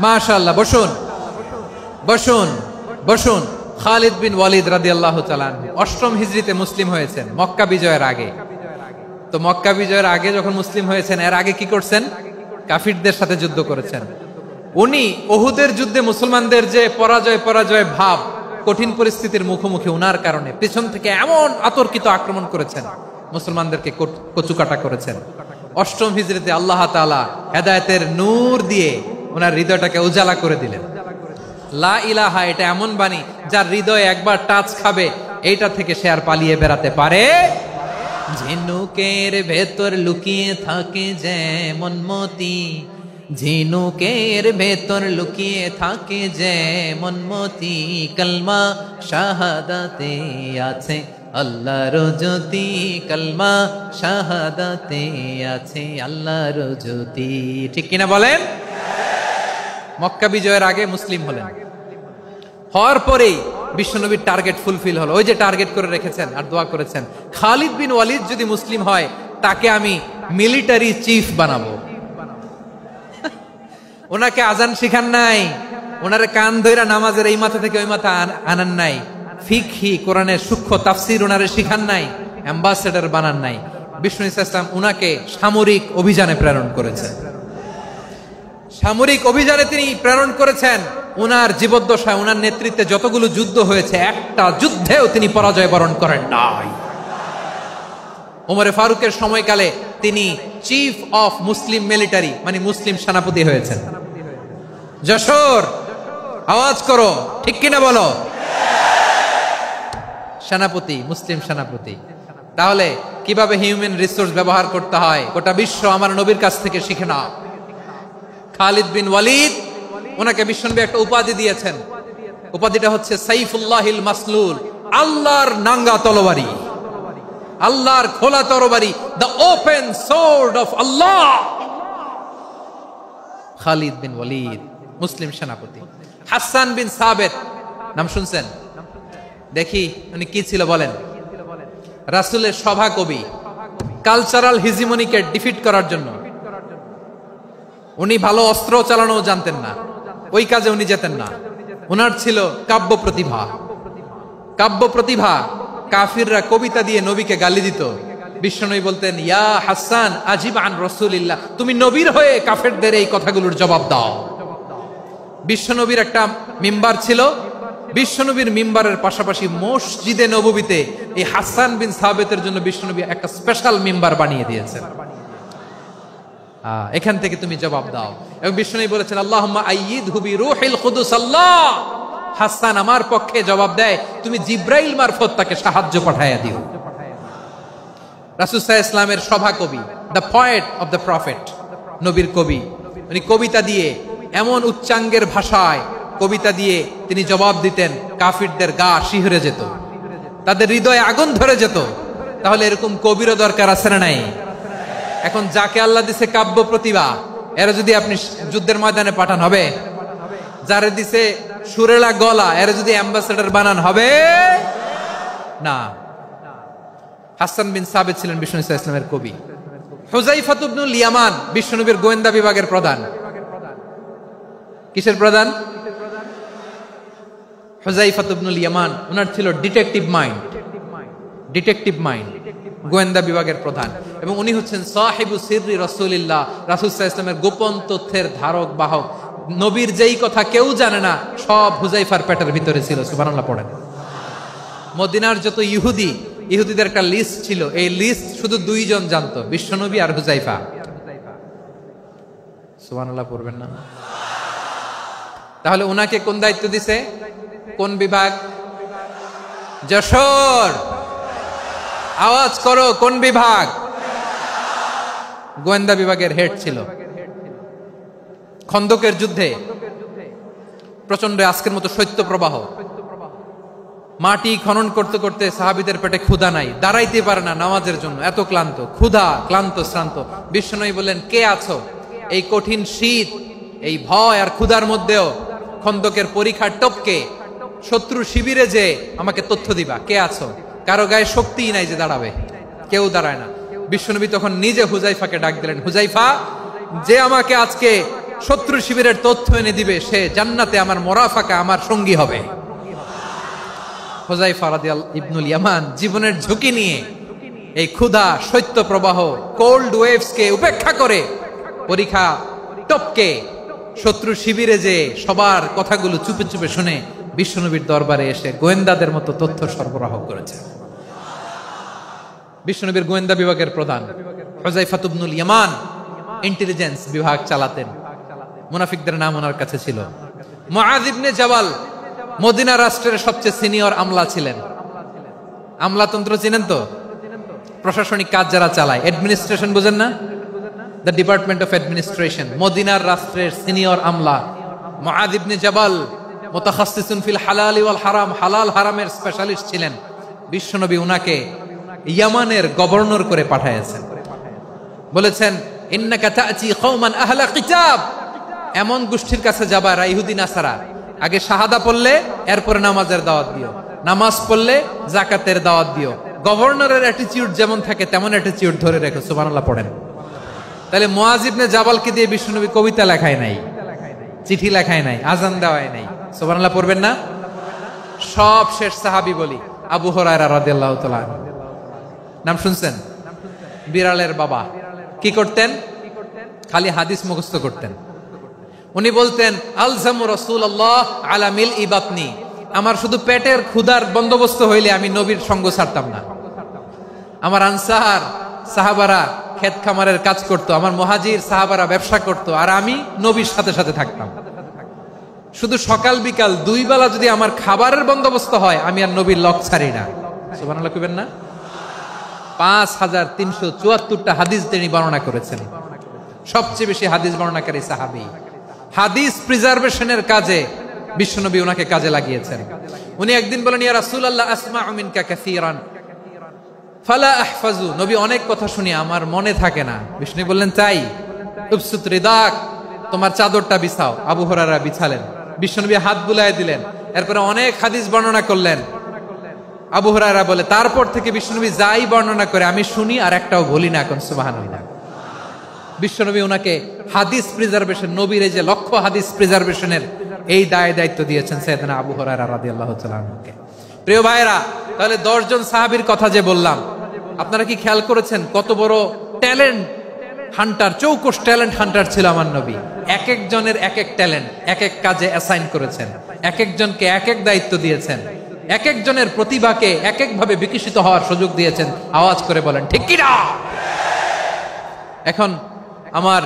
মাশাআল্লাহ। বসুন। বসুন। খালিদ বিন ওয়ালিদ রাদিয়াল্লাহু তাআলা আনহু 8ম হিজরিতে মুসলিম হয়েছেন, মক্কা বিজয়ের আগে। তো মক্কা বিজয়ের আগে যখন মুসলিম হয়েছেন, এর আগে কি করছেন? কাফিরদের সাথে যুদ্ধ করেছেন। উনি উহুদের যুদ্ধে মুসলমানদের যে পরাজয় ভাব, কঠিন পরিস্থিতির মুখোমুখি উনার কারণে পিছন থেকে এমন আতর্কিত আক্রমণ করেছেন, মুসলমানদেরকে কচুকাটা করেছেন। 8ম হিজরিতে আল্লাহ তাআলা হেদায়েতের নূর দিয়ে ওনার হৃদয়টাকে উজালা করে দিলেন। লা ইলাহা এটা এমন বাণী যার হৃদয়ে একবার টাচ খাবে, এইটা থেকে সে আর পালিয়ে বেড়াতে পারে। ঝিনুকের ভেতর লুকিয়ে থাকে যেমন মতি, ঝিনুকের ভেতর লুকিয়ে থাকে যেমন মতি, কলমা শাহাদাতে আছে আল্লাহর জ্যোতি, কলমা শাহাদাতে আছে আল্লাহর জ্যোতি। ঠিক কিনা বলেন? মক্কা বিজয়ের আগে মুসলিম হলেন, হওয়ার পরেই বিশ্বনবীর টার্গেট ফুলফিল হলো। ওই যে টার্গেট করে রেখেছেন আর দোয়া করেছেন, খালিদ বিন ওয়ালিদ যদি মুসলিম হয় তাকে আমি মিলিটারি চিফ বানাবো। ওনাকে আজান শিখান নাই, ওনারে কান ধইরা নামাজের এই মাথা থেকে ওই মাথা আনান নাই, ফিকহি কোরআনের সূক্ষ্ম তাফসীর ওনারে শিখান নাই, অ্যাম্বাসেডর বানান নাই। বিষ্ণু ইসলাম উনাকে সামরিক অভিযানে প্রেরণ করেছেন। সামরিক অভিযানে তিনি প্রেরণ করেছেন। উনার জীবদ্দশায় উনার নেতৃত্বে যতগুলো যুদ্ধ হয়েছে, একটা যুদ্ধেও তিনি পরাজয় বরণ করেন নাই। ওমরে ফারুকের সময়কালে তিনি চিফ অফ মুসলিম মিলিটারি, মানে মুসলিম সেনাপতি হয়েছেন। যশোর আওয়াজ করো, ঠিক কিনা বলো? সেনাপতি, মুসলিম সেনাপতি। তাহলে কিভাবে হিউম্যান রিসোর্স ব্যবহার করতে হয় গোটা বিশ্ব আমার নবীর কাছ থেকে শিখে নাও। খালিদ বিন ওয়ালিদ, ওনাকে বিশ্বনবী একটা উপাধি দিয়েছেন। উপাধিটা হচ্ছে সাইফুল্লাহিল মাসলুল, আল্লাহর নাঙ্গা তরবারি, আল্লাহর খোলা তরবারি, দ্য ওপেন সোর্ড অফ আল্লাহ। খালিদ বিন ওয়ালিদ মুসলিম সেনাপতি। হাসান বিন সাবেত নাম শুনছেন? দেখি উনি কি ছিল বলেন। রাসূলের সভা কবি, কালচারাল হিজিমনিকে ডিফিট করার জন্য। উনি ভালো অস্ত্র চালানো জানতেন না, ওই কাজে উনি যেতেন না। ওনার ছিল কাব্য প্রতিভা। কাব্য প্রতিভা, কাফিররা কবিতা দিয়ে নবীকে গালি দিত। বিশ্বনবী বলতেন, ইয়া হাসান আজিব আন রাসূলিল্লাহ, তুমি নবীর হয়ে কাফেরদের এই কথাগুলোর জবাব দাও। বিশ্বনবীর একটা মিম্বার ছিল। বিশ্বনবীর মিম্বারের পাশাপাশি মসজিদে নববীতে এই হাসান বিন সাবেতের জন্য বিশ্বনবী একটা স্পেশাল মিম্বার বানিয়ে দিয়েছেন। এখান থেকে তুমি জবাব দাও। এবং বিশ্বনবী বলেছেন, আল্লাহুম্মা আইয়িদহু বিরূহিল কুদুস। আল্লাহ, হাসান আমার পক্ষে জবাব দেয়, তুমি জিব্রাইল মারফত তাকে সাহায্য পাঠাইয়া দিও। রাসূল সাল্লাল্লাহু আলাইহি ওয়াসাল্লামের সভা কবি, the poet of the prophet, নবীর কবি। উনি কবিতা দিয়ে, এমন উচ্চাঙ্গের ভাষায় কবিতা দিয়ে তিনি জবাব দিতেন, কাফিরদের গা শিহরে যেত, তাদের হৃদয়ে আগুন ধরে যেত। তাহলে এরকম কবিরও দরকার আছে না নাই? এখন যাকে আল্লাহ দিছে কাব্য প্রতিভা, এরা যদি আপনি যুদ্ধের ময়দানে পাঠান হবে? যারে দিছে সুরেলা গলা, এরা যদি অ্যাম্বাসেডর বানান হবে না। হাসান বিন সাবেত ছিলেন বিষ্ণু ইসলামের কবি। হুযাইফা ইবনুল ইয়ামান বিশ্বনবীর গোয়েন্দা বিভাগের প্রধান। কিসের প্রধান? হুযাইফা ইবনুল ইয়ামান। ওনার ছিল ডিটেকটিভ মাইন্ড, ডিটেকটিভ মাইন্ড, গোয়েন্দা বিভাগের প্রধান। এবং উনি হচ্ছেন সাহিবু সিররি রাসূলিল্লাহ, রাসূল সাল্লাল্লাহু আলাইহি ওয়াসাল্লামের গোপন তথ্যের ধারক বাহক। নবীর যেই কথা কেউ জানে না, সব হুযাইফার পেটের ভিতরে ছিল। সুবহানাল্লাহ পড়েন। মদিনার যত ইহুদিদের একটা লিস্ট ছিল, এই লিস্ট শুধু দুইজন জানতো, বিশ্বনবী আর হুযাইফা। সুবহানাল্লাহ পড়বেন না? তাহলে উনাকে কোন দায়িত্ব দিছে? কোন বিভাগ? যশোর আওয়াজ করো, কোন বিভাগ? গোয়েন্দা বিভাগের হেড ছিল। খন্দকের যুদ্ধে প্রচন্ড আজকের মতো শৈত্য প্রবাহ, মাটি খনন করতে করতে সাহাবীদের পেটে ক্ষুধা নাই, দাঁড়াইতে পারে না নামাজের জন্য, এত ক্লান্ত, ক্ষুধা, ক্লান্ত, শ্রান্ত। বিশ্বনবী বললেন, কে আছো এই কঠিন শীত, এই ভয় আর ক্ষুধার মধ্যেও খন্দকের পরীক্ষার টপকে শত্রু শিবিরে যে আমাকে তথ্য দিবা, কে আছো? কারো গায়ে শক্তিই নাই যে দাঁড়াবে, কেউ দাঁড়ায় না। বিশ্বনবী তখন নিজে হুযাইফাকে ডাক দিলেন, হুযাইফা, যে আমাকে আজকে শত্রু শিবিরের তথ্য এনে দিবে, সে জান্নাতে আমার মোরাফাকা, আমার সঙ্গী হবে। হুযায়ফা রাদিয়াল্লাহু ইবনুল ইয়ামান জীবনের ঝুঁকি নিয়ে এই ক্ষুধা শৈত্য প্রবাহ কোল্ড ওয়েভস কে উপেক্ষা করে পরীক্ষা টপকে শত্রু শিবিরে যে সবার কথাগুলো চুপে চুপে শুনে বিশ্বনবীর দরবারে এসে গোয়েন্দাদের মতো তথ্য সরবরাহ করেছে। বিশ্বনবীর গোয়েন্দা বিভাগের প্রধান হুযায়ফা ইবনুল ইয়ামান ইন্টেলিজেন্স বিভাগ চালাতেন। মুনাফিকদের নাম ওনার কাছে ছিল। মুআয ইবনে জাবাল মদিনা রাষ্ট্রের সবচেয়ে সিনিয়র আমলা ছিলেন। আমলাতন্ত্র চিনেন তো? প্রশাসনিক কাজ যারা চালায়, অ্যাডমিনিস্ট্রেশন বুঝেন না? The department of administration. মদিনার রাষ্ট্রের সিনিয়র আমলা মুআয ইবনে জাবাল মুতাখাসসিসুন ফিল হালাল ওয়াল হারাম, হালাল হারামের স্পেশালিস্ট ছিলেন। বিশ্বনবী উনাকে ইয়ামানের গভর্নর করে পাঠিয়েছেন। বলেছেন ইন্নাকা তা'তি কওমান আহলা কিতাব, এমন গোষ্ঠীর কাছে যাবা যারা ইহুদি নাসারা, আগে শাহাদা পড়লে এরপরে নামাজের দাওয়াত দিও, নামাজ পড়লে যাকাতের দাওয়াত দিও। গভর্নরের অ্যাটিটিউড যেমন থাকে তেমন অ্যাটিটিউড ধরে রেখো। সুবহানাল্লাহ পড়েন। তাহলে মুআয ইবনে জাবালকে দিয়ে বিশ্বনবী কবিতা লেখায় নাই, চিঠি লেখায় নাই, আজান দেওয়ায় নাই। সুবহানাল্লাহ পড়বেন না? সব শেষ সাহাবী বলি আবু হুরায়রা রাদিয়াল্লাহু তাআলা নাম শুনছেন? বিড়ালের বাবা। কি করতেন? খালি হাদিস মুখস্থ করতেন। উনি বলতেন আলজামু রাসূলুল্লাহ আলা মিলই বাতনি, আমার শুধু পেটের ক্ষুধার বন্দোবস্ত হইলে আমি নবীর সঙ্গ ছাড়তাম না। আমার আনসার সাহাবারা ক্ষেত খামারের কাজ করত, আমার মুহাজির সাহাবারা ব্যবসা করত, আর আমি নবীর সাথে সাথে থাকতাম। শুধু সকাল বিকাল দুই বেলা যদি আমার খাবারের বন্দোবস্ত হয় আমি আর নবীর লক ছাড়ি না। সুবহানাল্লাহ কইবেন না? 5374টা হাদিস তিনি বর্ণনা করেছেন। সবচেয়ে বেশি হাদিস বর্ণনাকারী সাহাবী। হাদিস প্রিজার্ভেশনের কাজে বিশ্বনবী ওনাকে কাজে লাগিয়েছেন। উনি একদিন বলেন ইয়া রাসূলুল্লাহ আসমাউ মিনকা কাসীরান ফালা আহফাজু, নবী অনেক কথা শুনি আমার মনে থাকে না। বিষ্ণু বললেন তাই? উবসুত রিদাক, তোমার চাদরটা বিছাও। আবু হুরায়রা বিছালেন, বিশ্বনবী হাত বুলায় দিলেন, এরপরে অনেক হাদিস বর্ণনা করলেন। আবু হুরায়রা বলে তারপর থেকে বিশ্বনবী যাই বর্ণনা করে আমি শুনি আর একটাও ভুলি না। এখন সুবহানাল্লাহ। বিশ্বনবী ওনাকে হাদিস প্রিজার্ভেশন, নবীর এই যে লক্ষ্য হাদিস প্রিজার্ভেশনের এই দায়িত্ব দিয়েছেন সাইয়েদনা আবু হুরায়রা রাদিয়াল্লাহু তাআলা আনহুকে। প্রিয় ভাইরা, তাহলে 10 জন সাহাবীর কথা যে বললাম, আপনারা কি খেয়াল করেছেন কত বড় ট্যালেন্ট হান্টার, চৌকস ট্যালেন্ট হান্টার ছিল আমার নবী। এক একজনের এক এক ট্যালেন্ট, এক এক কাজে অ্যাসাইন করেছেন, এক একজনকে এক এক দায়িত্ব দিয়েছেন, এক একজনের প্রতিভাকে এক একভাবে বিকশিত হওয়ার সুযোগ দিয়েছেন। আওয়াজ করে বলেন ঠিক কি না? এখন আমার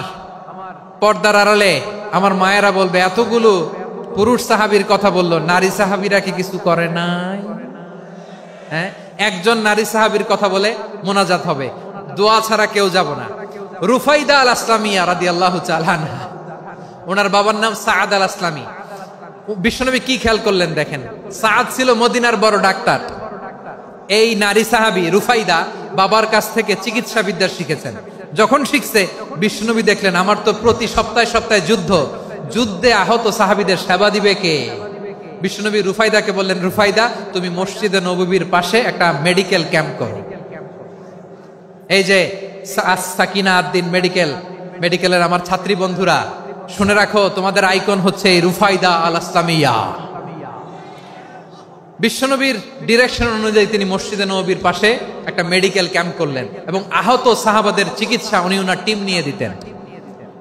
পর্দার আড়ালে আমার মায়েরা বলবে এতগুলো পুরুষ সাহাবীর কথা বললো, নারী সাহাবীরা কি কিছু করে নাই? হ্যাঁ, একজন নারী সাহাবীর কথা বলে মোনাজাত হবে, দোয়া ছাড়া কেউ যাব না। রুফাইদা আল আসলামিয়া রাদিয়াল্লাহু তাআলা আনহা, ওনার বাবার নাম সাআদ আল আসলামি। বিশ্বনবী কি খেয়াল করলেন দেখেন, সাআদ ছিল মদিনার বড় ডাক্তার। এই নারী সাহাবী রুফাইদা বাবার কাছ থেকে চিকিৎসা বিদ্যা শিখেছেন। যখন শিখছে বিশ্বনবী দেখলেন আমার তো প্রতি সপ্তাহে সপ্তাহে যুদ্ধে আহত সাহাবীদের সেবা দিবে কে? বিশ্বনবী রুফাইদাকে বললেন রুফাইদা তুমি মসজিদে নববীর পাশে একটা মেডিকেল ক্যাম্প করো। এই যে সাকিনা আদ্দিন মেডিকেলের আমার ছাত্রী বন্ধুরা শুনে রাখো, তোমাদের আইকন হচ্ছে এই রুফাইদা আল আসলামিয়া। বিশ্বনবীর ডিরেকশন অনুযায়ী তিনি মসজিদে নববীর পাশে একটা মেডিকেল ক্যাম্প করলেন এবং আহত সাহাবাদের চিকিৎসা উনি ওনার টিম নিয়ে দিতেন।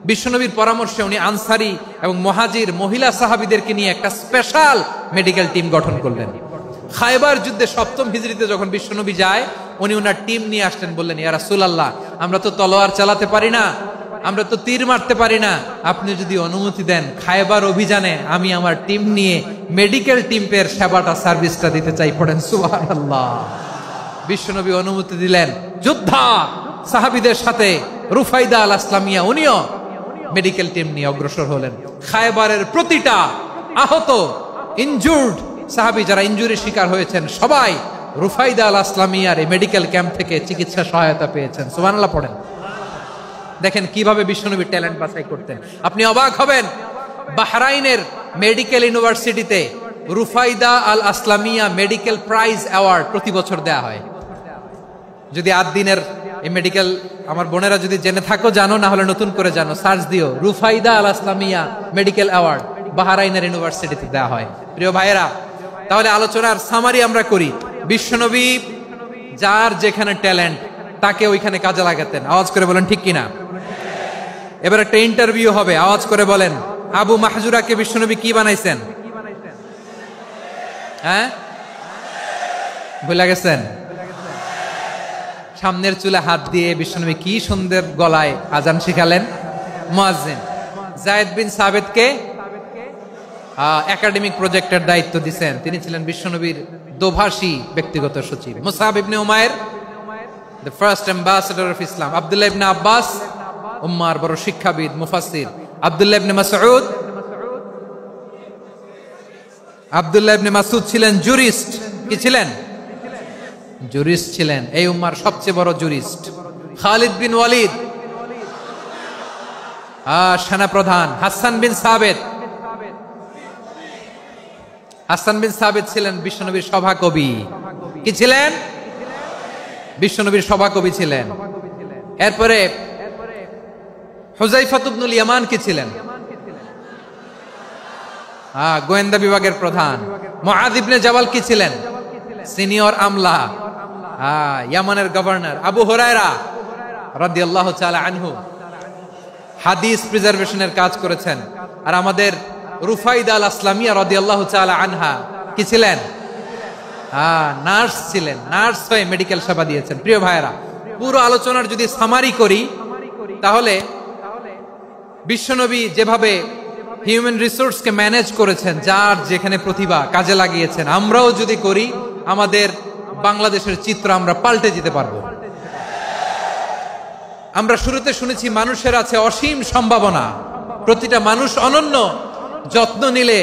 বিশ্বনবীর পরামর্শে উনি আনসারি এবং মুহাজির মহিলা সাহাবীদেরকে নিয়ে একটা স্পেশাল মেডিকেল টিম গঠন করলেন। খায়বার যুদ্ধে 7ম হিজরিতে যখন বিশ্বনবী যায় উনি ওনার টিম নিয়ে আসলেন, বললেন ইয়া রাসূলুল্লাহ আমরা তো তলোয়ার চালাতে পারি না, আমরা তো তীর মারতে পারি না, আপনি যদি অনুমতি দেন খায়বার অভিযানে আমি আমার টিম নিয়ে মেডিকেল টিমের সেবাটা সার্ভিসটা দিতে চাই। পড়েন সুবহানাল্লাহ। বিশ্বনবী অনুমতি দিলেন, যোদ্ধা সাহাবীদের সাথে রুফাইদা আল আসলামিয়া উনিও মেডিকেল টিম নিয়ে অগ্রসর হলেন। খায়বারের প্রতিটা আহত ইনজুর্ড সাহাবী যারা ইনজুরি শিকার হয়েছেন সবাই রুফাইদা আল আসলামিয়ার এই মেডিকেল ক্যাম্প থেকে চিকিৎসা সহায়তা পেয়েছেন। সুবহানাল্লাহ পড়েন। দেখেন কিভাবে বিশ্বনবী ট্যালেন্ট বাছাই করতেন, আপনি অবাক হবেন। বাহরাইনের মেডিকেল ইউনিভার্সিটিতে রুফাইদা আল আসলামিয়া মেডিকেল প্রাইজ অ্যাওয়ার্ড প্রতি বছর দেয়া হয়। যদি আদ্দিনের এই মেডিকেল আমার বোনেরা যদি জেনে থাকো জানো, না হলে নতুন করে জানো, সার্চ দিও রুফাইদা আল আসলামিয়া মেডিকেল অ্যাওয়ার্ড বাহরাইনের ইউনিভার্সিটিতে দেওয়া হয়। প্রিয় ভাইয়েরা, তাহলে আলোচনার সামারি আমরা করি। বিশ্বনবী যার যেখানে ট্যালেন্ট তাকে ওইখানে কাজে লাগাতেন। আওয়াজ করে বলেন ঠিক কিনা? এবার একটা ইন্টারভিউ হবে, আওয়াজ করে বলেন আবু মাহজুরাকে বিশ্বনবী কি বানাইছেন? হ্যাঁ, ভুলে গেছেন? সামনের চুলে হাত দিয়ে বিশ্বনবী কি সুন্দর গলায় আজান শিখালেন। মুয়াজ্জিন যায়েদ বিন সাবিতকে একাডেমিক প্রজেক্টের দায়িত্ব দিয়েছেন, তিনি ছিলেন বিশ্বনবীর দোভাষী ব্যক্তিগত সচিব। মুসআব ইবনে Umair the first ambassador of Islam, Abdullah ইবনে আব্বাস উম্মার বড় শিক্ষাবিদ মুফাসসির, আব্দুল্লাহ ইবনে মাসউদ ছিলেন জুরিস্ট। কি ছিলেন? জুরিস্ট ছিলেন, এই উম্মার সবচেয়ে বড় জুরিস্ট। খালিদ বিন ওয়ালিদ সেনাপ্রধান। হাসান বিন সাবিত ছিলেন বিশ্বনবীর সভাকবি। কি ছিলেন? বিশ্বনবীর সভাকবি ছিলেন। এরপরে হুযায়ফা ইবনুল ইয়ামান কি ছিলেন? গোয়েন্দা বিভাগের প্রধান। মুআয ইবনে জাবাল কি ছিলেন? সিনিয়র আমলা, ইয়ামানের গভর্নর। আবু হুরায়রা রাদিয়াল্লাহু তাআলা আনহু হাদিস প্রিজার্ভেশনের কাজ করেছেন। আর আমাদের রুফাইদা আল আসলামিয়া রাদিয়াল্লাহু তাআলা আনহা কি ছিলেন? নার্স ছিলেন, নার্স হয়ে মেডিকেল সেবা দিয়েছেন। প্রিয় ভাইয়েরা, পুরো আলোচনার যদি সামারি করি তাহলে বিশ্বনবী যেভাবে হিউম্যান রিসোর্সকে ম্যানেজ করেছেন, যার যেখানে প্রতিভা কাজে লাগিয়েছেন, আমরাও যদি করি আমাদের বাংলাদেশের চিত্র আমরা পাল্টে যেতে পারবো। আমরা শুরুতে শুনেছি মানুষের আছে অসীম সম্ভাবনা, প্রতিটা মানুষ অনন্য, যত্ন নিলে,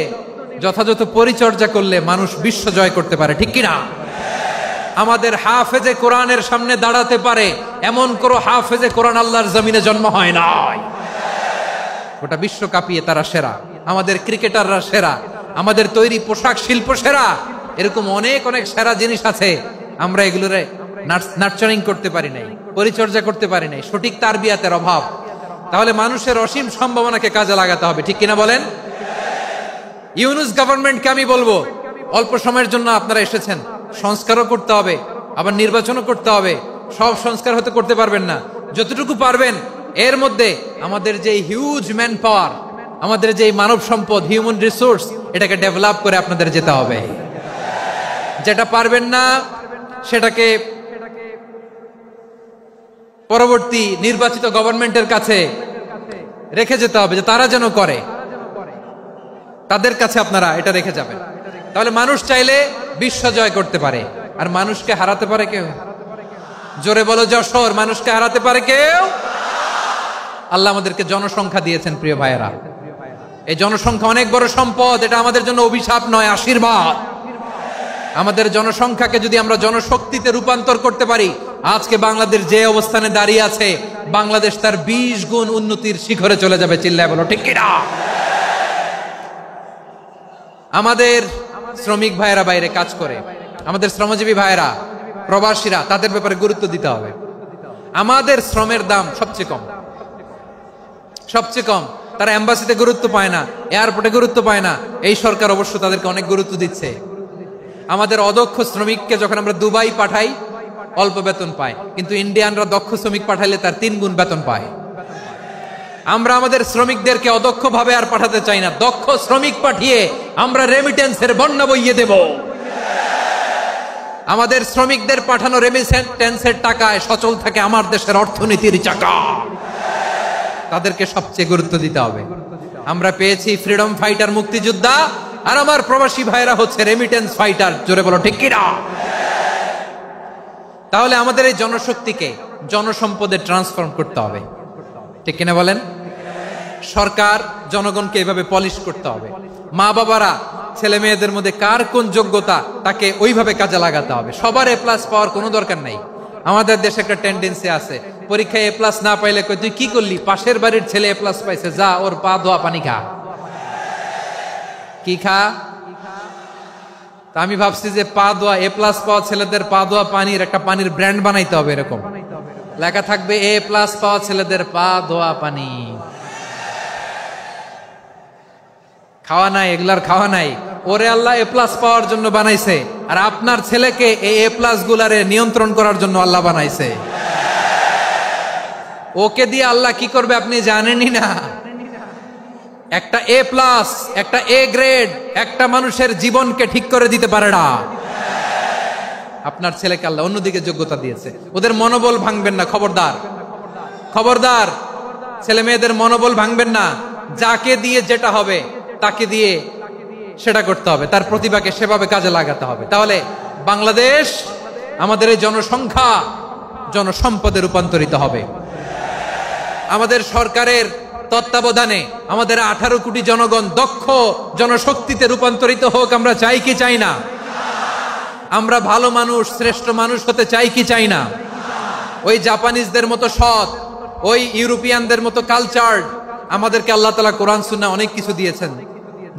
যথাযথ পরিচর্যা করলে মানুষ বিশ্ব জয় করতে পারে। ঠিক কিনা? আমাদের হাফেজে কোরআনের সামনে দাঁড়াতে পারে এমন কোন হাফেজে কোরআন আল্লাহর জমিনে জন্ম হয় নাই। গোটা বিশ্ব কাঁপিয়ে তারা সেরা, আমাদের ক্রিকেটাররা সেরা, আমাদের তৈরি পোশাক শিল্প সেরা। এরকম অনেক অনেক সেরা জিনিস আছে, আমরা এগুলোরে নার্চারিং করতে পারি নাই, পরিচর্যা করতে পারি নাই, সঠিক তারবিয়াতের অভাব। তাহলে মানুষের অসীম সম্ভাবনাকে কাজে লাগাতে হবে। ঠিক কিনা বলেন? ইউনুস গভর্নমেন্টকে আমি বলবো, অল্প সময়ের জন্য আপনারা এসেছেন, সংস্কারও করতে হবে, আবার নির্বাচনও করতে হবে। সব সংস্কার হতে করতে পারবেন না, যতটুকু পারবেন এর মধ্যে আমাদের যে হিউজ ম্যান পাওয়ার, আমাদের যে মানব সম্পদ, হিউম্যান রিসোর্স, এটাকে ডেভেলপ করে আপনাদের যেতে হবে। যেটা পারবেন না সেটাকে পরবর্তী নির্বাচিত গভর্নমেন্টের কাছে রেখে যেতে হবে, যে তারা যেন করে, তাদের কাছে আপনারা এটা রেখে যাবেন। তাহলে মানুষ চাইলে বিশ্ব জয় করতে পারে। আর মানুষকে হারাতে পারে কেউ? জোরে বলো যশোর, মানুষকে হারাতে পারে কেউ? আল্লাহ আমাদেরকে জনসংখ্যা দিয়েছেন প্রিয় ভাইয়েরা। এই জনসংখ্যা অনেক বড় সম্পদ, এটা আমাদের জন্য অভিশাপ নয়, আশীর্বাদ। আমাদের জনসংখ্যাকে যদি আমরা জনশক্তিতে রূপান্তর করতে পারি, আজকে বাংলাদেশ যে অবস্থানে দাঁড়িয়ে আছে, বাংলাদেশ তার 20 গুণ উন্নতির শিখরে চলে যাবে। চিল্লায় বলো ঠিক কিনা? আমাদের শ্রমিক ভাইয়েরা বাইরে কাজ করে, আমাদের শ্রমজীবী ভাইয়েরা, প্রবাসীরা, তাদের ব্যাপারে গুরুত্ব দিতে হবে। আমাদের শ্রমের দাম সবচেয়ে কম, সবচেয়ে কম। তারা এম্বাসিতে গুরুত্ব পায় না, এয়ারপোর্টে গুরুত্ব পায় না। এই সরকার অবশ্য তাদেরকে অনেক গুরুত্ব দিচ্ছে। আমাদের অদক্ষ শ্রমিককে যখন আমরা দুবাই পাঠাই, অল্প বেতন পায়, কিন্তু ইন্ডিয়ানরা দক্ষ শ্রমিক পাঠাইলে তার 3 গুণ বেতন পায়। আমরা আমাদের শ্রমিকদেরকে অদক্ষ ভাবে আর পাঠাতে চাই না, দক্ষ শ্রমিক পাঠিয়ে আমরা রেমিটেন্সের বন্যা বইয়ে দেব। আমাদের শ্রমিকদের পাঠানো রেমিটেন্সের টাকায় সচল থাকে আমার দেশের অর্থনীতির চাকা। তাদেরকে সবচেয়ে গুরুত্ব দিতে হবে। আমরা পেয়েছি ফ্রিডম ফাইটার, মুক্তিযোদ্ধা, আর আমার প্রবাসী ভাইরা হচ্ছে রেমিটেন্স ফাইটার। জোরে বলো ঠিক কিনা? তাহলে আমাদের এই জনশক্তিকে জনসম্পদে ট্রান্সফর্ম করতে হবে। ঠিক কিনা বলেন? সরকার জনগণকে এভাবে পলিশ করতে হবে। মা বাবারা ছেলে মেয়েদের মধ্যে কার কোন যোগ্যতা তাকে ওইভাবে কাজে লাগাতে হবে। সবার এ প্লাস পাওয়ার কোনো দরকার নাই। আমাদের দেশে একটা টেন্ডেন্সি আছে, পরীক্ষায় এ প্লাস না পাইলে কই তুই কি করলি, পাশের বাড়ির ছেলে এ প্লাস পাইছে, যা ওর পা ধোয়া পানি খা। কি খা? তা আমি ভাবছি যে পা ধোয়া, এ প্লাস পাওয়া ছেলেদের পা ধোয়া পানির একটা পানির ব্র্যান্ড বানাইতে হবে। এরকম লেখা থাকবে, এ প্লাস পাওয়া ছেলেদের পা ধোয়া পানি। খাওয়া নাই, এগুলার খাওয়া নাই। ওরে আল্লাহ এ প্লাস পাওয়ার জন্য বানাইছে, আর আপনার ছেলেকে এই এ প্লাস গুলারে নিয়ন্ত্রণ করার জন্য আল্লাহ বানাইছে। ওকে দিয়ে আল্লাহ কি করবে আপনি জানেনই না। একটা এ প্লাস, একটা এ গ্রেড একটা মানুষের জীবনকে ঠিক করে দিতে পারে না। আপনার ছেলেকে আল্লাহ অন্যদিকে যোগ্যতা দিয়েছে। ওদের মনোবল ভাঙবেন না, খবরদার খবরদার। ছেলে মেয়েদের মনোবল ভাঙবেন না। যাকে দিয়ে যেটা হবে তাকে দিয়ে সেটা করতে হবে, তার প্রতিভাকে সেভাবে কাজে লাগাতে হবে। তাহলে বাংলাদেশ আমাদের এই জনসংখ্যা জনসম্পদে রূপান্তরিত হবে। আমাদের সরকারের তত্ত্বাবধানে আমাদের 18 কোটি জনগণ দক্ষ জনশক্তিতে রূপান্তরিত হোক, আমরা চাই কি চাই না? আমরা ভালো মানুষ, শ্রেষ্ঠ মানুষ হতে চাই কি চাই না? ওই জাপানিজদের মতো সৎ, ওই ইউরোপিয়ানদের মতো কালচার্ড। আমাদেরকে আল্লাহ তাআলা কোরআন সুন্নাহ অনেক কিছু দিয়েছেন।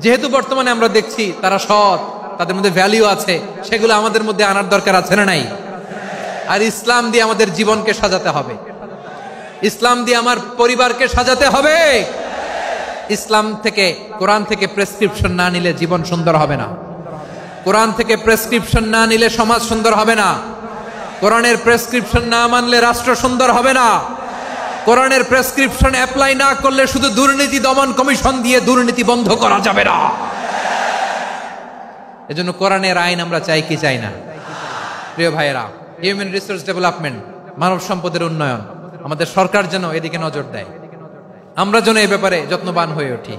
যেহেতু বর্তমানে আমরা দেখছি তারা সৎ, তাদের মধ্যে ভ্যালু আছে, সেগুলো আমাদের মধ্যে আনার দরকার আছে না নাই? আর ইসলাম দিয়ে আমাদের জীবনকে সাজাতে হবে, ইসলাম দিয়ে আমার পরিবারকে সাজাতে হবে। ইসলাম থেকে, কোরআন থেকে প্রেসক্রিপশন না নিলে জীবন সুন্দর হবে না। কোরআন থেকে প্রেসক্রিপশন না নিলে সমাজ সুন্দর হবে না। কোরআনের প্রেসক্রিপশন না মানলে রাষ্ট্র সুন্দর হবে না। কোরআনের প্রেসক্রিপশন অ্যাপ্লাই না করলে শুধু দুর্নীতি দমন কমিশন দিয়ে দুর্নীতি বন্ধ করা যাবে না। এজন্য কোরআনের আইন আমরা চাই কি চাই না? প্রিয় ভাইয়েরা, হিউম্যান রিসোর্স ডেভেলপমেন্ট, মানব সম্পদের উন্নয়ন, আমাদের সরকার যেন এদিকে নজর দেয়। আমরা যেন এই ব্যাপারে যত্নবান হয়ে উঠি।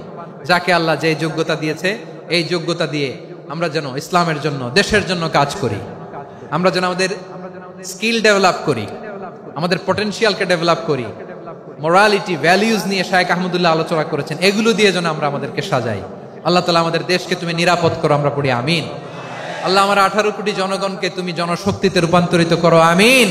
যাকে আল্লাহ যে যোগ্যতা দিয়েছে, এই যোগ্যতা দিয়ে আমরা যেন ইসলামের জন্য, দেশের জন্য কাজ করি। আমরা যেন আমাদের স্কিল ডেভেলপ করি, আমাদের পটেনশিয়ালকে ডেভেলপ করি। মোরালিটি, ভ্যালিউজ নিয়ে শায়েখ আহমদুল্লাহ আলোচনা করেছেন, এগুলো দিয়ে যেন আমরা আমাদেরকে সাজাই। আল্লাহ তাআলা আমাদের দেশকে তুমি নিরাপদ করো, আমরা পড়ি আমিন। আল্লাহ আমার 18 কোটি জনগণকে তুমি জনশক্তিতে রূপান্তরিত করো, আমিন।